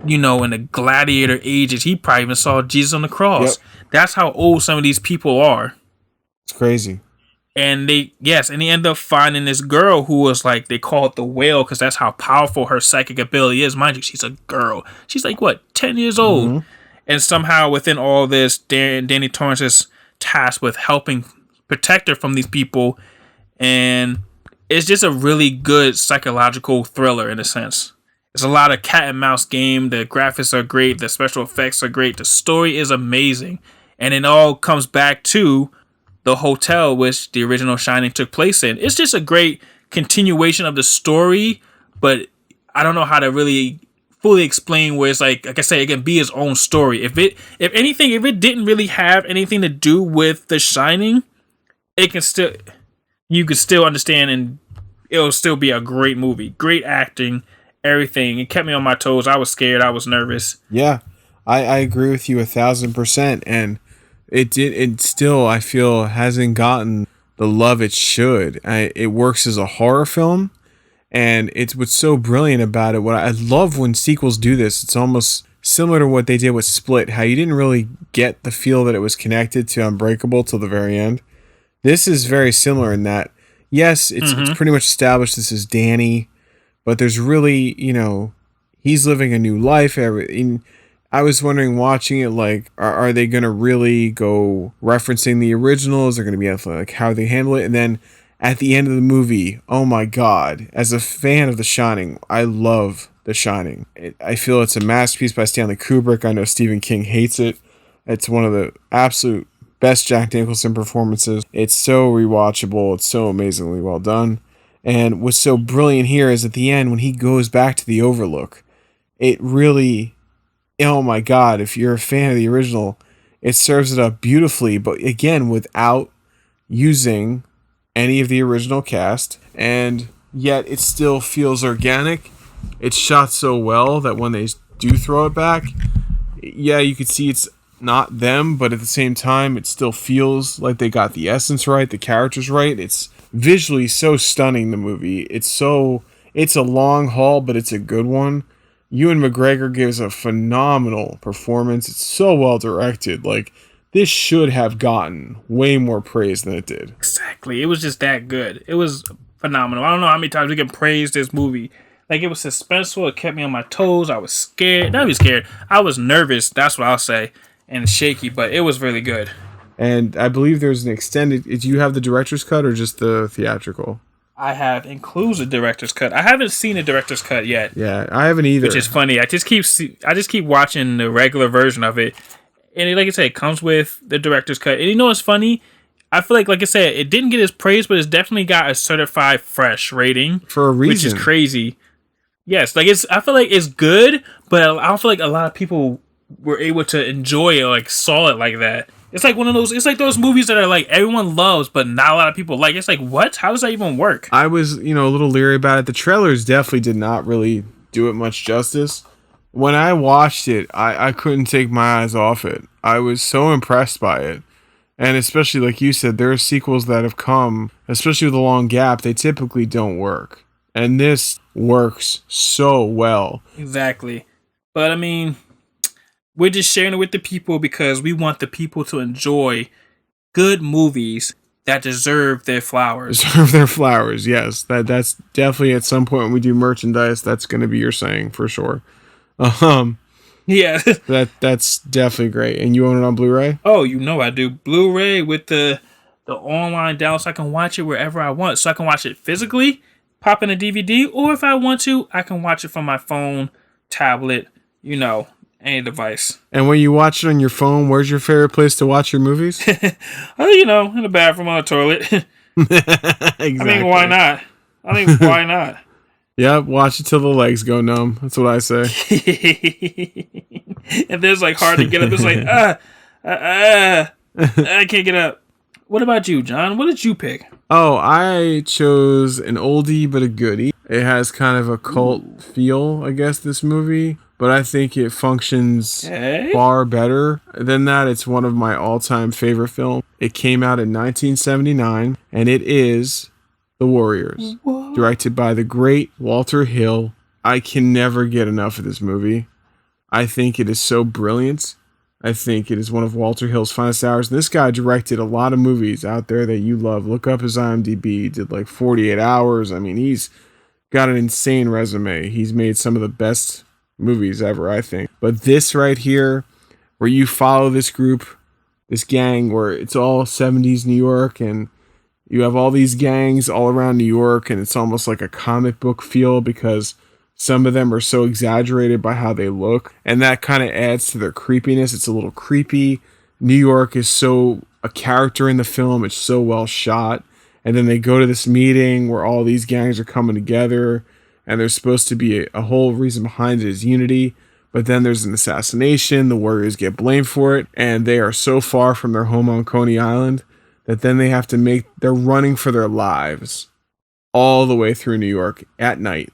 in the gladiator ages. He probably even saw Jesus on the cross. Yep. That's how old some of these people are. It's crazy. And they end up finding this girl who was like, they call it the whale because that's how powerful her psychic ability is. Mind you, she's a girl. She's like, 10 years old? Mm-hmm. And somehow within all this, Danny Torrance is tasked with helping protect her from these people. And it's just a really good psychological thriller in a sense. It's a lot of cat and mouse game. The graphics are great. The special effects are great. The story is amazing. And it all comes back to the hotel which the original Shining took place in. It's just a great continuation of the story, but I don't know how to really fully explain where it's like I said, it can be its own story. If it didn't really have anything to do with The Shining, you could still understand and it'll still be a great movie. Great acting, everything. It kept me on my toes. I was scared. I was nervous. Yeah, I agree with you 1,000%. And it still, I feel, hasn't gotten the love it should. It works as a horror film, and it's what's so brilliant about it. What I love when sequels do this, it's almost similar to what they did with Split, how you didn't really get the feel that it was connected to Unbreakable till the very end. This is very similar in that, yes, it's pretty much established this is Danny, but there's really, he's living a new life. I was wondering, watching it, like, are they going to really go referencing the original? Is there going to be like how they handle it? And then at the end of the movie, oh my God, as a fan of The Shining, I love The Shining. I feel it's a masterpiece by Stanley Kubrick. I know Stephen King hates it. It's one of the absolute best Jack Nicholson performances. It's so rewatchable. It's so amazingly well done. And what's so brilliant here is at the end, when he goes back to the Overlook, it really... Oh my God, if you're a fan of the original, it serves it up beautifully, but again, without using any of the original cast, and yet it still feels organic. It's shot so well that when they do throw it back, yeah, you can see it's not them, but at the same time, it still feels like they got the essence right, the characters right. It's visually so stunning, the movie. It's a long haul, but it's a good one. Ewan McGregor gives a phenomenal performance. It's so well directed. Like, this should have gotten way more praise than it did. Exactly. It was just that good. It was phenomenal. I don't know how many times we can praise this movie. Like, it was suspenseful. It kept me on my toes. I was scared. Not even scared. I was nervous. That's what I'll say. And shaky, but it was really good. And I believe there's an extended. Do you have the director's cut or just the theatrical? I have includes the director's cut. I haven't seen the director's cut yet. Yeah, I haven't either. Which is funny. I just keep watching the regular version of it, and like I said, it comes with the director's cut. And you know what's funny? I feel like I said, it didn't get its praise, but it's definitely got a certified fresh rating for a reason, which is crazy. Yes, like I feel like it's good, but I don't feel like a lot of people were able to enjoy it, like saw it like that. It's like one of those. It's like those movies that are like everyone loves, but not a lot of people like. It's like, what? How does that even work? I was, a little leery about it. The trailers definitely did not really do it much justice. When I watched it, I couldn't take my eyes off it. I was so impressed by it. And especially, like you said, there are sequels that have come, especially with a long gap, they typically don't work. And this works so well. Exactly. But I mean, we're just sharing it with the people because we want the people to enjoy good movies that deserve their flowers. Deserve their flowers, yes. That's definitely at some point when we do merchandise, that's going to be your saying for sure. Yeah. That's definitely great. And you own it on Blu-ray? Oh, I do. Blu-ray with the online download, so I can watch it wherever I want. So I can watch it physically, pop in a DVD, or if I want to, I can watch it from my phone, tablet, any device. And when you watch it on your phone, where's your favorite place to watch your movies? In the bathroom, on the toilet. Exactly. I mean, why not? Yep, watch it till the legs go numb. That's what I say. And then it's like hard to get up. It's like, I can't get up. What about you, John? What did you pick? Oh, I chose an oldie but a goodie. It has kind of a cult feel, I guess, this movie. But I think it functions far better than that. It's one of my all-time favorite films. It came out in 1979, and it is The Warriors, directed by the great Walter Hill. I can never get enough of this movie. I think it is so brilliant. I think it is one of Walter Hill's finest hours. This guy directed a lot of movies out there that you love. Look up his IMDb. He did like 48 Hours. I mean, he's got an insane resume. He's made some of the best movies ever, I think. But this right here, where you follow this group, this gang, where it's all 70s New York, and you have all these gangs all around New York, and it's almost like a comic book feel because some of them are so exaggerated by how they look, and that kind of adds to their creepiness. It's a little creepy. New York is so a character in the film. It's so well shot. And then they go to this meeting where all these gangs are coming together, and there's supposed to be a whole reason behind it is unity. But then there's an assassination. The Warriors get blamed for it, and they are so far from their home on Coney Island that then they have to they're running for their lives all the way through New York at night.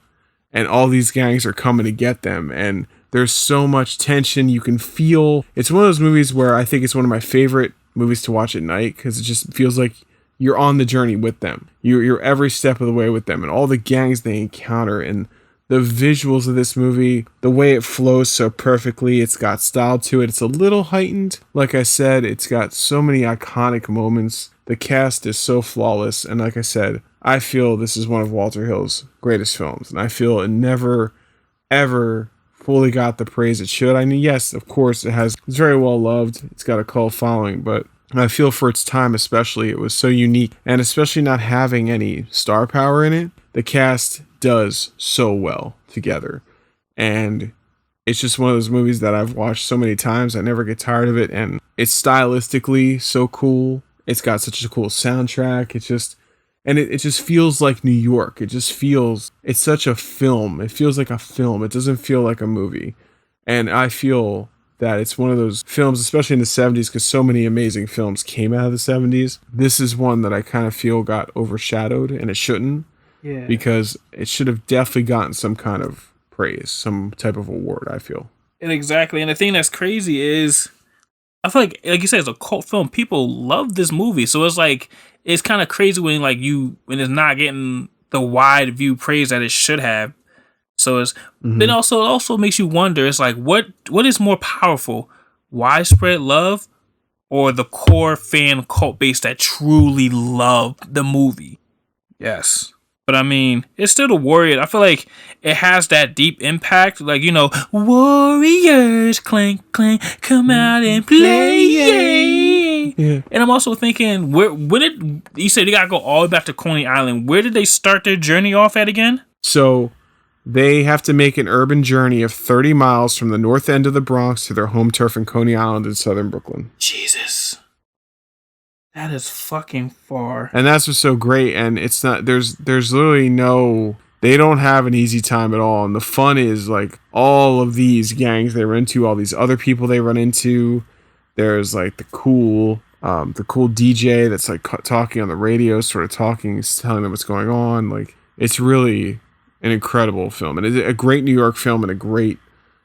And all these gangs are coming to get them. And there's so much tension. You can feel, it's one of those movies where I think it's one of my favorite movies to watch at night because it just feels like you're on the journey with them. You're every step of the way with them, and all the gangs they encounter, and the visuals of this movie, the way it flows so perfectly. It's got style to it. It's a little heightened. Like I said, it's got so many iconic moments. The cast is so flawless, and like I said, I feel this is one of Walter Hill's greatest films, and I feel it never, ever fully got the praise it should. I mean, yes, of course, it's very well loved. It's got a cult following, but I feel for its time especially, it was so unique, and especially not having any star power in it, the cast does so well together. And it's just one of those movies that I've watched so many times, I never get tired of it, and it's stylistically so cool. It's got such a cool soundtrack. It just feels like New York. It's such a film. It feels like a film. It doesn't feel like a movie. And I feel that it's one of those films, especially in the 70s, because so many amazing films came out of the 70s. This is one that I kind of feel got overshadowed, and it shouldn't. Yeah. Because it should have definitely gotten some kind of praise, some type of award, I feel. And exactly. And the thing that's crazy is, I feel like you said, it's a cult film. People love this movie. So it's kind of crazy when it's not getting the wide view praise that it should have. So it's then it also makes you wonder. It's like, what is more powerful, widespread love, or the core fan cult base that truly love the movie? Yes, but I mean, it's still the Warriors. I feel like it has that deep impact. Like, Warriors, clank clank, come out and play. me. Yeah. And I'm also thinking, where did you say they gotta go all the way back to Coney Island? Where did they start their journey off at again? So they have to make an urban journey of 30 miles from the north end of the Bronx to their home turf in Coney Island in southern Brooklyn. Jesus. That is fucking far. And that's what's so great. And it's not, there's literally no, they don't have an easy time at all. And the fun is like all of these gangs they run into, all these other people they run into. There's like the cool DJ that's like talking on the radio, sort of talking, telling them what's going on. Like, it's really an incredible film. And it's a great New York film and a great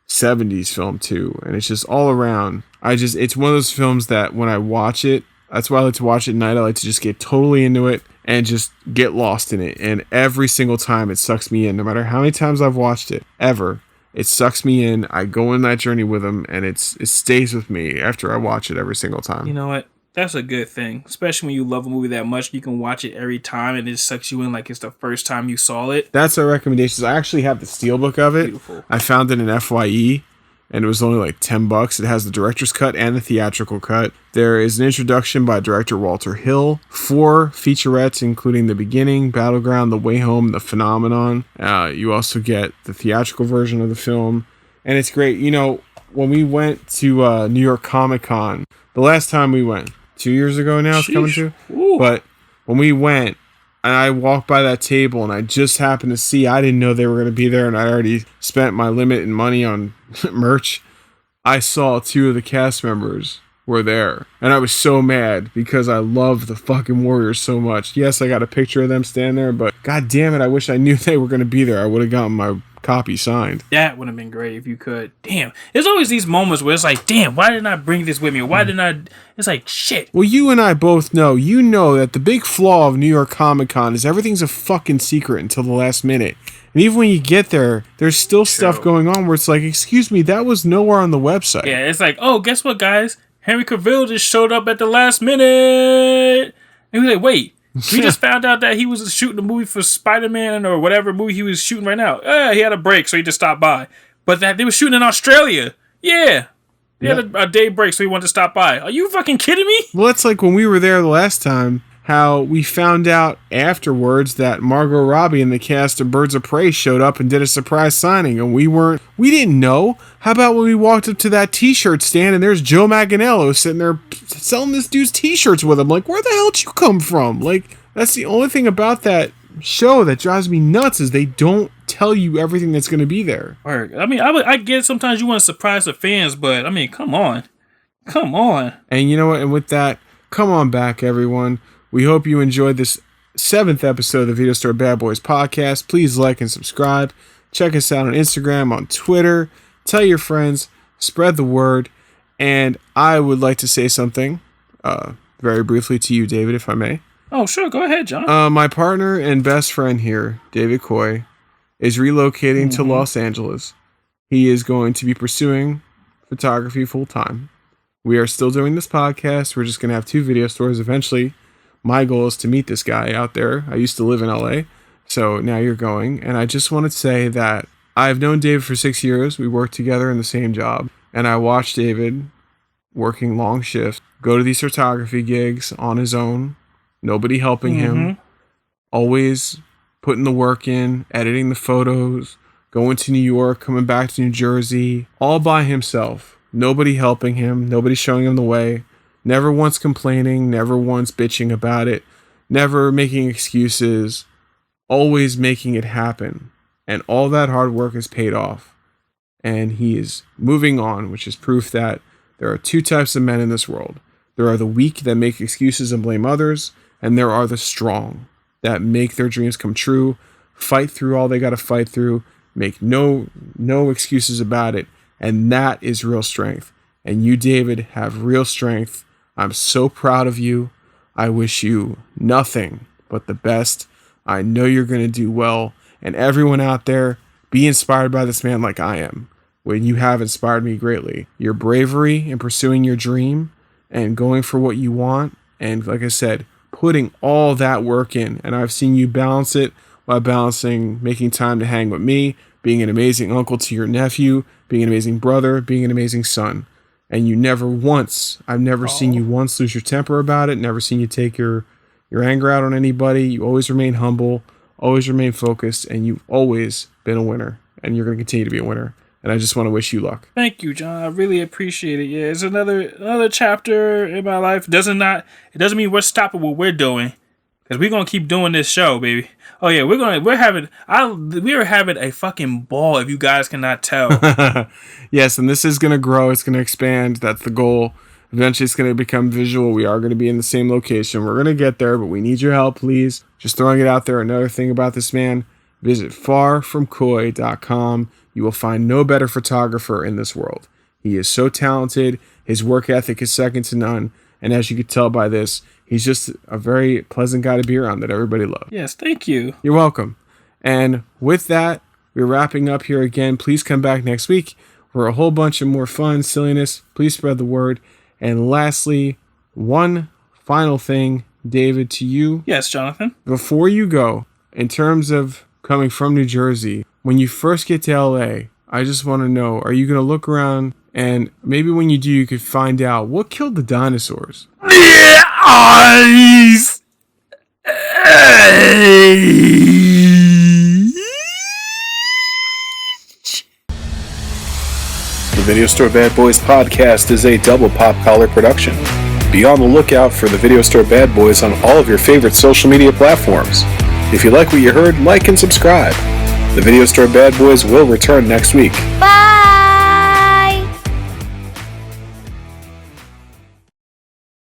70s film too. And it's just all around. It's one of those films that when I watch it, that's why I like to watch it at night. I like to just get totally into it and just get lost in it. And every single time it sucks me in, no matter how many times I've watched it, ever, it sucks me in. I go in that journey with them, and it stays with me after I watch it every single time. You know what? That's a good thing. Especially when you love a movie that much, you can watch it every time and it sucks you in like it's the first time you saw it. That's our recommendations. I actually have the steelbook of it. Beautiful. I found it in FYE. And it was only like $10. It has the director's cut and the theatrical cut. There is an introduction by director Walter Hill, 4 featurettes, including The Beginning, Battleground, The Way Home, The Phenomenon. You also get the theatrical version of the film. And it's great. You know, when we went to New York Comic Con, the last time we went, 2 years ago now it's coming to. Ooh. But when we went, and I walked by that table and I just happened to see, I didn't know they were going to be there, and I already spent my limit and money on merch. I saw 2 of the cast members were there, and I was so mad because I love the fucking Warriors so much. Yes, I got a picture of them standing there, but god damn it, I wish I knew they were going to be there. I would have gotten my copy signed. That would have been great if you could. Damn. There's always these moments where it's like, damn, why didn't I bring this with me? Why didn't I? It's like, shit. Well, you and I both know, that the big flaw of New York Comic Con is everything's a fucking secret until the last minute. And even when you get there, there's still stuff going on where it's like, excuse me, that was nowhere on the website. Yeah, it's like, oh, guess what, guys? Henry Cavill just showed up at the last minute. And we're like, wait. We just found out that he was shooting a movie for Spider-Man or whatever movie he was shooting right now. He had a break, so he just stopped by. But that they were shooting in Australia. Yeah. They had a day break, so he wanted to stop by. Are you fucking kidding me? Well, that's like when we were there the last time, how we found out afterwards that Margot Robbie and the cast of Birds of Prey showed up and did a surprise signing, and we didn't know. How about when we walked up to that t-shirt stand and there's Joe Manganiello sitting there selling this dude's t-shirts with him? Like, where the hell did you come from? Like, that's the only thing about that show that drives me nuts is they don't tell you everything that's going to be there. I mean, I get sometimes you want to surprise the fans, but I mean, come on. And you know what? And with that, come on back, everyone. We hope you enjoyed this 7th episode of the Video Store Bad Boys podcast. Please like and subscribe. Check us out on Instagram, on Twitter. Tell your friends. Spread the word. And I would like to say something very briefly to you, David, if I may. Oh, sure. Go ahead, John. My partner and best friend here, David Coy, is relocating to Los Angeles. He is going to be pursuing photography full time. We are still doing this podcast. We're just going to have 2 video stores eventually. My goal is to meet this guy out there. I used to live in LA, so now you're going. And I just want to say that I've known David for 6 years. We worked together in the same job. And I watched David working long shifts, go to these photography gigs on his own, nobody helping him, always putting the work in, editing the photos, going to New York, coming back to New Jersey, all by himself. Nobody helping him, nobody showing him the way. Never once complaining, never once bitching about it, never making excuses, always making it happen. And all that hard work has paid off. And he is moving on, which is proof that there are 2 types of men in this world. There are the weak that make excuses and blame others, and there are the strong that make their dreams come true, fight through all they got to fight through, make no excuses about it, and that is real strength. And you, David, have real strength. I'm so proud of you. I wish you nothing but the best. I know you're going to do well. And everyone out there, be inspired by this man like I am. When you have inspired me greatly. Your bravery in pursuing your dream and going for what you want. And like I said, putting all that work in. And I've seen you balance it while balancing making time to hang with me, being an amazing uncle to your nephew, being an amazing brother, being an amazing son. and you never once, I've never seen you once lose your temper about it, never seen you take your anger out on anybody. You always remain humble, always remain focused, and you've always been a winner, and you're going to continue to be a winner. And I just want to wish you luck. Thank you, John. I really appreciate it. Yeah, it's another chapter in my life. It doesn't mean we're stopping what we're doing, because we're gonna keep doing this show, baby. Oh yeah, we are having a fucking ball, if you guys cannot tell. Yes, and this is gonna grow. It's gonna expand. That's the goal. Eventually, it's gonna become visual. We are gonna be in the same location. We're gonna get there, but we need your help, please. Just throwing it out there. Another thing about this man: visit farfromcoy.com. You will find no better photographer in this world. He is so talented. His work ethic is second to none. And as you could tell by this, he's just a very pleasant guy to be around that everybody loves. Yes, thank you. You're welcome. And with that, we're wrapping up here again. Please come back next week for a whole bunch of more fun, silliness. Please spread the word. And lastly, one final thing, David, to you. Yes, Jonathan. Before you go, in terms of coming from New Jersey, when you first get to LA, I just want to know, are you going to look around, and maybe when you do, you could find out what killed the dinosaurs? The Video Store Bad Boys podcast is a double pop collar production. Be on the lookout for the Video Store Bad Boys on all of your favorite social media platforms. If you like what you heard, like and subscribe. The Video Store Bad Boys will return next week. Bye!